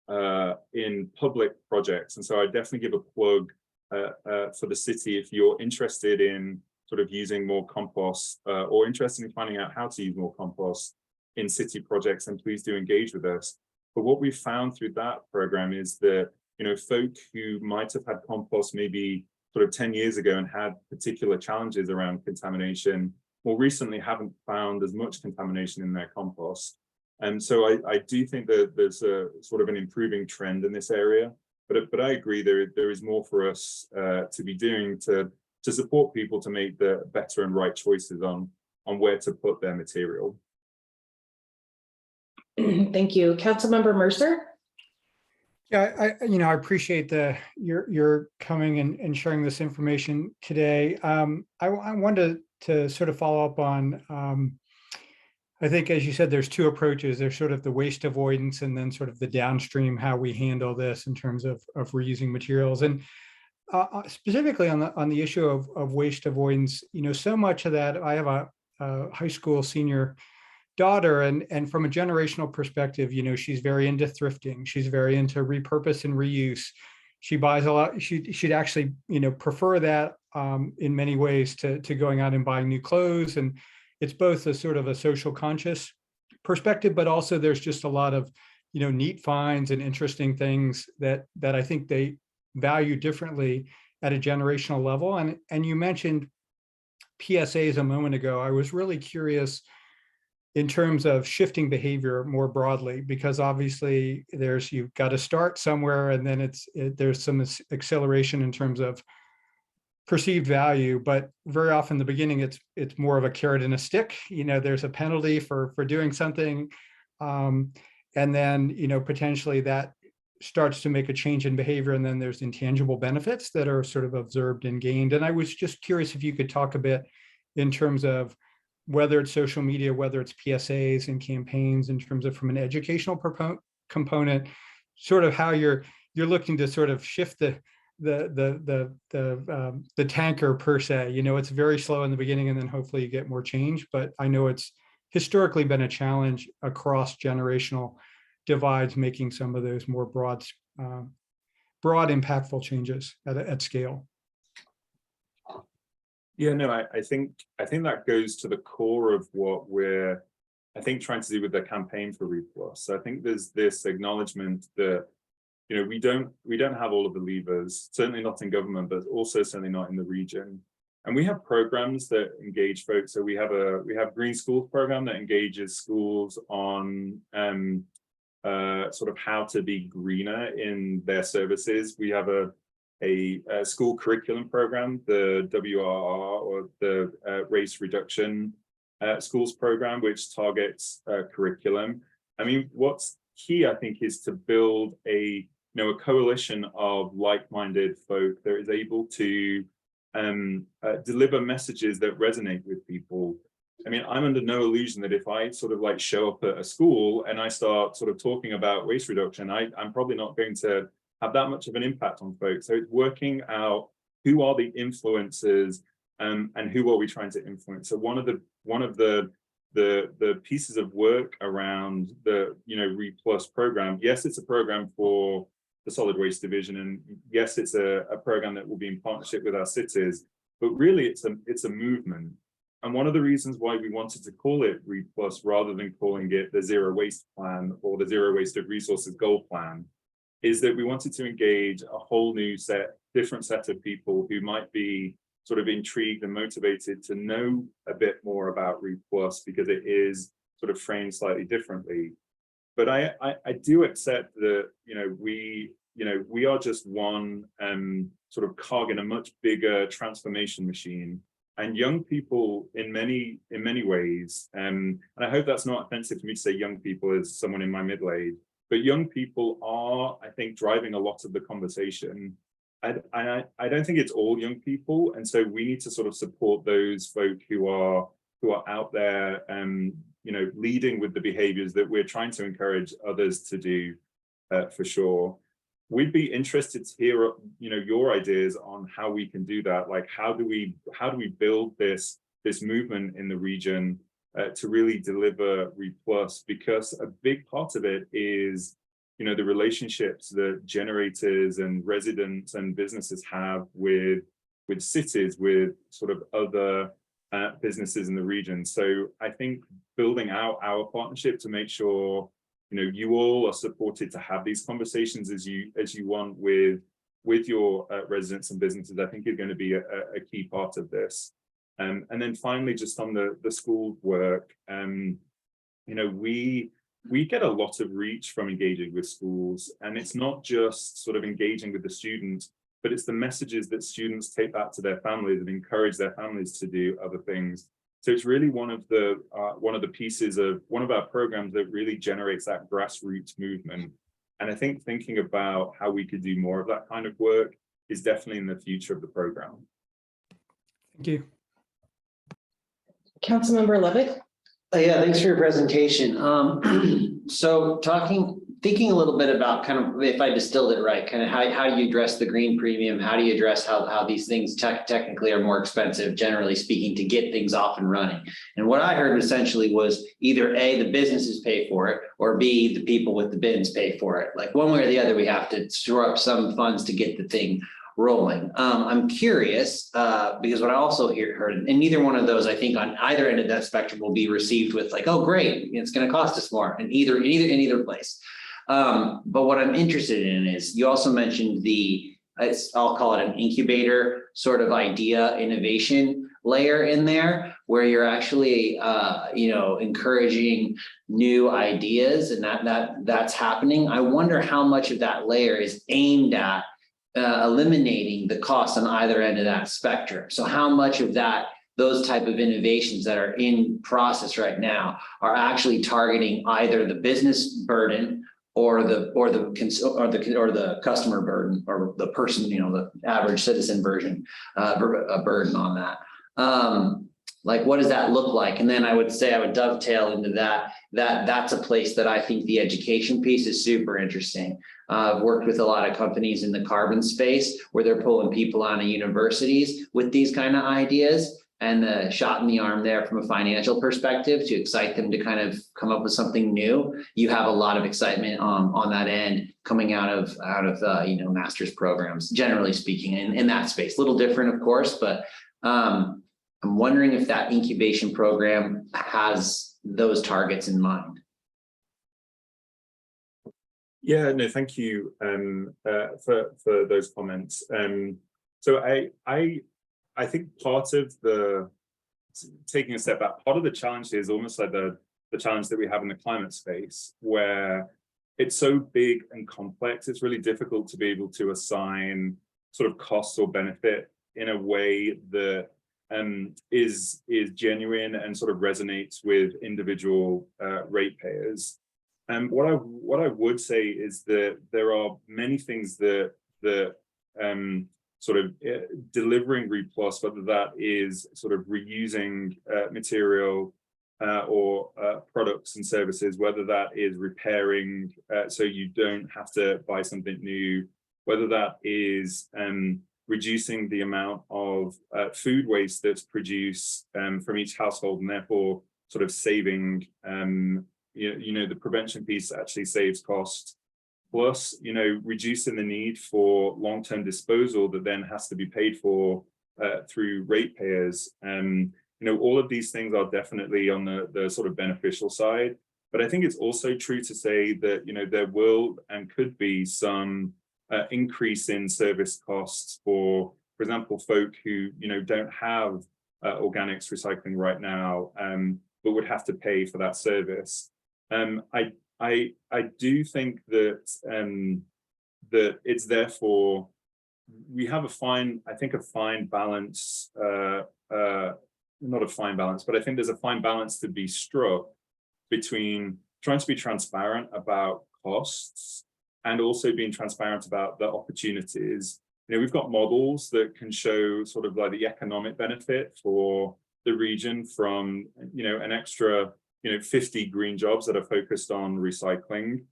public projects. And so I definitely give a plug for the city if you're interested in sort of using more compost or interested in finding out how to use more compost in city projects, then please do engage with us. But what we found through that program is that folk who might have had compost maybe sort of 10 years ago and had particular challenges around contamination, more recently haven't found as much contamination in their compost. And so I do think that there's a sort of an improving trend in this area, but I agree there is more for us to be doing to support people to make the better and right choices on where to put their material. Thank you. Councilmember Mercer? Yeah, I appreciate your coming and sharing this information today. I wanted to sort of follow up on, I think, as you said, there's two approaches. There's sort of the waste avoidance and then sort of the downstream, how we handle this in terms of reusing materials. And specifically on the issue of waste avoidance, so much of that, I have a high school senior daughter, and from a generational perspective, she's very into thrifting. She's very into repurpose and reuse. She buys a lot. She'd actually, prefer that in many ways to going out and buying new clothes. And it's both a sort of a social conscious perspective, but also there's just a lot of, neat finds and interesting things that I think they value differently at a generational level. And you mentioned PSAs a moment ago. I was really curious in terms of shifting behavior more broadly, because obviously you've got to start somewhere, and then there's some acceleration in terms of perceived value, but very often in the beginning, it's more of a carrot and a stick. There's a penalty for doing something. And then, potentially that starts to make a change in behavior, and then there's intangible benefits that are sort of observed and gained. And I was just curious if you could talk a bit in terms of whether it's social media, whether it's PSAs and campaigns, in terms of from an educational component, sort of how you're looking to sort of shift the tanker per se. It's very slow in the beginning, and then hopefully you get more change. But I know it's historically been a challenge across generational divides, making some of those more broad impactful changes at scale. Yeah, no, I think that goes to the core of what we're, trying to do with the campaign for Replus. So I think there's this acknowledgement that, we don't have all of the levers, certainly not in government, but also certainly not in the region. And we have programs that engage folks. So we have Green Schools program that engages schools on sort of how to be greener in their services. We have a school curriculum program, the WRR, or the Race Reduction Schools program, which targets curriculum. I mean, what's key, I think, is to build a coalition of like-minded folk that is able to deliver messages that resonate with people. I mean, I'm under no illusion that if I sort of like show up at a school and I start sort of talking about waste reduction, I'm probably not going to have that much of an impact on folks. So it's working out who are the influencers and who are we trying to influence. So one of the pieces of work around the Replus program, yes, it's a program for the solid waste division, and yes, it's a program that will be in partnership with our cities, but really it's a movement. And one of the reasons why we wanted to call it Replus rather than calling it the Zero Waste Plan or the Zero Wasted Resources Goal Plan is that we wanted to engage a whole new different set of people who might be sort of intrigued and motivated to know a bit more about Replus, because it is sort of framed slightly differently. But I do accept that we are just one sort of cog in a much bigger transformation machine. And young people in many ways, and I hope that's not offensive for me to say young people as someone in my middle age, but young people are, I think, driving a lot of the conversation. I don't think it's all young people, and so we need to sort of support those folk who are out there, leading with the behaviors that we're trying to encourage others to do, for sure. We'd be interested to hear, your ideas on how we can do that. Like, how do we build this movement in the region to really deliver Replus? Because a big part of it is, the relationships that generators and residents and businesses have with cities, with sort of other businesses in the region. So I think building out our partnership to make sure you all are supported to have these conversations as you want with your residents and businesses, I think is going to be a key part of this. And then finally, just on the school work, we get a lot of reach from engaging with schools, and it's not just sort of engaging with the students, but it's the messages that students take back to their families and encourage their families to do other things. So it's really one of the pieces of one of our programs that really generates that grassroots movement. And I think thinking about how we could do more of that kind of work is definitely in the future of the program. Thank you. Councilmember Levitt. Yeah, thanks for your presentation. So thinking a little bit about kind of, if I distilled it right, kind of how do you address the green premium? How do you address how these things technically are more expensive, generally speaking, to get things off and running? And what I heard essentially was either A, the businesses pay for it, or B, the people with the bins pay for it. Like one way or the other, we have to store up some funds to get the thing rolling. I'm curious, because what I also heard, and neither one of those, I think on either end of that spectrum will be received with like, oh, great, it's going to cost us more in either place. But what I'm interested in is you also mentioned I'll call it an incubator sort of idea innovation layer in there, where you're actually, encouraging new ideas, and that's happening. I wonder how much of that layer is aimed at eliminating the cost on either end of that spectrum. So how much of those type of innovations that are in process right now are actually targeting either the business burden or the customer burden, or the person, the average citizen burden on that. Like, what does that look like? And then I would dovetail into that's a place that I think the education piece is super interesting. I've worked with a lot of companies in the carbon space where they're pulling people out of universities with these kind of ideas, and the shot in the arm there from a financial perspective to excite them to kind of come up with something new. You have a lot of excitement on that end coming out of master's programs, generally speaking, in that space. A little different, of course, but I'm wondering if that incubation program has those targets in mind. Yeah, no, thank you for those comments. So I think part of taking a step back, part of the challenge is almost like the challenge that we have in the climate space, where it's so big and complex. It's really difficult to be able to assign sort of cost or benefit in a way that is genuine and sort of resonates with individual ratepayers. And what I would say is that there are many things that sort of delivering RE+, whether that is sort of reusing material or products and services, whether that is repairing so you don't have to buy something new, whether that is reducing the amount of food waste that's produced from each household, and therefore sort of saving the prevention piece actually saves cost, plus, reducing the need for long-term disposal that then has to be paid for through ratepayers. All of these things are definitely on the sort of beneficial side. But I think it's also true to say that, there will and could be some increase in service costs for example, folk who, don't have organics recycling right now, but would have to pay for that service. I do think that that it's therefore we have a fine balance, not a fine balance, but I think there's a fine balance to be struck between trying to be transparent about costs and also being transparent about the opportunities. We've got models that can show sort of like the economic benefit for the region from, an extra 50 green jobs that are focused on recycling.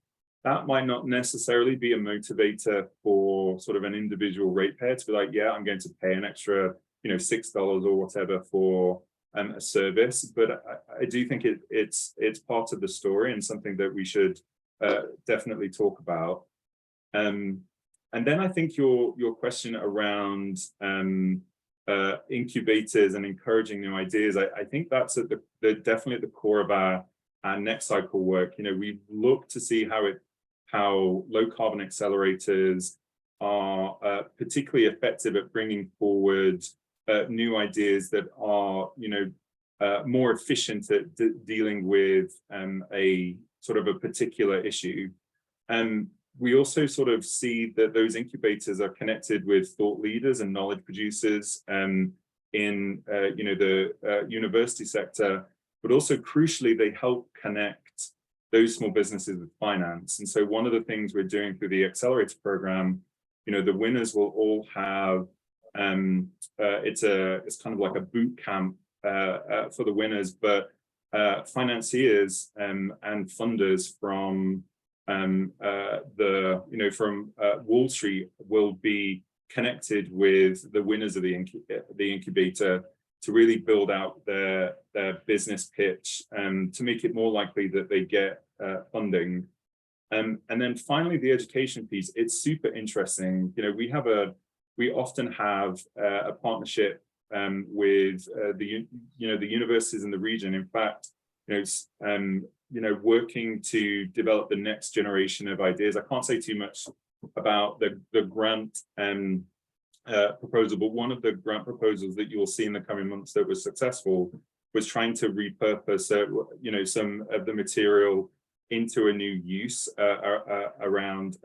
That might not necessarily be a motivator for sort of an individual ratepayer to be like, yeah, I'm going to pay an extra, $6 or whatever for a service. But I do think it's part of the story and something that we should definitely talk about. And then I think your question around incubators and encouraging new ideas, I think that's at definitely at the core of our next cycle work. We look to see how low carbon accelerators are particularly effective at bringing forward new ideas that are, more efficient at dealing with a sort of a particular issue. We also sort of see that those incubators are connected with thought leaders and knowledge producers in the university sector, but also crucially, they help connect those small businesses with finance. And so one of the things we're doing through the accelerator program, the winners will all have it's kind of like a boot camp for the winners, but financiers and funders from Wall Street will be connected with the winners of the incubator to really build out their business pitch to make it more likely that they get funding. And then finally, the education piece, it's super interesting. We often have a partnership with the universities in the region. In fact, working to develop the next generation of ideas. I can't say too much about the grant proposal, but one of the grant proposals that you will see in the coming months that was successful was trying to repurpose, some of the material into a new use around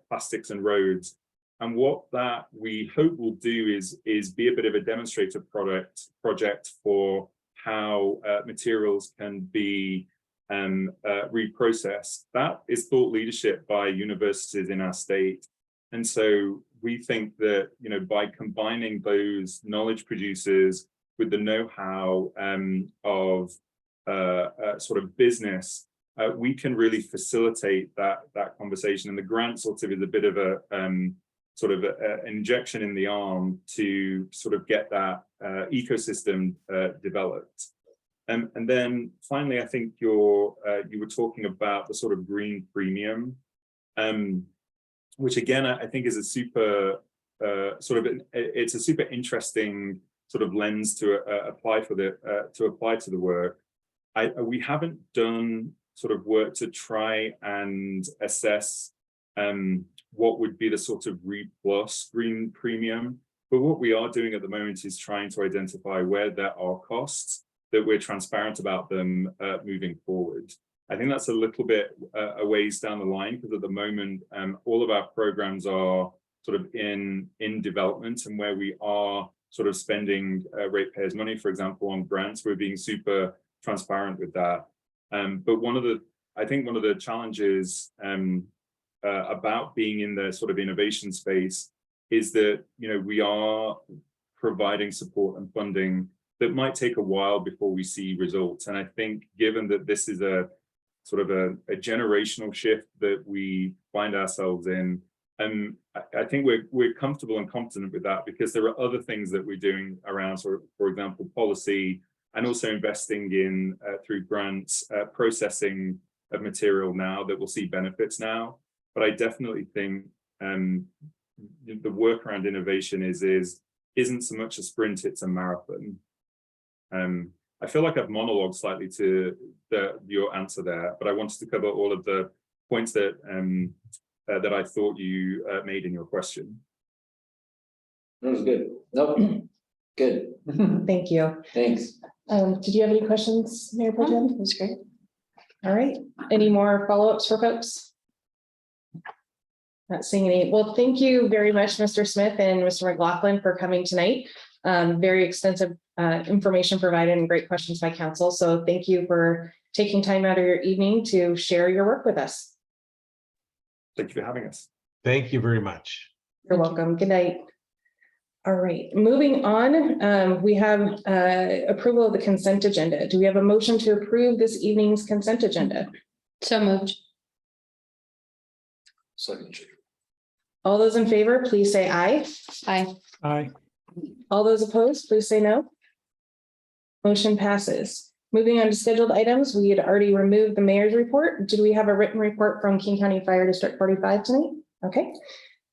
plastics and roads. And what that we hope will do is be a bit of a demonstrator project for how materials can be reprocessed. That is thought leadership by universities in our state. And so we think that, by combining those knowledge producers with the know-how of sort of business, we can really facilitate that conversation. And the grant sort of is a bit of a sort of an injection in the arm to sort of get that ecosystem developed. And then finally, I think you were talking about the sort of green premium, which again, I think is a super it's a super interesting sort of lens to apply to the work. We haven't done sort of work to try and assess what would be the sort of REIT plus green premium. But what we are doing at the moment is trying to identify where there are costs, that we're transparent about them moving forward. I think that's a little bit a ways down the line, because at the moment, all of our programs are sort of in development, and where we are sort of spending ratepayers' money, for example, on grants, we're being super transparent with that. But I think one of the challenges about being in the sort of innovation space is that, we are providing support and funding that might take a while before we see results. And I think given that this is a sort of a generational shift that we find ourselves in, I think we're comfortable and confident with that, because there are other things that we're doing around, sort of, for example, policy, and also investing in through grants, processing of material now that will see benefits now. But I definitely think the work around innovation isn't so much a sprint, it's a marathon. I feel like I've monologued slightly to your answer there, but I wanted to cover all of the points that that I thought you made in your question. That was good. Nope. Good. Thank you. Thanks. Did you have any questions, Mayor Pro Tem? That was great. All right. Any more follow-ups for folks? Not seeing any. Well, thank you very much, Mr. Smith and Mr. McLaughlin, for coming tonight. Very extensive information provided and great questions by council. So thank you for taking time out of your evening to share your work with us. Thank you for having us. Thank you very much. You're welcome. Good night. All right, moving on, we have approval of the consent agenda. Do we have a motion to approve this evening's consent agenda? So moved. Second. All those in favor, please say aye. Aye. Aye. All those opposed, please say no. Motion passes. Moving on to scheduled items, we had already removed the mayor's report. Do we have a written report from King County Fire District 45 tonight? Okay.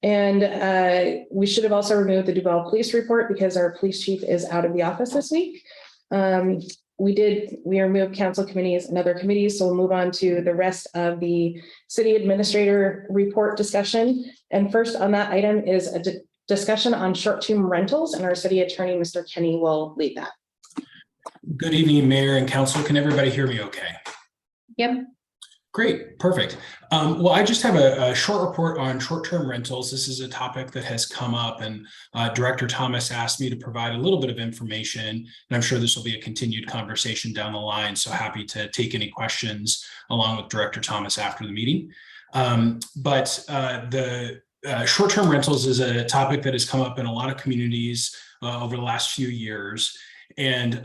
And we should have also removed the Duvall Police report because our police chief is out of the office this week. We removed council committees and other committees, so we'll move on to the rest of the city administrator report discussion. And first on that item is discussion on short-term rentals, and our city attorney, Mr. Kenny, will lead that. Good evening, Mayor and Council. Can everybody hear me okay? Yep. Great, perfect. Well, I just have a short report on short-term rentals. This is a topic that has come up, and Director Thomas asked me to provide a little bit of information, and I'm sure this will be a continued conversation down the line, so happy to take any questions along with Director Thomas after the meeting. The short-term rentals is a topic that has come up in a lot of communities over the last few years. And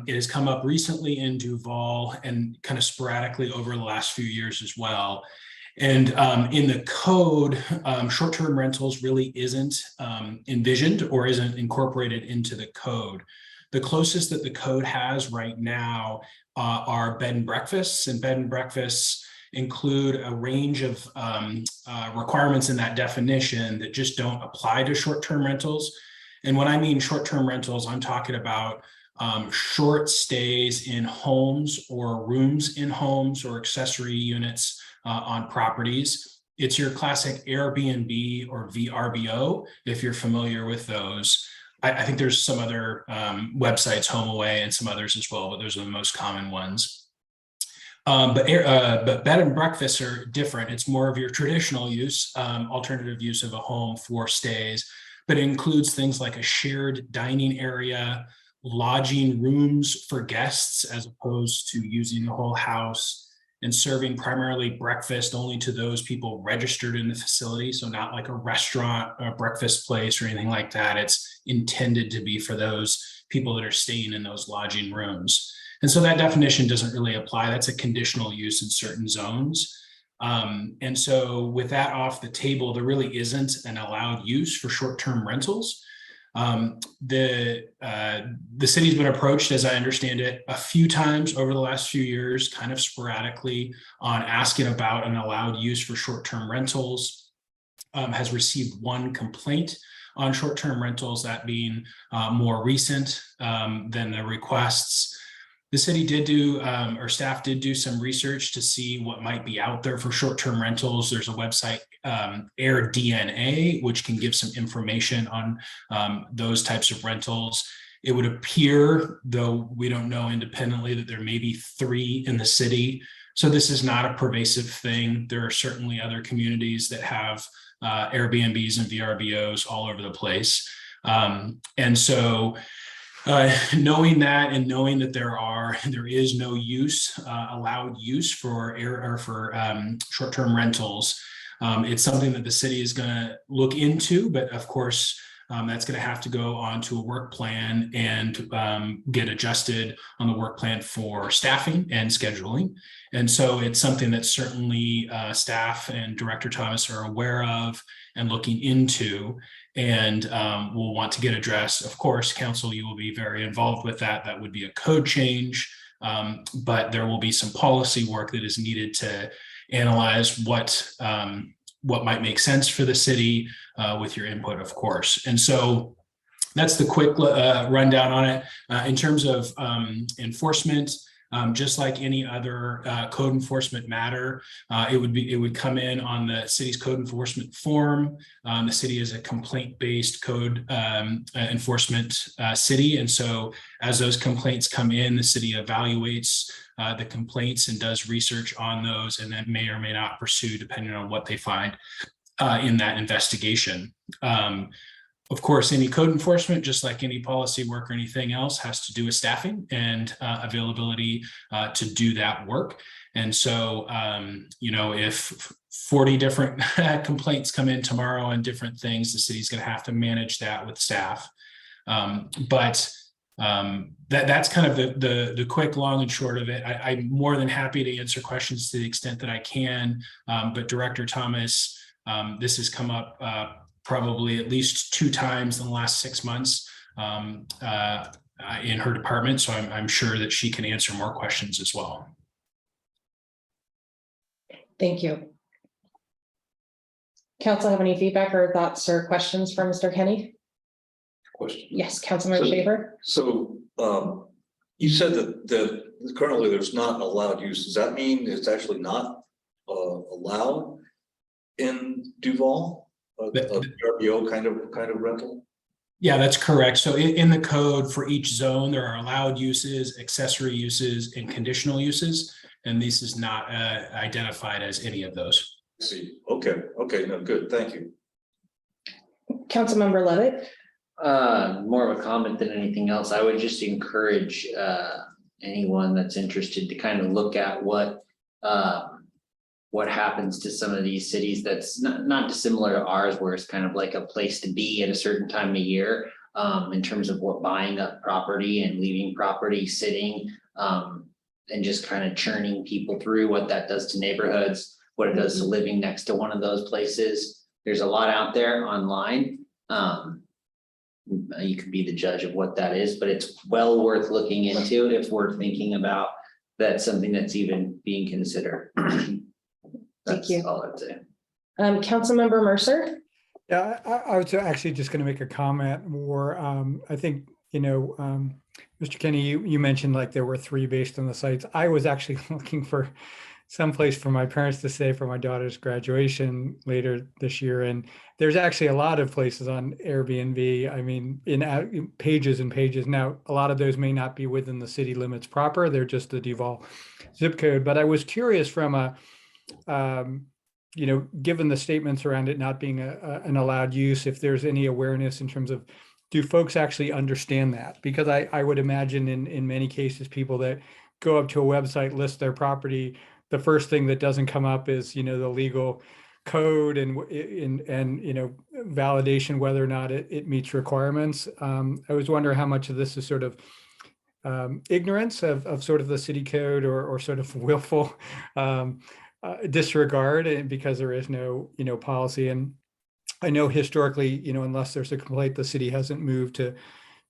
it has come up recently in Duvall and kind of sporadically over the last few years as well. And in the code, short-term rentals really isn't envisioned or isn't incorporated into the code. The closest that the code has right now are bed and breakfasts, and bed and breakfasts include a range of requirements in that definition that just don't apply to short-term rentals. And when I mean short-term rentals, I'm talking about short stays in homes or rooms in homes or accessory units on properties. It's your classic Airbnb or VRBO, if you're familiar with those. I think there's some other websites, HomeAway and some others as well, but those are the most common ones. But bed and breakfasts are different. It's more of your traditional use, alternative use of a home for stays, but it includes things like a shared dining area, lodging rooms for guests as opposed to using the whole house, and serving primarily breakfast only to those people registered in the facility. So not like a restaurant or breakfast place or anything like that. It's intended to be for those people that are staying in those lodging rooms. And so that definition doesn't really apply. That's a conditional use in certain zones. And so with that off the table, there really isn't an allowed use for short-term rentals. The city's been approached, as I understand it, a few times over the last few years, kind of sporadically, on asking about an allowed use for short-term rentals, has received one complaint on short-term rentals, that being more recent than the requests. The city did do, or staff did do some research to see what might be out there for short-term rentals. There's a website, AirDNA, which can give some information on those types of rentals. It would appear, though we don't know independently, that there may be 3 in the city. So this is not a pervasive thing. There are certainly other communities that have Airbnbs and VRBOs all over the place. And so knowing that, and knowing that there is no use, allowed use for short-term rentals, it's something that the city is going to look into, but of course, that's going to have to go onto a work plan and get adjusted on the work plan for staffing and scheduling. And so it's something that certainly staff and Director Thomas are aware of and looking into, and will want to get addressed. Of course, council, you will be very involved with that. That would be a code change, but there will be some policy work that is needed to analyze what might make sense for the city with your input, of course. And so that's the quick rundown on it. In terms of enforcement, just like any other code enforcement matter, it would come in on the city's code enforcement form. The city is a complaint-based code enforcement city, and so as those complaints come in, the city evaluates the complaints and does research on those, and then may or may not pursue depending on what they find in that investigation. Of course, any code enforcement, just like any policy work or anything else, has to do with staffing and availability to do that work. And so, if 40 different complaints come in tomorrow on different things, the city's going to have to manage that with staff. That's kind of the quick, long, and short of it. I'm more than happy to answer questions to the extent that I can. But Director Thomas, this has come up probably at least 2 times in the last 6 months in her department. So I'm sure that she can answer more questions as well. Thank you. Council, have any feedback or thoughts or questions for Mr. Kenny? Question. Yes, Councilmember Schaefer. So you said that currently there's not allowed use. Does that mean it's actually not allowed in Duvall? VRBO kind of rental? Yeah, that's correct. So in the code for each zone, there are allowed uses, accessory uses, and conditional uses. And this is not identified as any of those. See, okay, no, good, thank you. Councilmember Levitt. More of a comment than anything else. I would just encourage anyone that's interested to kind of look at what happens to some of these cities that's not dissimilar to ours, where it's kind of like a place to be at a certain time of year, in terms of what buying up property and leaving property sitting, and just kind of churning people through what that does to neighborhoods, what it does to living next to one of those places. There's a lot out there online. You can be the judge of what that is, but it's well worth looking into if we're thinking about that's something that's even being considered. That's all I'd say. Councilmember Mercer. Yeah, I was actually just going to make a comment more. I think, Mr. Kenny, you mentioned like there were 3 based on the sites. I was actually looking for someplace for my parents to stay for my daughter's graduation later this year. And there's actually a lot of places on Airbnb. I mean, in pages and pages. Now, a lot of those may not be within the city limits proper. They're just the Duvall zip code. But I was curious from given the statements around it not being an allowed use, if there's any awareness in terms of, do folks actually understand that? Because I would imagine in many cases, people that go up to a website, list their property, the first thing that doesn't come up is, the legal code and validation, whether or not it meets requirements. I was wondering how much of this is sort of ignorance of sort of the city code or sort of willful disregard, and because there is no, policy. And I know historically, unless there's a complaint, the city hasn't moved to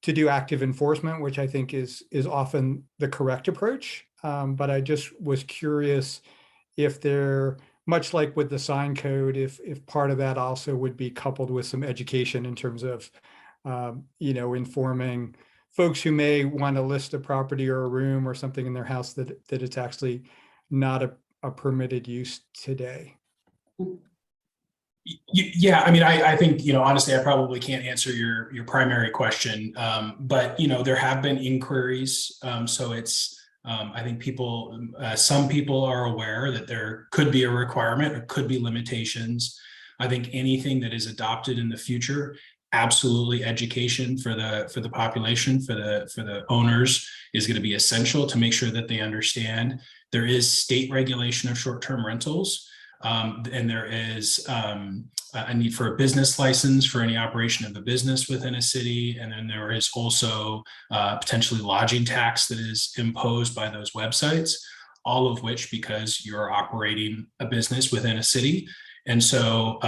do active enforcement, which I think is often the correct approach. But I just was curious if they're, much like with the sign code, if part of that also would be coupled with some education in terms of, informing folks who may want to list a property or a room or something in their house that it's actually not a permitted use today. Yeah, I mean, I think, honestly, I probably can't answer your primary question, but, there have been inquiries. So it's, I think some people are aware that there could be a requirement or could be limitations. I think anything that is adopted in the future, absolutely education for the population, for the owners is going to be essential to make sure that they understand. There is state regulation of short-term rentals. And there is a need for a business license for any operation of a business within a city. And then there is also potentially lodging tax that is imposed by those websites, all of which because you're operating a business within a city. And so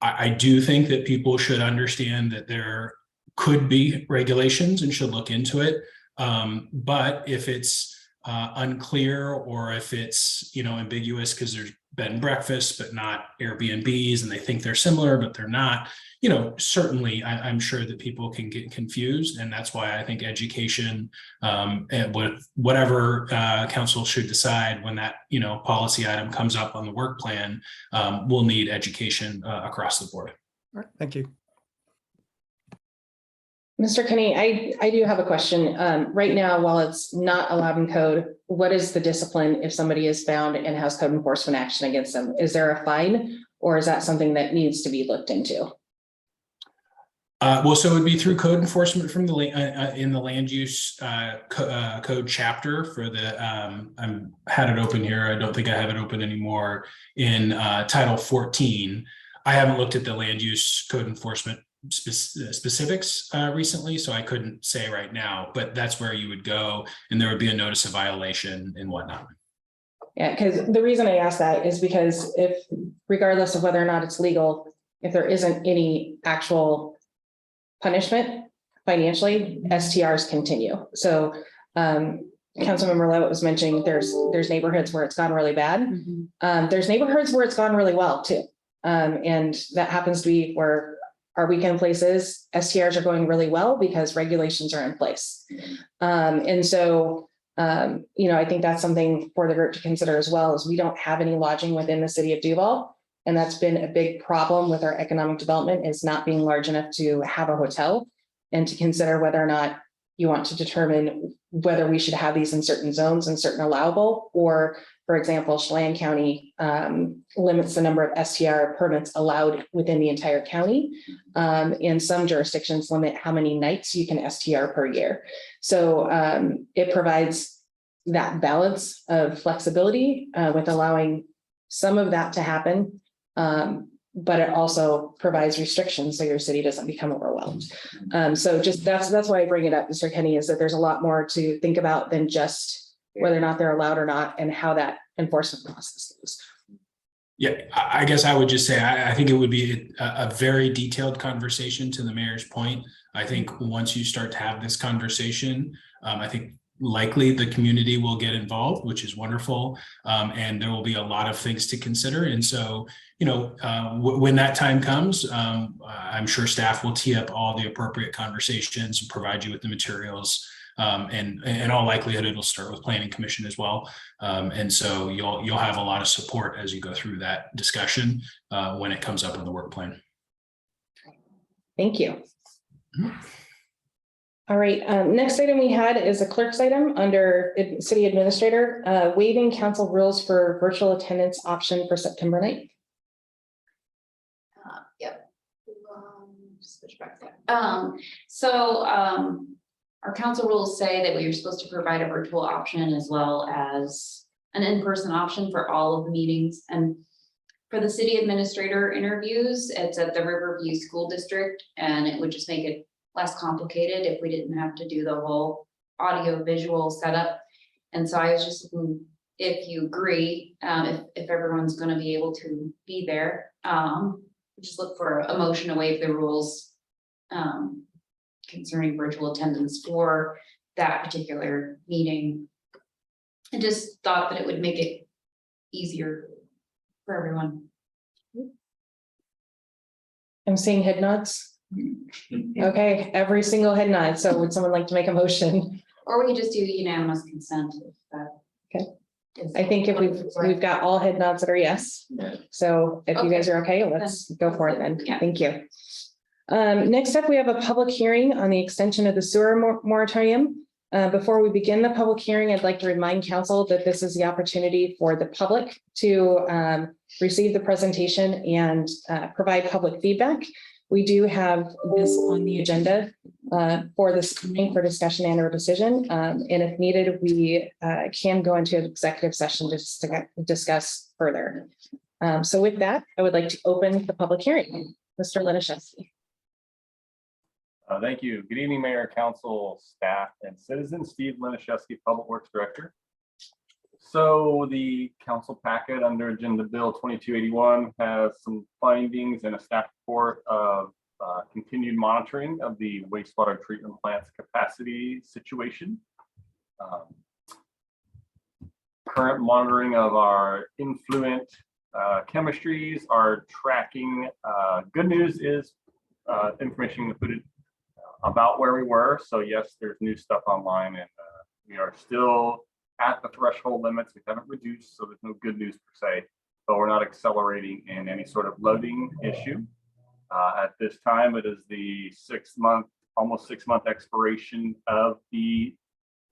I do think that people should understand that there could be regulations and should look into it. But if it's unclear, or if it's ambiguous because there's bed and breakfast but not Airbnbs and they think they're similar but they're not, certainly I'm sure that people can get confused, and that's why I think education and whatever council should decide when that policy item comes up on the work plan, we'll need education across the board. All right, thank you. Mr. Kenny, I do have a question. Right now, while it's not allowed in code, what is the discipline if somebody is found and has code enforcement action against them? Is there a fine, or is that something that needs to be looked into? Well, so it would be through code enforcement from the in the land use code chapter for the I had it open here. I don't think I have it open anymore in Title 14. I haven't looked at the land use code enforcement specifics recently, so I couldn't say right now, but that's where you would go and there would be a notice of violation and whatnot. Yeah, because the reason I ask that is because if, regardless of whether or not it's legal, if there isn't any actual punishment financially, STRs continue. So Councilmember Levitt was mentioning there's neighborhoods where it's gone really bad. There's neighborhoods where it's gone really well too. And that happens to be where our weekend places, STRs are going really well because regulations are in place. And so, I think that's something for the group to consider as well, is we don't have any lodging within the city of Duvall. And that's been a big problem with our economic development, is not being large enough to have a hotel, and to consider whether or not you want to determine whether we should have these in certain zones and certain allowable, or for example, Chelan County limits the number of STR permits allowed within the entire county. And some jurisdictions limit how many nights you can STR per year. So it provides that balance of flexibility with allowing some of that to happen. But it also provides restrictions so your city doesn't become overwhelmed. So just that's why I bring it up, Mr. Kenny, is that there's a lot more to think about than just whether or not they're allowed or not, and how that enforcement process goes. Yeah, I guess I would just say, I think it would be a very detailed conversation, to the mayor's point. I think once you start to have this conversation, I think likely the community will get involved, which is wonderful. And there will be a lot of things to consider. And so, you know, when that time comes, I'm sure staff will tee up all the appropriate conversations and provide you with the materials. And in all likelihood, it'll start with Planning Commission as well. And so you'll have a lot of support as you go through that discussion when it comes up in the work plan. Thank you. All right, next item we had is a clerk's item under city administrator, waiving council rules for virtual attendance option for September 9th. Yep. Switch back there. Our council rules say that we are supposed to provide a virtual option as well as an in-person option for all of the meetings. And for the city administrator interviews, it's at the Riverview School District, and it would just make it less complicated if we didn't have to do the whole audio visual setup. And so I was just, if you agree, if everyone's going to be able to be there, just look for a motion to waive the rules concerning virtual attendance for that particular meeting. I just thought that it would make it easier for everyone. I'm seeing head nods. Okay, every single head nod. So would someone like to make a motion? Or we can just do unanimous consent. If that Okay. is- I think if we've got all head nods that are yes. So if you guys are okay, let's go for it then. Yeah. Thank you. Next up, we have a public hearing on the extension of the sewer moratorium. Before we begin the public hearing, I'd like to remind council that this is the opportunity for the public to receive the presentation and provide public feedback. We do have this on the agenda for this evening for discussion and or decision. And if needed, we can go into an executive session to discuss further. So with that, I would like to open the public hearing. Mr. Liniszewski. Thank you. Good evening, Mayor, Council, staff, and citizens. Steve Liniszewski, Public Works Director. So the council packet under Agenda Bill 2281 has some findings and a staff report of continued monitoring of the wastewater treatment plant's capacity situation. Current monitoring of our influent chemistries are tracking. Good news is information included about where we were. So yes, there's new stuff online, and we are still at the threshold limits. We haven't reduced, so there's no good news per se, but we're not accelerating in any sort of loading issue. At this time, it is the almost 6 month expiration of the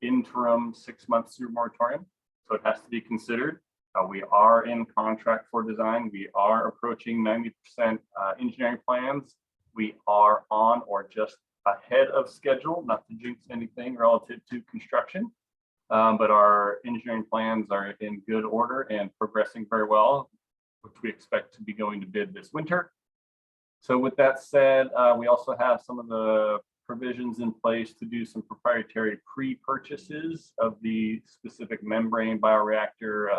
interim 6 month sewer moratorium. So it has to be considered. We are in contract for design. We are approaching 90% engineering plans. We are on or just ahead of schedule, not to jinx anything relative to construction. But our engineering plans are in good order and progressing very well, which we expect to be going to bid this winter. So with that said, we also have some of the provisions in place to do some proprietary pre-purchases of the specific membrane bioreactor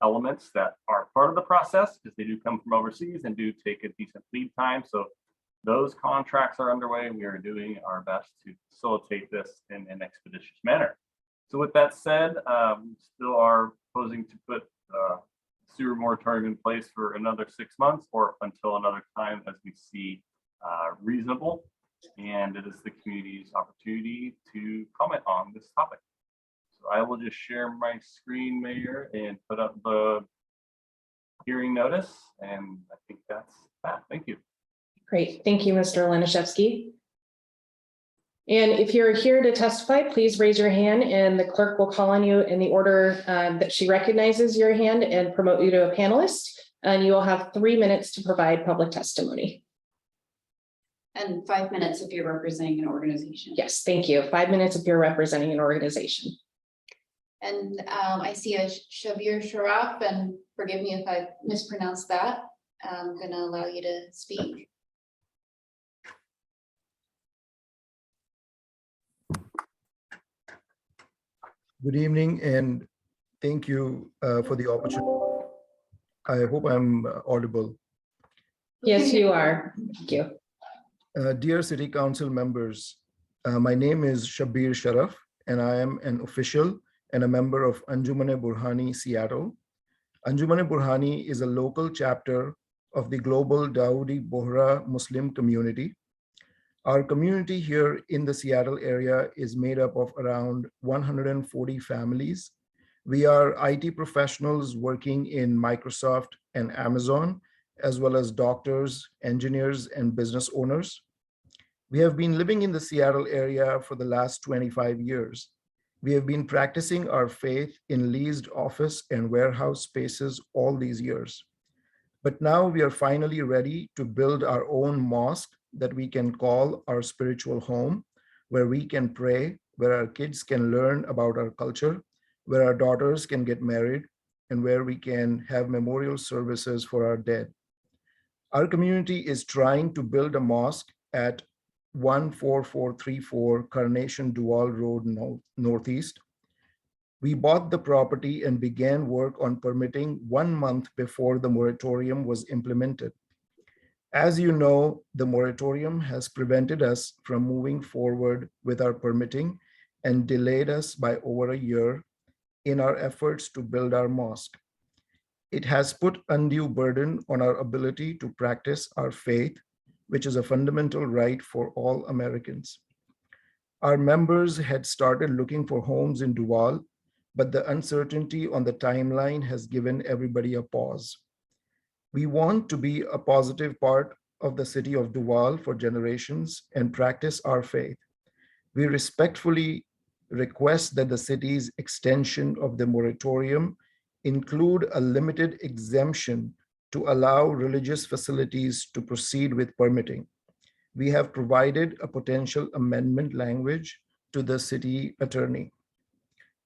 elements that are part of the process, because they do come from overseas and do take a decent lead time. So those contracts are underway. We are doing our best to facilitate this in an expeditious manner. So with that said, we still are proposing to put sewer moratorium in place for another 6 months or until another time as we see reasonable. And it is the community's opportunity to comment on this topic. So I will just share my screen, Mayor, and put up the hearing notice, and I think that's that. Thank you. Great. Thank you, Mr. Laniszewski. And if you're here to testify, please raise your hand and the clerk will call on you in the order that she recognizes your hand and promote you to a panelist. And you will have 3 minutes to provide public testimony. And 5 minutes if you're representing an organization. Yes, thank you. 5 minutes if you're representing an organization. And I see a Shabir Sharaf, and forgive me if I mispronounced that. I'm going to allow you to speak. Good evening, and thank you for the opportunity. I hope I'm audible. Yes, you are. Thank you. Dear City Council members, my name is Shabir Sharaf, and I am an official and a member of Anjuman-e-Burhani, Seattle. Anjuman-e-Burhani is a local chapter of the global Dawoodi Bohra Muslim community. Our community here in the Seattle area is made up of around 140 families. We are IT professionals working in Microsoft and Amazon, as well as doctors, engineers, and business owners. We have been living in the Seattle area for the last 25 years. We have been practicing our faith in leased office and warehouse spaces all these years. But now we are finally ready to build our own mosque that we can call our spiritual home, where we can pray, where our kids can learn about our culture, where our daughters can get married, and where we can have memorial services for our dead. Our community is trying to build a mosque at 14434 Carnation Duvall Road Northeast. We bought the property and began work on permitting 1 month before the moratorium was implemented. As you know, the moratorium has prevented us from moving forward with our permitting and delayed us by over a year in our efforts to build our mosque. It has put undue burden on our ability to practice our faith, which is a fundamental right for all Americans. Our members had started looking for homes in Duvall, but the uncertainty on the timeline has given everybody a pause. We want to be a positive part of the city of Duvall for generations and practice our faith. We respectfully request that the city's extension of the moratorium include a limited exemption to allow religious facilities to proceed with permitting. We have provided a potential amendment language to the city attorney.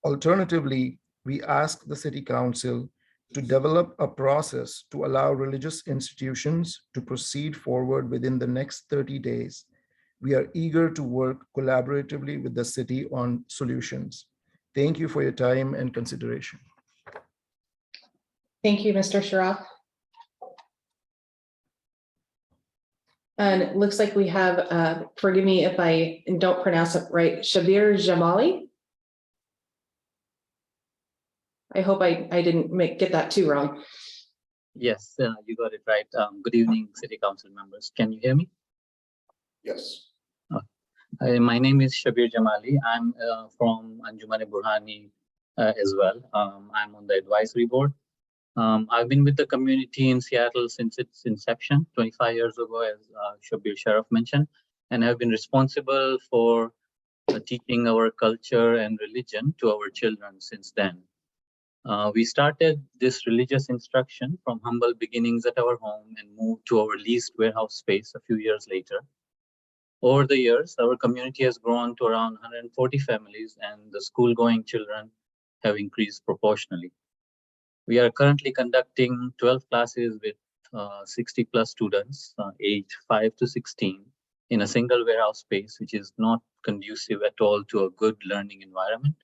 Alternatively, we ask the city council to develop a process to allow religious institutions to proceed forward within the next 30 days. We are eager to work collaboratively with the city on solutions. Thank you for your time and consideration. Thank you, Mr. Sharaf. And it looks like we have, forgive me if I don't pronounce it right, Shabir Jamali. I hope I didn't get that too wrong. Yes, you got it right. Good evening, City Council members. Can you hear me? Yes. My name is Shabir Jamali. I'm from Anjuman-e-Burhani as well. I'm on the advisory board. I've been with the community in Seattle since its inception 25 years ago, as Shabir Sharaf mentioned, and have been responsible for teaching our culture and religion to our children since then. We started this religious instruction from humble beginnings at our home and moved to our leased warehouse space a few years later. Over the years, our community has grown to around 140 families, and the school-going children have increased proportionally. We are currently conducting 12 classes with 60 plus students aged 5 to 16 in a single warehouse space, which is not conducive at all to a good learning environment.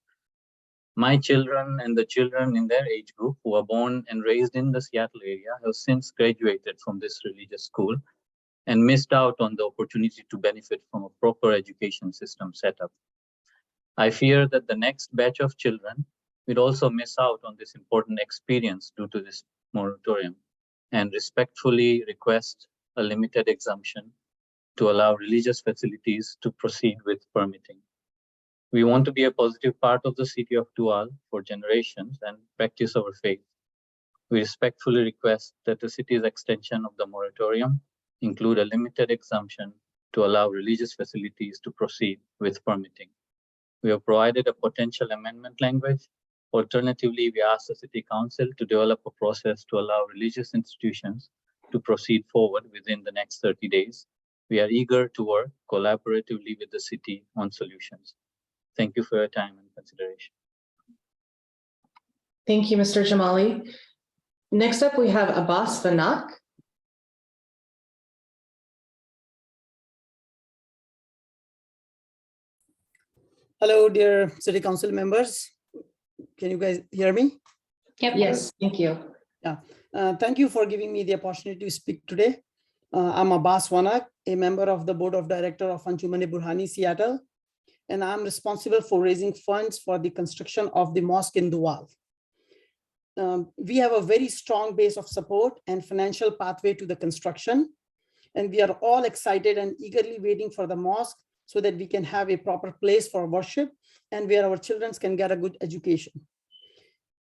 My children and the children in their age group who are born and raised in the Seattle area have since graduated from this religious school and missed out on the opportunity to benefit from a proper education system setup. I fear that the next batch of children will also miss out on this important experience due to this moratorium, and respectfully request a limited exemption to allow religious facilities to proceed with permitting. We want to be a positive part of the city of Duvall for generations and practice our faith. We respectfully request that the city's extension of the moratorium include a limited exemption to allow religious facilities to proceed with permitting. We have provided a potential amendment language. Alternatively, we ask the City Council to develop a process to allow religious institutions to proceed forward within the next 30 days. We are eager to work collaboratively with the city on solutions. Thank you for your time and consideration. Thank you, Mr. Jamali. Next up, we have Abbas Vanak. Hello, dear City Council members. Can you guys hear me? Yep. Yes, thank you. Thank you for giving me the opportunity to speak today. I'm Abbas Vanak, a member of the Board of Directors of Anjumani Burhani Seattle, and I'm responsible for raising funds for the construction of the mosque in Duvall. We have a very strong base of support and financial pathway to the construction, and we are all excited and eagerly waiting for the mosque so that we can have a proper place for worship and where our children can get a good education.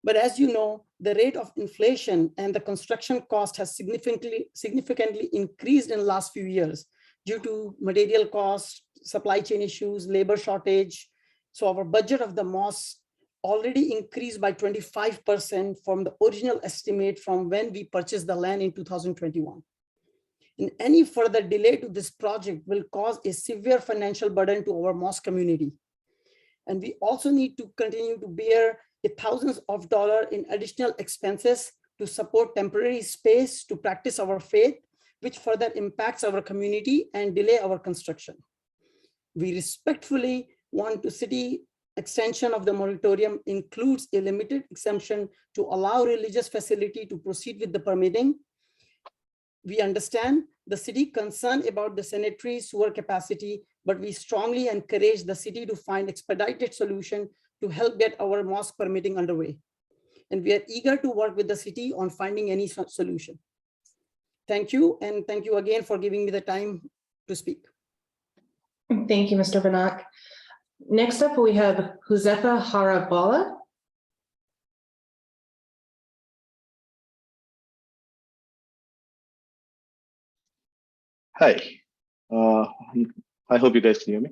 But as you know, the rate of inflation and the construction cost has significantly increased in the last few years due to material costs, supply chain issues, labor shortage. So our budget of the mosque already increased by 25% from the original estimate from when we purchased the land in 2021. And any further delay to this project will cause a severe financial burden to our mosque community. And we also need to continue to bear thousands of dollars in additional expenses to support temporary space to practice our faith, which further impacts our community and delay our construction. We respectfully want to city extension of the moratorium includes a limited exemption to allow religious facility to proceed with the permitting. We understand the city concerned about the sanitary sewer capacity, but we strongly encourage the city to find expedited solution to help get our mosque permitting underway. And we are eager to work with the city on finding any solution. Thank you. And thank you again for giving me the time to speak. Thank you, Mr. Vanak. Next up, we have Josefa Harabala. Hi, I hope you guys can hear me.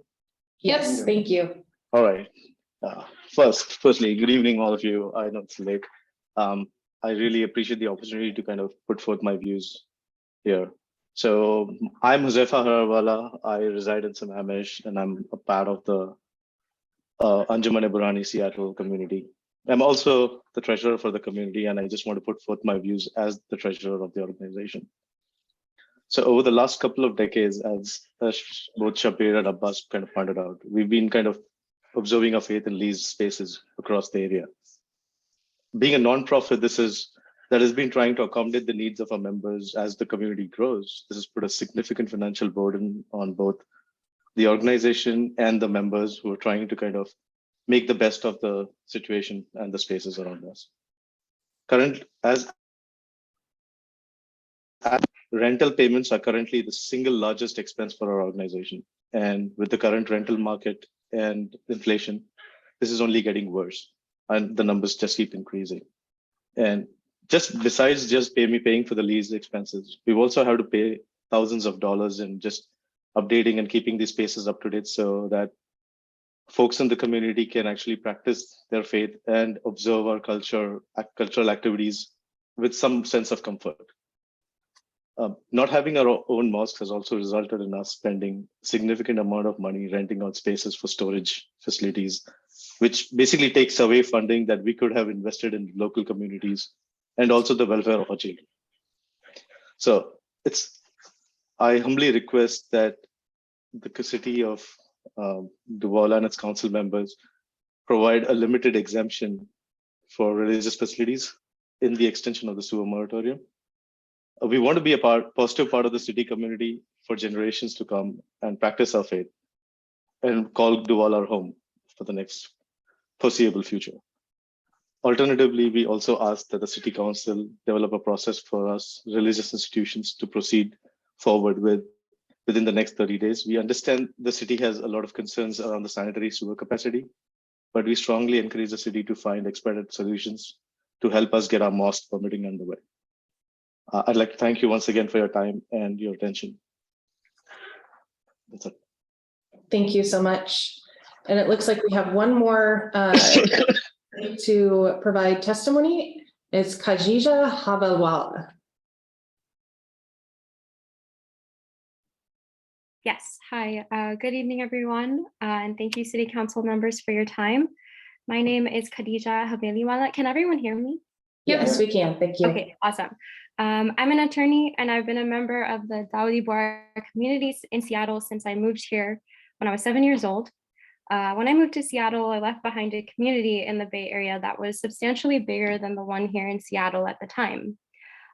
Yes, thank you. All right. Firstly, good evening, all of you. I know it's late. I really appreciate the opportunity to kind of put forth my views here. So I'm Josefa Harabala. I reside in Sammamish, and I'm a part of the Anjumani Burhani Seattle community. I'm also the treasurer for the community, and I just want to put forth my views as the treasurer of the organization. So over the last couple of decades, as both Shabir and Abbas kind of pointed out, we've been kind of observing our faith in leased spaces across the area. Being a nonprofit, that has been trying to accommodate the needs of our members as the community grows. This has put a significant financial burden on both the organization and the members who are trying to kind of make the best of the situation and the spaces around us. Rental payments are currently the single largest expense for our organization. And with the current rental market and inflation, this is only getting worse. And the numbers just keep increasing. And just besides just paying for the lease expenses, we've also had to pay thousands of dollars in just updating and keeping these spaces up to date so that folks in the community can actually practice their faith and observe our cultural activities with some sense of comfort. Not having our own mosque has also resulted in us spending significant amount of money renting out spaces for storage facilities, which basically takes away funding that we could have invested in local communities and also the welfare of our children. So I humbly request that the city of Duvall and its council members provide a limited exemption for religious facilities in the extension of the sewer moratorium. We want to be a positive part of the city community for generations to come and practice our faith and call Duvall our home for the next foreseeable future. Alternatively, we also ask that the city council develop a process for us religious institutions to proceed forward within the next 30 days. We understand the city has a lot of concerns around the sanitary sewer capacity, but we strongly encourage the city to find expedited solutions to help us get our mosque permitting underway. I'd like to thank you once again for your time and your attention. That's it. Thank you so much. And it looks like we have one more to provide testimony. It's Khadija Havalwala. Yes, hi, good evening, everyone, and thank you, City Council members, for your time. My name is Khadija Haveliwala. Can everyone hear me? Yes, we can. Thank you. Okay, awesome. I'm an attorney and I've been a member of the Dawdi Bora communities in Seattle since I moved here when I was 7 years old. When I moved to Seattle, I left behind a community in the Bay Area that was substantially bigger than the one here in Seattle at the time.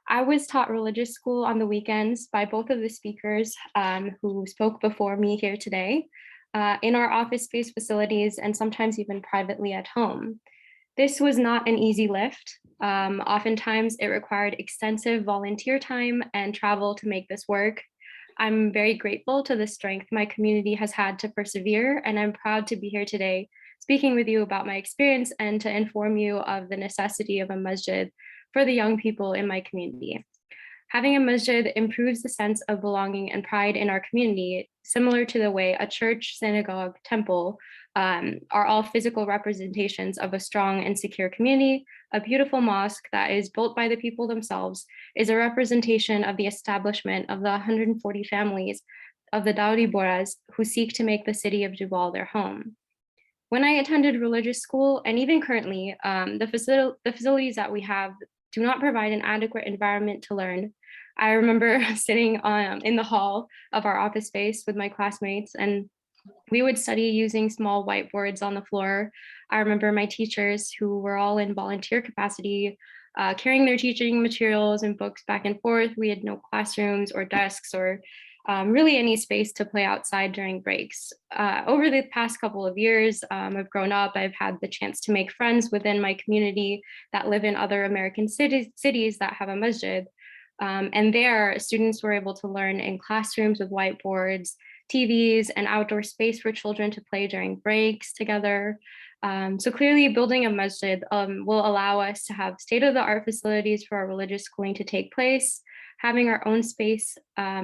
I was taught religious school on the weekends by both of the speakers who spoke before me here today in our office-based facilities and sometimes even privately at home. This was not an easy lift. Oftentimes it required extensive volunteer time and travel to make this work. I'm very grateful to the strength my community has had to persevere, and I'm proud to be here today speaking with you about my experience and to inform you of the necessity of a masjid for the young people in my community. Having a masjid improves the sense of belonging and pride in our community, similar to the way a church, synagogue, temple are all physical representations of a strong and secure community. A beautiful mosque that is built by the people themselves is a representation of the establishment of the 140 families of the Dawdi Boras who seek to make the city of Duvall their home. When I attended religious school, and even currently, the facilities that we have do not provide an adequate environment to learn. I remember sitting in the hall of our office space with my classmates, and we would study using small whiteboards on the floor. I remember my teachers, who were all in volunteer capacity, carrying their teaching materials and books back and forth. We had no classrooms or desks or really any space to play outside during breaks. Over the past couple of years, I've grown up, I've had the chance to make friends within my community that live in other American cities that have a masjid. And there, students were able to learn in classrooms with whiteboards, TVs, and outdoor space for children to play during breaks together. So clearly building a masjid will allow us to have state-of-the-art facilities for our religious schooling to take place. Having our own space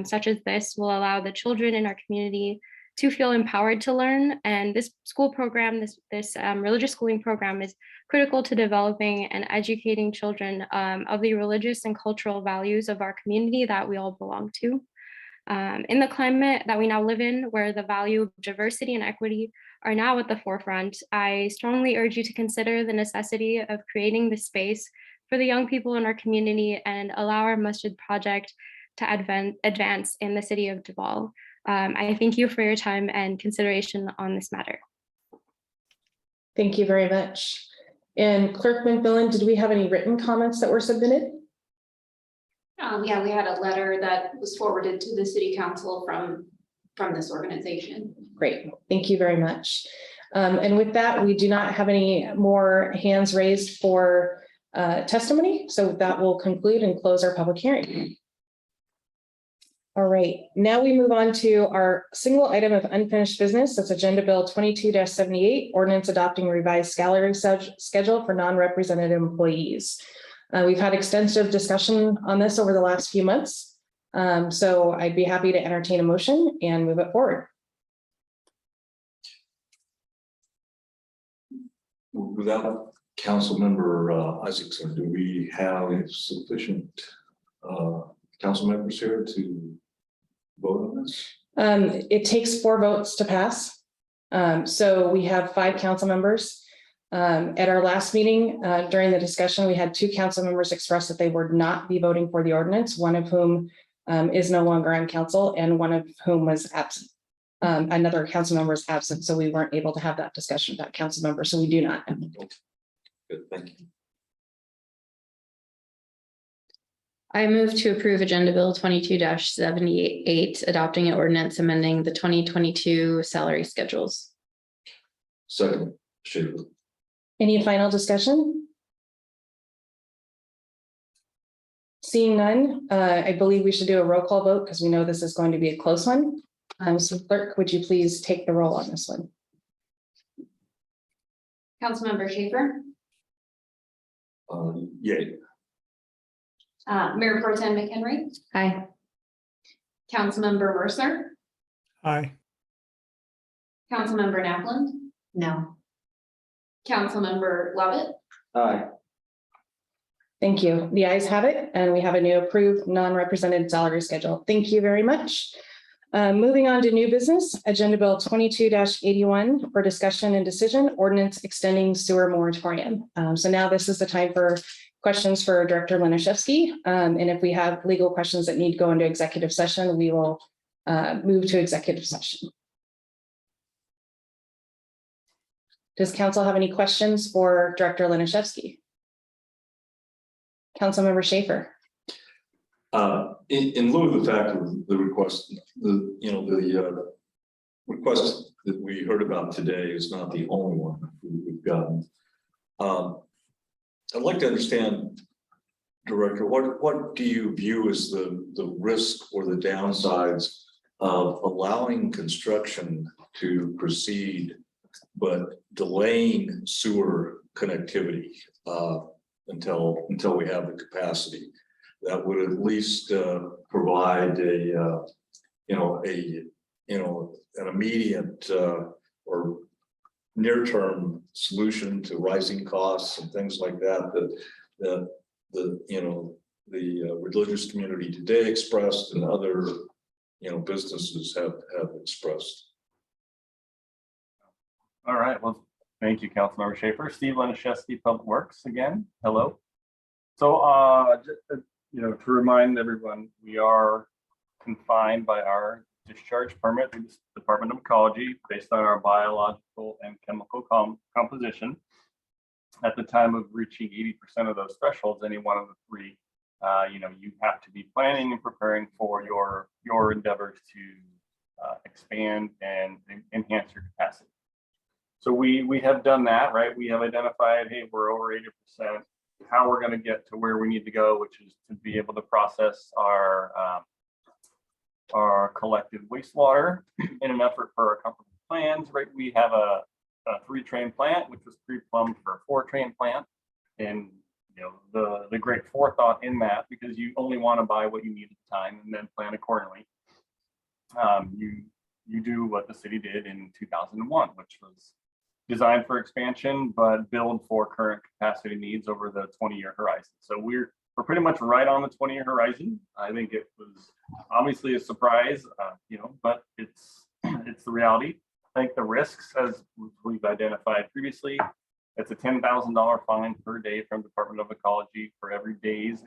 such as this will allow the children in our community to feel empowered to learn. And this school program, this religious schooling program is critical to developing and educating children of the religious and cultural values of our community that we all belong to. In the climate that we now live in, where the value of diversity and equity are now at the forefront, I strongly urge you to consider the necessity of creating this space for the young people in our community and allow our masjid project to advance in the city of Duvall. I thank you for your time and consideration on this matter. Thank you very much. And Clerk McMillan, did we have any written comments that were submitted? Yeah, we had a letter that was forwarded to the city council from this organization. Great, thank you very much. And with that, we do not have any more hands raised for testimony. So that will conclude and close our public hearing. All right, now we move on to our single item of unfinished business. That's Agenda Bill 22-78, ordinance adopting revised salary schedule for non-represented employees. We've had extensive discussion on this over the last few months. So I'd be happy to entertain a motion and move it forward. Without Councilmember Isaacson, do we have sufficient council members here to vote on this? It takes 4 votes to pass. So we have 5 council members. At our last meeting, during the discussion, we had 2 council members express that they would not be voting for the ordinance, one of whom is no longer on council and one of whom was absent. Another council member is absent, so we weren't able to have that discussion with that council member, so we do not. Good, thank you. I move to approve Agenda Bill 22-78, adopting an ordinance amending the 2022 salary schedules. Second, Schaefer. Any final discussion? Seeing none, I believe we should do a roll call vote because we know this is going to be a close one. So clerk, would you please take the roll on this one? Councilmember Schaefer, Yay. Mayor Pro Tem McHenry, Aye. Councilmember Mercer, Aye. Councilmember Napland, No. Councilmember Lovett, Aye. Thank you. The ayes have it, and we have a new approved non-represented salary schedule. Thank you very much. Moving on to new business, Agenda Bill 22-81 for discussion and decision, ordinance extending sewer moratorium. So now this is the time for questions for Director Laniszewski. And if we have legal questions that need to go into executive session, we will move to executive session. Does council have any questions for Director Laniszewski? Councilmember Schaefer. In lieu of the fact of the request, the request that we heard about today is not the only one we've gotten. I'd like to understand, Director, what do you view as the risk or the downsides of allowing construction to proceed, but delaying sewer connectivity until we have the capacity that would at least provide an immediate or near-term solution to rising costs and things like that the religious community today expressed and other businesses have expressed. All right, well, thank you, Councilmember Schaefer. Steve Laniszewski, Public Works again. Hello. So, to remind everyone, we are confined by our discharge permit through the Department of Ecology based on our biological and chemical composition. At the time of reaching 80% of those thresholds, any one of the three, you have to be planning and preparing for your endeavors to expand and enhance your capacity. So we have done that, right? We have identified, hey, we're over 80%. How we're going to get to where we need to go, which is to be able to process our collected wastewater in an effort for our company plans, right? We have a 3-train plant, which was pre-plumbed for a 4-train plant. And the great forethought in that, because you only want to buy what you need at the time and then plan accordingly. You do what the city did in 2001, which was designed for expansion, but build for current capacity needs over the 20-year horizon. So we're pretty much right on the 20-year horizon. I think it was obviously a surprise, but it's the reality. I think the risks, as we've identified previously, it's a $10,000 fine per day from Department of Ecology for every day's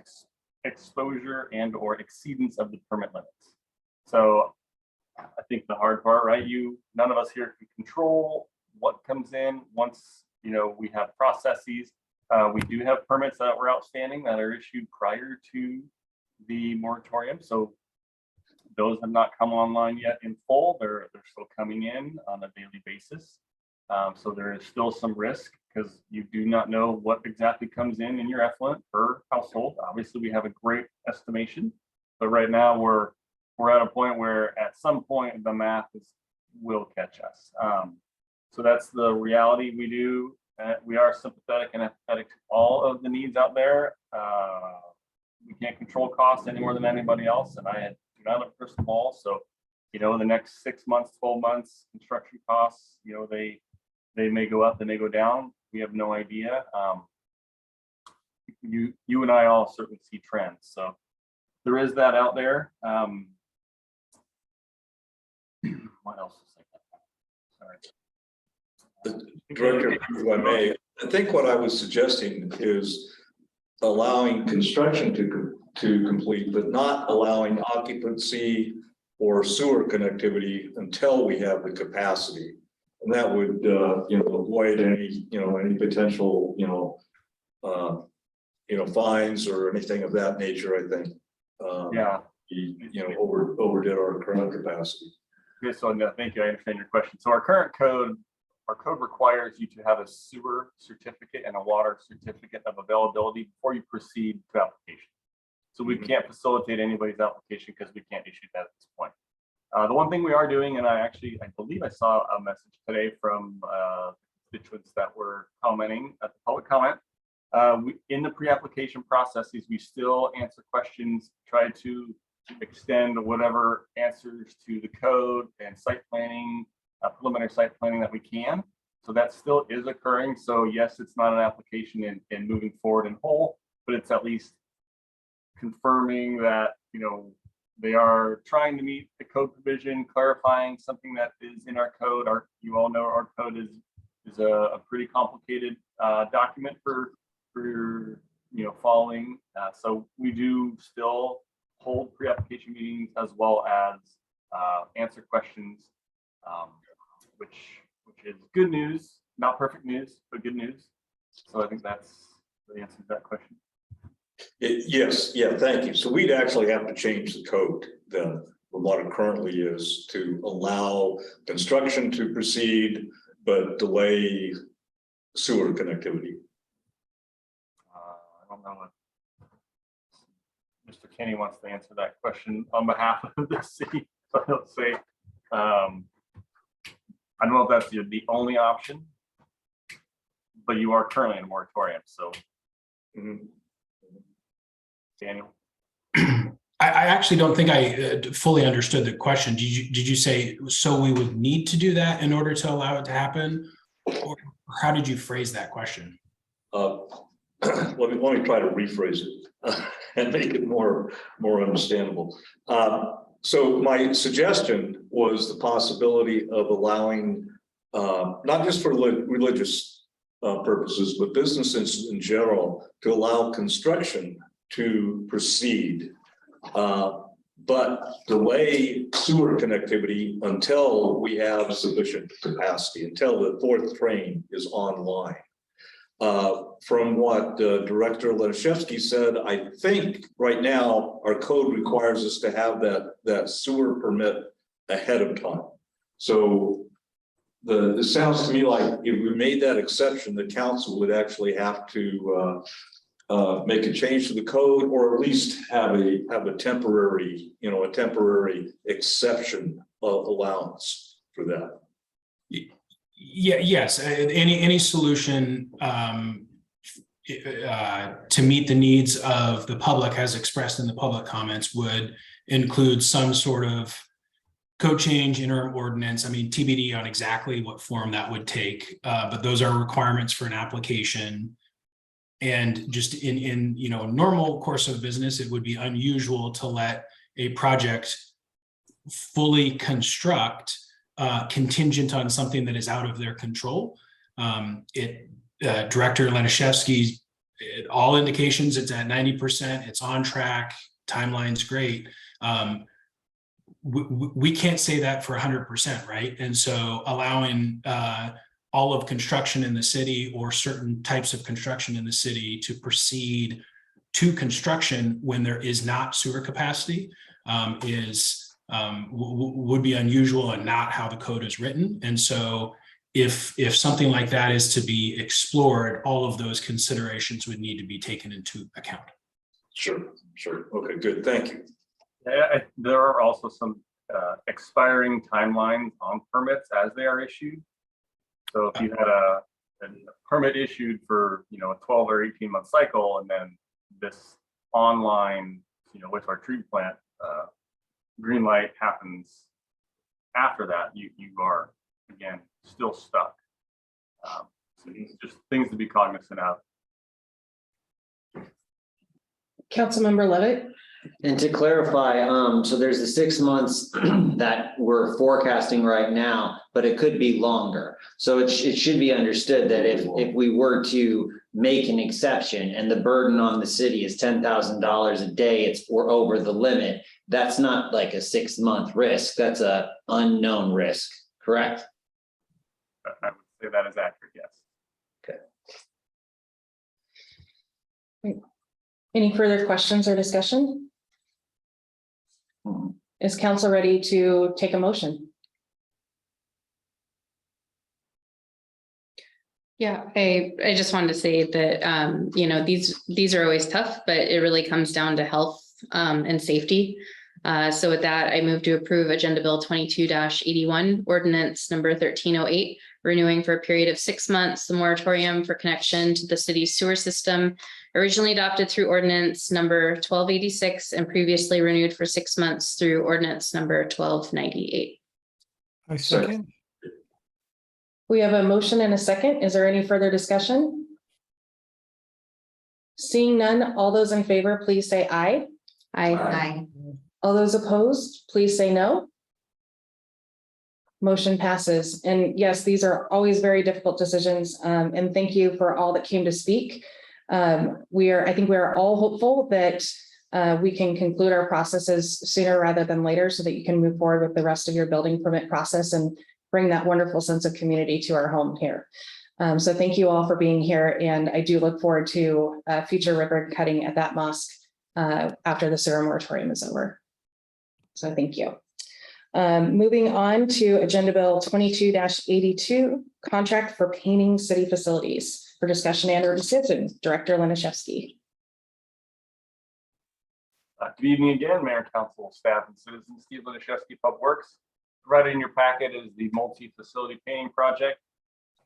exposure and or exceedance of the permit limits. So I think the hard part, right? None of us here can control what comes in once we have processes. We do have permits that were outstanding that are issued prior to the moratorium, so those have not come online yet in full. They're still coming in on a daily basis. So there is still some risk because you do not know what exactly comes in your effluent per household. Obviously, we have a great estimation, but right now we're at a point where at some point the math will catch us. So that's the reality. We are sympathetic and empathetic to all of the needs out there. We can't control costs any more than anybody else, and I do not have a crystal ball. So, the next 6 months, 12 months, construction costs, they may go up, they may go down. We have no idea. You and I all certainly see trends. So there is that out there. What else is like that? Sorry. Director, if I may, I think what I was suggesting is allowing construction to complete, but not allowing occupancy or sewer connectivity until we have the capacity. And that would, avoid any potential, fines or anything of that nature, I think. Overdid our current capacity. Okay, so no, thank you. I understand your question. So our current code requires you to have a sewer certificate and a water certificate of availability before you proceed to application. So we can't facilitate anybody's application because we can't issue that at this point. The one thing we are doing, and I believe I saw a message today from constituents that were commenting at the public comment, In the pre-application processes, we still answer questions, try to extend whatever answers to the code and site planning, preliminary site planning that we can. So that still is occurring. So yes, it's not an application in moving forward in whole, but it's at least confirming that, you know, they are trying to meet the code provision, clarifying something that is in our code. You all know our code is a pretty complicated document for following. So we do still hold pre-application meetings as well as answer questions, which is good news, not perfect news, but good news. So I think that's the answer to that question. Yes, yeah, thank you. So we'd actually have to change the code then from what it currently is to allow construction to proceed, but delay sewer connectivity. I don't know what Mr. Kenny wants to answer that question on behalf of the city. So I'll say, I don't know if that's the only option, but you are currently in a moratorium, so. Daniel? I actually don't think I fully understood the question. Did you say, so we would need to do that in order to allow it to happen? Or how did you phrase that question? Let me try to rephrase it and make it more understandable. So my suggestion was the possibility of allowing, not just for religious purposes, but businesses in general, to allow construction to proceed, but delay sewer connectivity until we have sufficient capacity, until the fourth train is online. From what Director Lenashevsky said, I think right now our code requires us to have that sewer permit ahead of time. So it sounds to me like if we made that exception, the council would actually have to make a change to the code, or at least have a temporary, a temporary exception allowance for that. Yeah, yes, any solution to meet the needs of the public as expressed in the public comments would include some sort of code change, interim ordinance. I mean, TBD on exactly what form that would take, but those are requirements for an application. And just in normal course of business, it would be unusual to let a project fully construct contingent on something that is out of their control. Director Lenashevsky, all indications it's at 90%, it's on track, timeline's great. We can't say that for 100%, right? And so allowing all of construction in the city or certain types of construction in the city to proceed to construction when there is not sewer capacity would be unusual and not how the code is written. And so if something like that is to be explored, all of those considerations would need to be taken into account. Sure. Okay, good. Thank you. There are also some expiring timelines on permits as they are issued. So if you had a permit issued for, a 12 or 18-month cycle, and then this online, wastewater treatment plant green light happens after that, you are, again, still stuck. So just things to be cognizant of. Councilmember Levitt. And to clarify, so there's the 6 months that we're forecasting right now, but it could be longer. So it should be understood that if we were to make an exception and the burden on the city is $10,000 a day, we're over the limit. That's not like a 6-month risk. That's a unknown risk, correct? I would say that is accurate, yes. Okay. Any further questions or discussion? Is council ready to take a motion? Yeah, I just wanted to say that, these are always tough, but it really comes down to health and safety. So with that, I move to approve Agenda Bill 22-81, ordinance number 1308, renewing for a period of 6 months the moratorium for connection to the city's sewer system, originally adopted through ordinance number 1286 and previously renewed for 6 months through ordinance number 1298. I second. We have a motion and a second. Is there any further discussion? Seeing none, all those in favor, please say aye. Aye. All those opposed, please say no. Motion passes. And yes, these are always very difficult decisions. And thank you for all that came to speak. I think we are all hopeful that we can conclude our processes sooner rather than later so that you can move forward with the rest of your building permit process and bring that wonderful sense of community to our home here. So thank you all for being here. And I do look forward to future ribbon cutting at that mosque after the sewer moratorium is over. So thank you. Moving on to Agenda Bill 22-82, contract for painting city facilities for discussion and or decision. Director Laniszewski. Good evening again, Mayor, Council, staff, and citizens. Steve Laniszewski, Public Works. Right in your packet is the multi-facility painting project.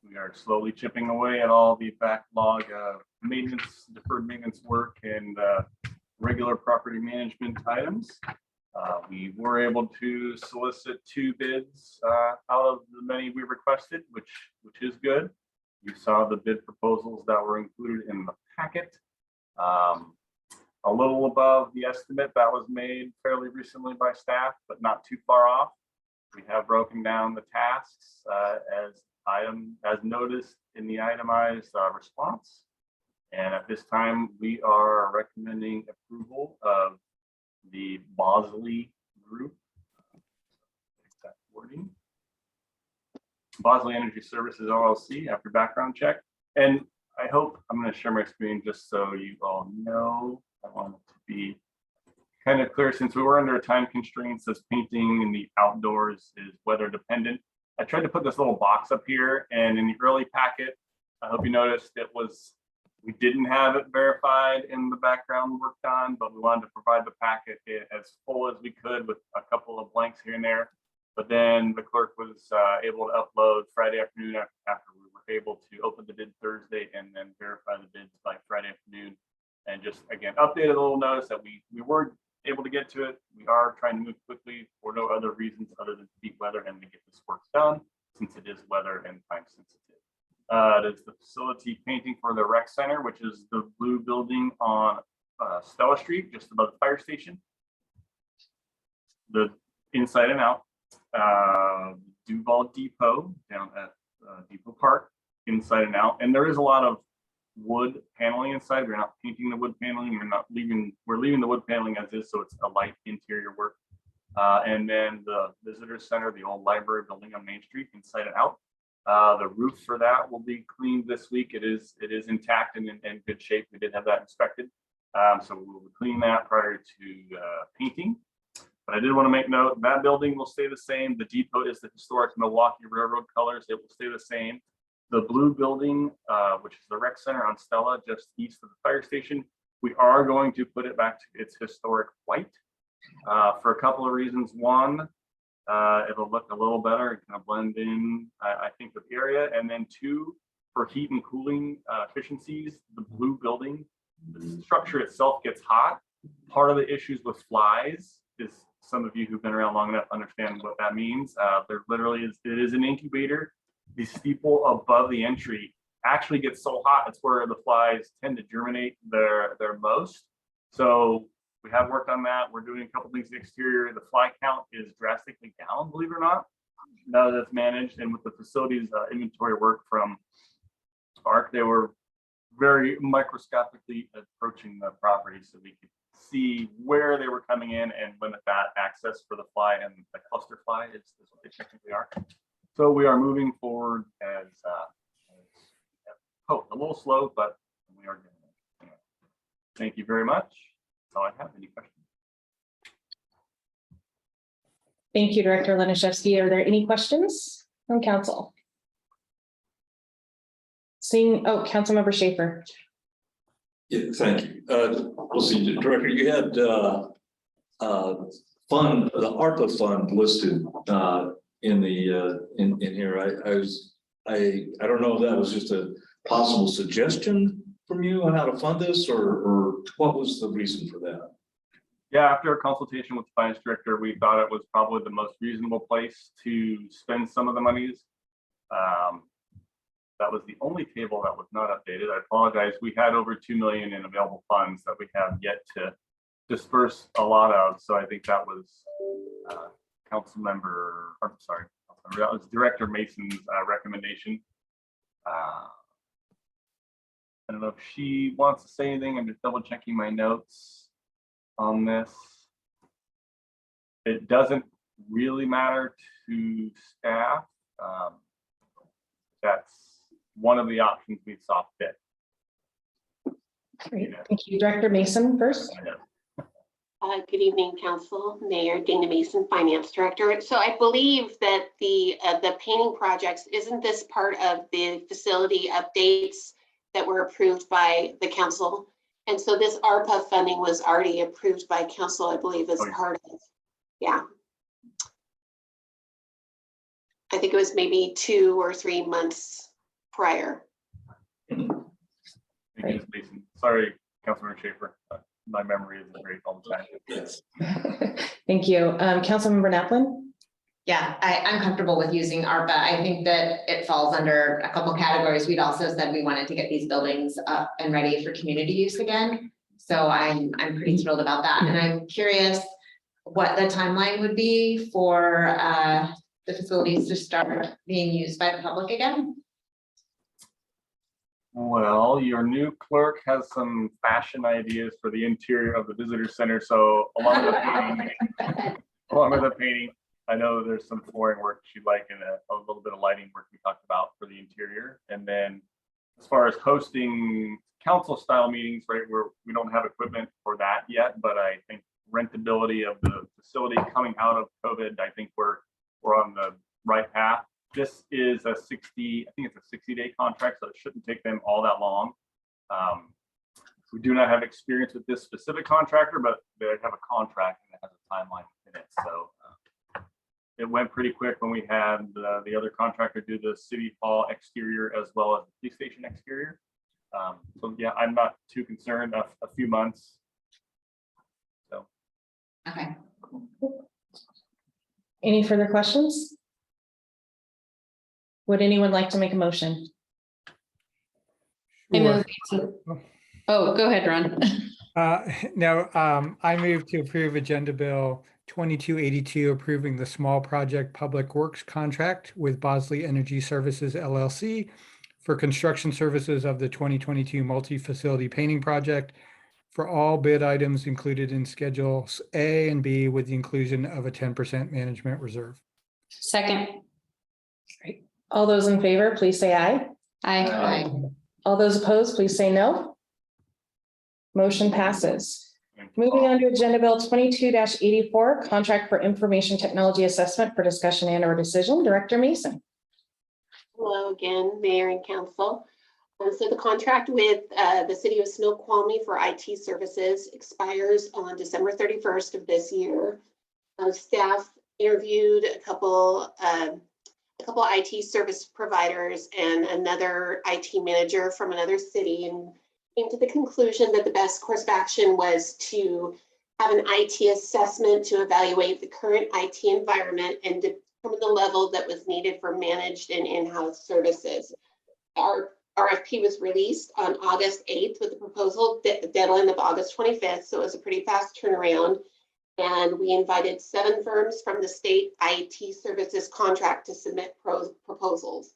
We are slowly chipping away at all the backlog of maintenance, deferred maintenance work, and regular property management items. We were able to solicit 2 bids out of the many we requested, which is good. You saw the bid proposals that were included in the packet. A little above the estimate that was made fairly recently by staff, but not too far off. We have broken down the tasks as noticed in the itemized response. And at this time, we are recommending approval of the Bosley Group. Exact wording. Bosley Energy Services LLC after background check. And I hope I'm going to share my screen just so you all know. I want it to be kind of clear since we were under a time constraint, says painting in the outdoors is weather dependent. I tried to put this little box up here, and in the early packet, I hope you noticed we didn't have it verified in the background work done, but we wanted to provide the packet as full as we could with a couple of blanks here and there. But then the clerk was able to upload Friday afternoon after we were able to open the bid Thursday and then verify the bids by Friday afternoon. And just again, updated a little notice that we weren't able to get to it. We are trying to move quickly for no other reasons other than to beat weather and to get this work done since it is weather and time sensitive. It is the facility painting for the rec center, which is the blue building on Stella Street, just above the fire station. The inside and out. Duvall Depot down at Depot Park, inside and out. And there is a lot of wood paneling inside. We're not painting the wood paneling. We're leaving the wood paneling as is, so it's a light interior work. And then the visitor center, the old library building on Main Street, inside and out. The roof for that will be cleaned this week. It is intact and in good shape. We did have that inspected. So we will clean that prior to painting. But I did want to make note that building will stay the same. The depot is the historic Milwaukee Railroad colors. It will stay the same. The blue building, which is the rec center on Stella, just east of the fire station, we are going to put it back to its historic white for a couple of reasons. One, it'll look a little better and kind of blend in, I think, with the area. And then 2, for heat and cooling efficiencies, the blue building, the structure itself gets hot. Part of the issues with flies is, some of you who've been around long enough understand what that means. There literally it is an incubator. The steeple above the entry actually gets so hot, it's where the flies tend to germinate their most. So we have worked on that. We're doing a couple things to the exterior. The fly count is drastically down, believe it or not, now that it's managed. And with the facilities inventory work from ARC, they were very microscopically approaching the property so we could see where they were coming in and limit that access for the fly, and the cluster fly is what they technically are. So we are moving forward as a little slow, but we are doing it. Anyway, thank you very much. That's all I have. Any questions? Thank you, Director Laniszewski. Are there any questions from council? Councilmember Schaefer. Yeah, thank you. Let's see, Director, you had the ARPA fund listed in the in here. I was I don't know if that was just a possible suggestion from you on how to fund this, or what was the reason for that? Yeah, after a consultation with the finance director, we thought it was probably the most reasonable place to spend some of the monies. That was the only table that was not updated. I apologize. We had over 2 million in available funds that we have yet to disperse a lot of. So I think that was that was Director Mason's recommendation. I don't know if she wants to say anything. I'm just double checking my notes on this. It doesn't really matter to staff. That's one of the options we saw fit. Great, thank you. Director Mason first. Good evening, Council, Mayor Dana Mason, Finance Director. So I believe that the painting projects, isn't this part of the facility updates that were approved by the council? And so this ARPA funding was already approved by council, I believe, as part of, yeah. I think it was maybe 2 or 3 months prior. Thank you, Mason. Sorry, Councilmember Schaefer. My memory isn't great all the time. Yes. Thank you. Councilmember Naplin? Yeah, I'm comfortable with using ARPA. I think that it falls under a couple categories. We'd also said we wanted to get these buildings up and ready for community use again. So I'm pretty thrilled about that. And I'm curious what the timeline would be for the facilities to start being used by the public again. Well, your new clerk has some fashion ideas for the interior of the visitor center. So along with the painting, I know there's some flooring work she'd like and a little bit of lighting work we talked about for the interior. And then as far as hosting council style meetings, right, we don't have equipment for that yet, but I think rentability of the facility coming out of COVID, I think we're on the right path. This is a 60-day contract, so it shouldn't take them all that long. We do not have experience with this specific contractor, but they have a contract and it has a timeline in it. So it went pretty quick when we had the other contractor do the city hall exterior as well as the police station exterior. So yeah, I'm not too concerned. A few months. So. Okay. Any further questions? Would anyone like to make a motion? I move to, oh, go ahead, Ron. No, I move to approve Agenda Bill 2282, approving the small project public works contract with Bosley Energy Services LLC for construction services of the 2022 multi-facility painting project for all bid items included in Schedules A and B with the inclusion of a 10% management reserve. Second. Great. All those in favor, please say aye. Aye. All those opposed, please say no. Motion passes. Moving on to Agenda Bill 22-84, Contract for Information Technology Assessment for discussion and or decision. Director Mason. Hello again, Mayor and Council. So the contract with the City of Snoqualmie for IT services expires on December 31st of this year. Staff interviewed a couple IT service providers and another IT manager from another city and came to the conclusion that the best course of action was to have an IT assessment to evaluate the current IT environment and determine the level that was needed for managed and in-house services. Our RFP was released on August 8th with the proposal deadline of August 25th, so it was a pretty fast turnaround. And we invited 7 firms from the state IT services contract to submit proposals.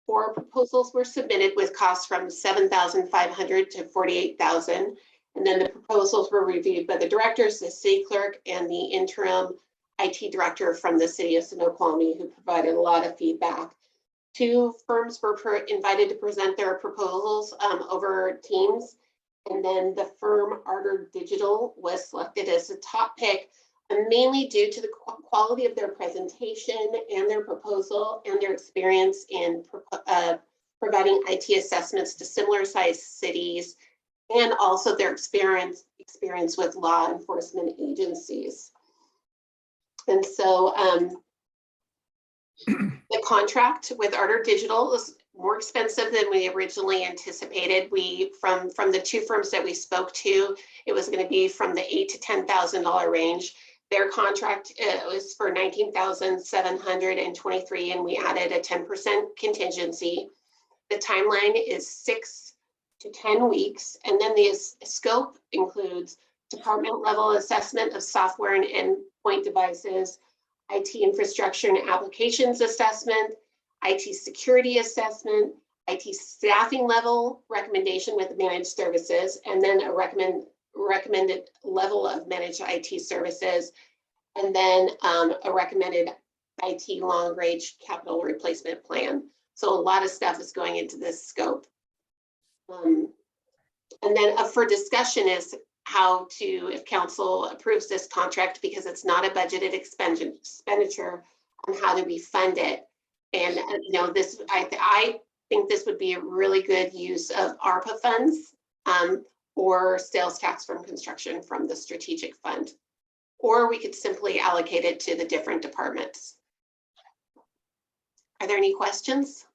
4 proposals were submitted with costs from $7,500 to $48,000. And then the proposals were reviewed by the directors, the city clerk, and the interim IT director from the City of Snoqualmie, who provided a lot of feedback. 2 firms were invited to present their proposals over Teams. And then the firm Arter Digital was selected as the top pick, mainly due to the quality of their presentation and their proposal and their experience in providing IT assessments to similar sized cities, and also their experience with law enforcement agencies. And so the contract with Arter Digital more expensive than we originally anticipated. From the two firms that we spoke to, it was going to be from the $8,000 to $10,000 range. Their contract was for $19,723, and we added a 10% contingency. The timeline is 6 to 10 weeks, and then the scope includes department level assessment of software and endpoint devices, IT infrastructure and applications assessment, IT security assessment, IT staffing level recommendation with managed services, and then a recommended level of managed IT services, and then a recommended IT long range capital replacement plan. So a lot of stuff is going into this scope. And then for discussion is how to, if council approves this contract, because it's not a budgeted expenditure, on how do we fund it. And this, I think this would be a really good use of ARPA funds or sales tax from construction from the strategic fund. Or we could simply allocate it to the different departments. Are there any questions?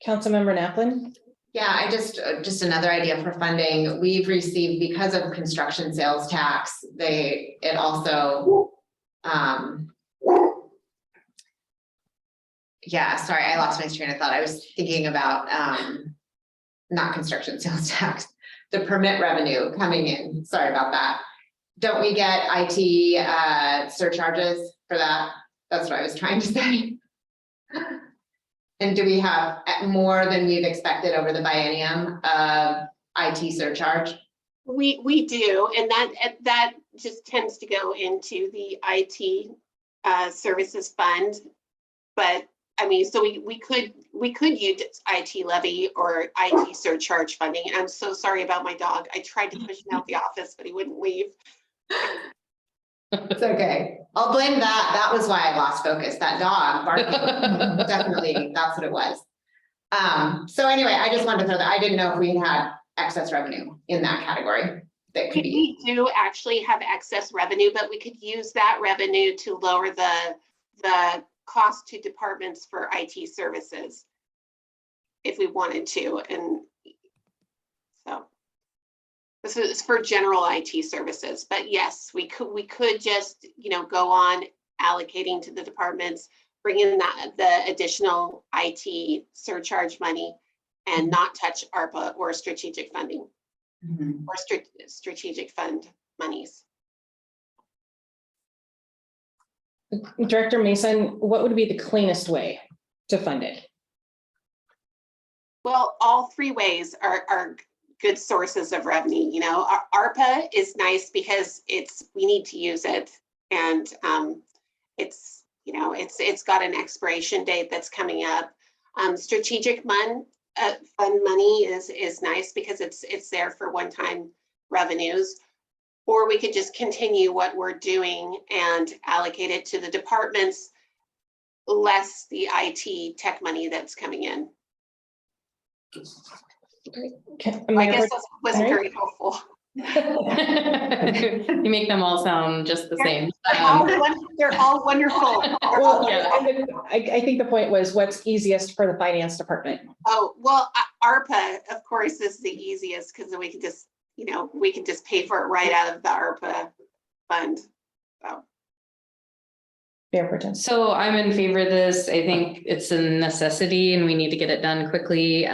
Councilmember Naplin? Yeah, I just another idea for funding. We've received, because of construction sales tax, it also, yeah, sorry, I lost my train of thought. I was thinking about, not construction sales tax, the permit revenue coming in. Sorry about that. Don't we get IT surcharges for that? That's what I was trying to say. And do we have more than we've expected over the biennium of IT surcharge? We do, and that just tends to go into the IT services fund. But I mean, so we could use IT levy or IT surcharge funding. And I'm so sorry about my dog. I tried to push him out the office, but he wouldn't leave. It's okay. I'll blame that. That was why I lost focus. That dog barking. Definitely, that's what it was. So anyway, I just wanted to throw that. I didn't know if we had excess revenue in that category. That could be. We do actually have excess revenue, but we could use that revenue to lower the cost to departments for IT services if we wanted to. And so this is for general IT services, but yes, we could just, go on allocating to the departments, bring in the additional IT surcharge money and not touch ARPA or strategic funding or strategic fund monies. Director Mason, what would be the cleanest way to fund it? Well, all three ways are good sources of revenue. ARPA is nice because we need to use it, and it's got an expiration date that's coming up. Strategic fund money is nice because it's there for one-time revenues. Or we could just continue what we're doing and allocate it to the departments, less the IT tech money that's coming in. I guess that wasn't very helpful. You make them all sound just the same. They're all wonderful. Well, yeah, I think the point was what's easiest for the finance department. Oh, well, ARPA, of course, is the easiest because we can just, we can just pay for it right out of the ARPA fund. So I'm in favor of this. I think it's a necessity and we need to get it done quickly.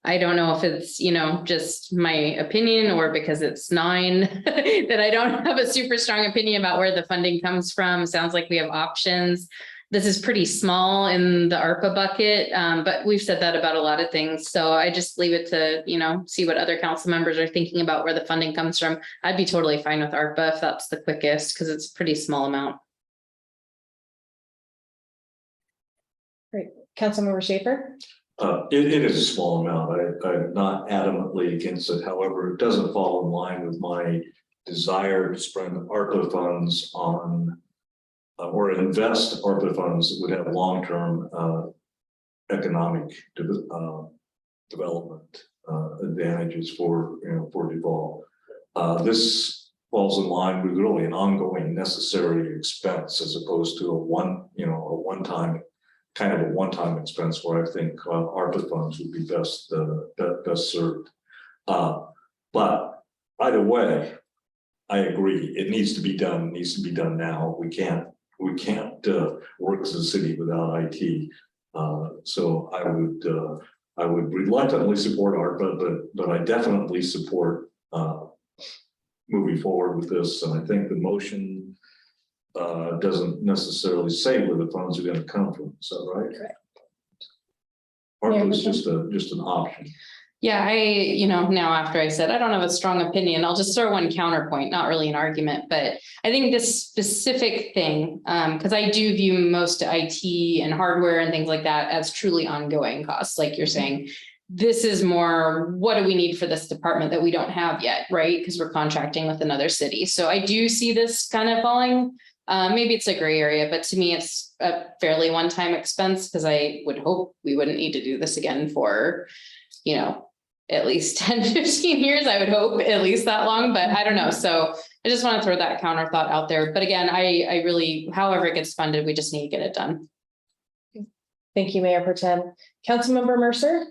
I don't know if it's, just my opinion or because it's 9 that I don't have a super strong opinion about where the funding comes from. Sounds like we have options. This is pretty small in the ARPA bucket, but we've said that about a lot of things. So I just leave it to, see what other council members are thinking about where the funding comes from. I'd be totally fine with ARPA if that's the quickest, because it's a pretty small amount. Great. Councilmember Schaefer? It is a small amount. I'm not adamantly against it. However, it doesn't fall in line with my desire to spend ARPA funds on or invest ARPA funds that would have long-term economic development advantages for Duvall. This falls in line with really an ongoing necessary expense as opposed to a one-time expense where I think ARPA funds would be best served. But either way, I agree. It needs to be done. It needs to be done now. We can't work as a city without IT. So I would reluctantly support ARPA, but I definitely support moving forward with this. And I think the motion doesn't necessarily say where the funds are going to come from. Is that right? Correct. ARPA is just an option. Yeah, now after I said, I don't have a strong opinion, I'll just throw one counterpoint, not really an argument, but I think this specific thing, because I do view most IT and hardware and things like that as truly ongoing costs, like you're saying. This is more, what do we need for this department that we don't have yet, right? Because we're contracting with another city. So I do see this kind of falling. Maybe it's a gray area, but to me, it's a fairly one-time expense because I would hope we wouldn't need to do this again for, at least 10, 15 years. I would hope at least that long, but I don't know. So I just want to throw that counter thought out there. But again, I really, however it gets funded, we just need to get it done. Thank you, Mayor Pro Tem. Councilmember Mercer?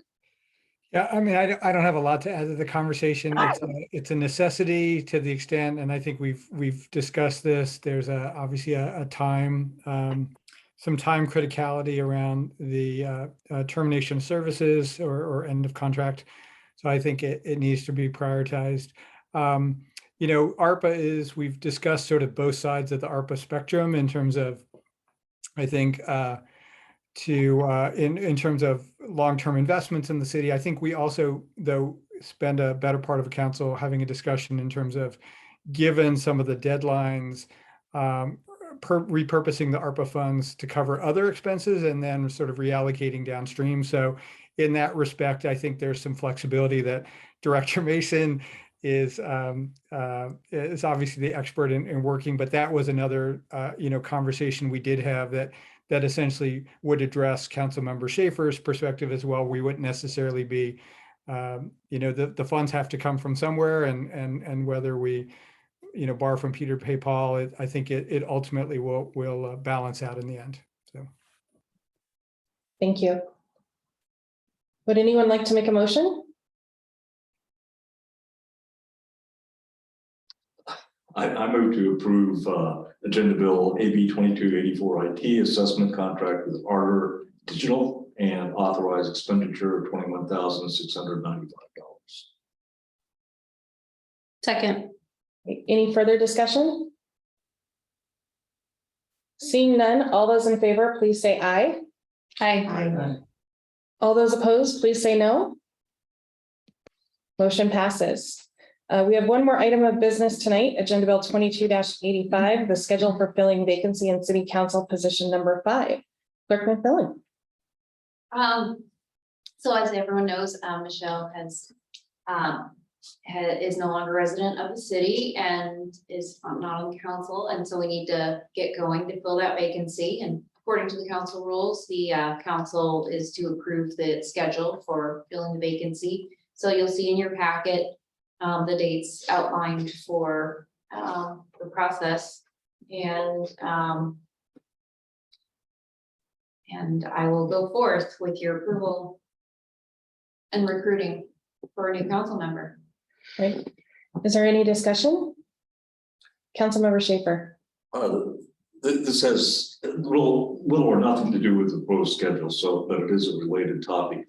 Yeah, I mean, I don't have a lot to add to the conversation. It's a necessity to the extent, and I think we've discussed this. There's obviously a time, some time criticality around the termination of services or end of contract. So I think it needs to be prioritized. ARPA we've discussed sort of both sides of the ARPA spectrum in terms of, I think, in terms of long-term investments in the city. I think we also, though, spend a better part of a council having a discussion in terms of, given some of the deadlines, repurposing the ARPA funds to cover other expenses and then sort of reallocating downstream. So in that respect, I think there's some flexibility that Director Mason is obviously the expert in working, but that was another conversation we did have that essentially would address Councilmember Schaefer's perspective as well. We wouldn't necessarily be, the funds have to come from somewhere, and whether we, borrow from Peter to pay Paul, I think it ultimately will balance out in the end. So, thank you. Would anyone like to make a motion? I move to approve Agenda Bill AB 2284 IT assessment contract with Arbor Digital and authorize expenditure of $21,695. Second. Any further discussion? Seeing none, all those in favor, please say aye. Aye. All those opposed, please say no. Motion passes. We have one more item of business tonight, Agenda Bill 22-85, the schedule for filling vacancy in City Council position number 5. Clerk McMillan. So as everyone knows, Michelle is no longer a resident of the city and is not on the council. And so we need to get going to fill that vacancy. And according to the council rules, the council is to approve the schedule for filling the vacancy. So you'll see in your packet the dates outlined for the process, and I will go forth with your approval and recruiting for a new council member. Right. Is there any discussion? Councilmember Schaefer. This has little or nothing to do with the proposed schedule, but it is a related topic.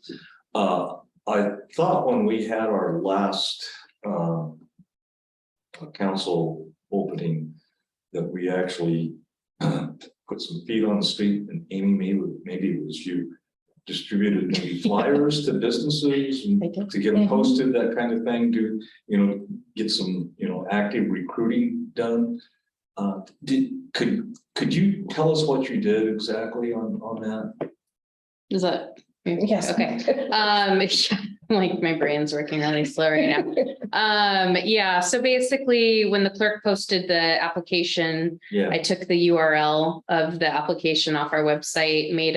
I thought when we had our last council opening that we actually put some feet on the street, and Amy, maybe it was you, distributed maybe flyers to businesses and to get them posted, that kind of thing, to get some active recruiting done. Could you tell us what you did exactly on that? Is that? Yes. Okay. Like my brain's working really slow right now. Yeah, so basically, when the clerk posted the application, Yeah. I took the URL of the application off our website, made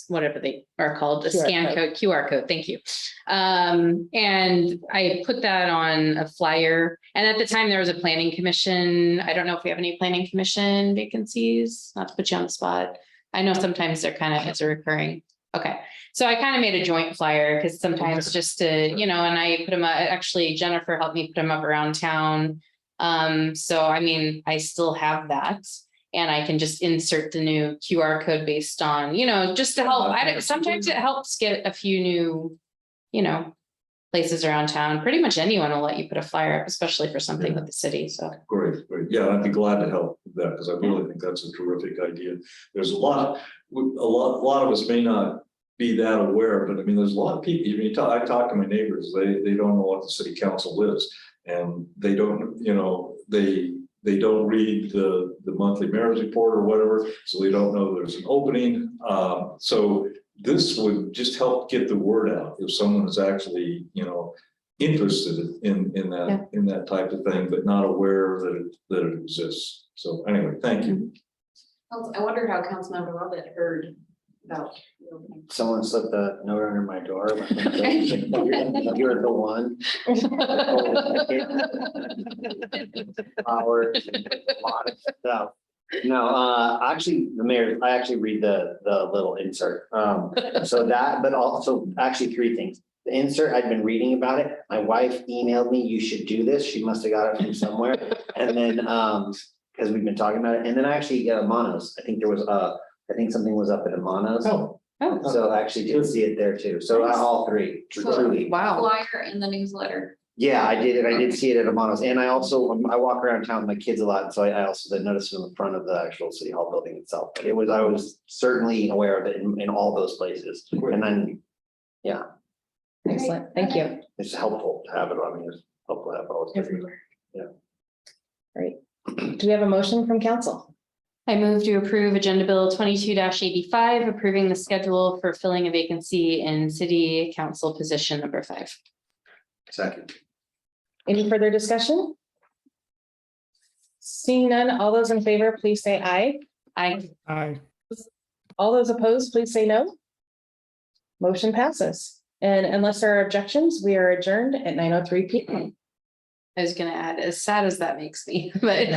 whatever they are called, a scan code, QR code, thank you. And I put that on a flyer. And at the time there was a planning commission. I don't know if we have any planning commission vacancies, not to put you on the spot. I know sometimes they're kind of, it's a recurring. Okay, so I kind of made a joint flyer because sometimes just to, and I put them, actually Jennifer helped me put them up around town. So I mean, I still have that and I can just insert the new QR code based on, just to help. Sometimes it helps get a few new, places around town. Pretty much anyone will let you put a flyer up, especially for something with the city, so. Great. Yeah, I'd be glad to help with that because I really think that's a terrific idea. There's a lot of us may not be that aware, but I mean, there's a lot of people, I talk to my neighbors, they don't know what the city council is. And they don't, they don't read the monthly mayor's report or whatever, so they don't know there's an opening. So this would just help get the word out if someone is actually, interested in that type of thing, but not aware that it exists. So anyway, thank you. I wondered how Councilmember Lovett heard about. Someone slipped a note under my door. You're the one. Hours, and a lot of stuff. No, actually, the mayor, I actually read the little insert. So that, but also actually three things. The insert, I'd been reading about it. My wife emailed me, you should do this. She must have got it from somewhere. And then, because we've been talking about it. And then I actually, Monos, I think there was, I think something was up at Monos. Oh. So I actually did see it there too. So all three, truly. Wow. Flyer in the newsletter. Yeah, I did. I did see it at Amanos, and I also, I walk around town with my kids a lot, so I also did notice it in the front of the actual city hall building itself. But I was certainly aware of it in all those places. And then, yeah. Excellent, thank you. It's helpful to have it. I mean, it's helpful to have it all everywhere. Yeah. Great. Do we have a motion from council? I move to approve Agenda Bill 22-85, approving the schedule for filling a vacancy in City Council position number 5. Second. Any further discussion? Seeing none, all those in favor, please say aye. Aye. Aye. All those opposed, please say no. Motion passes. And unless there are objections, we are adjourned at 9:03 p.m. I was gonna add, as sad as that makes me, but.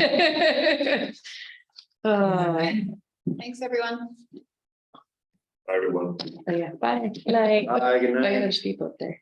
Thanks, everyone. Bye, everyone. Oh, yeah, bye. Good night. Good night. There's people up there.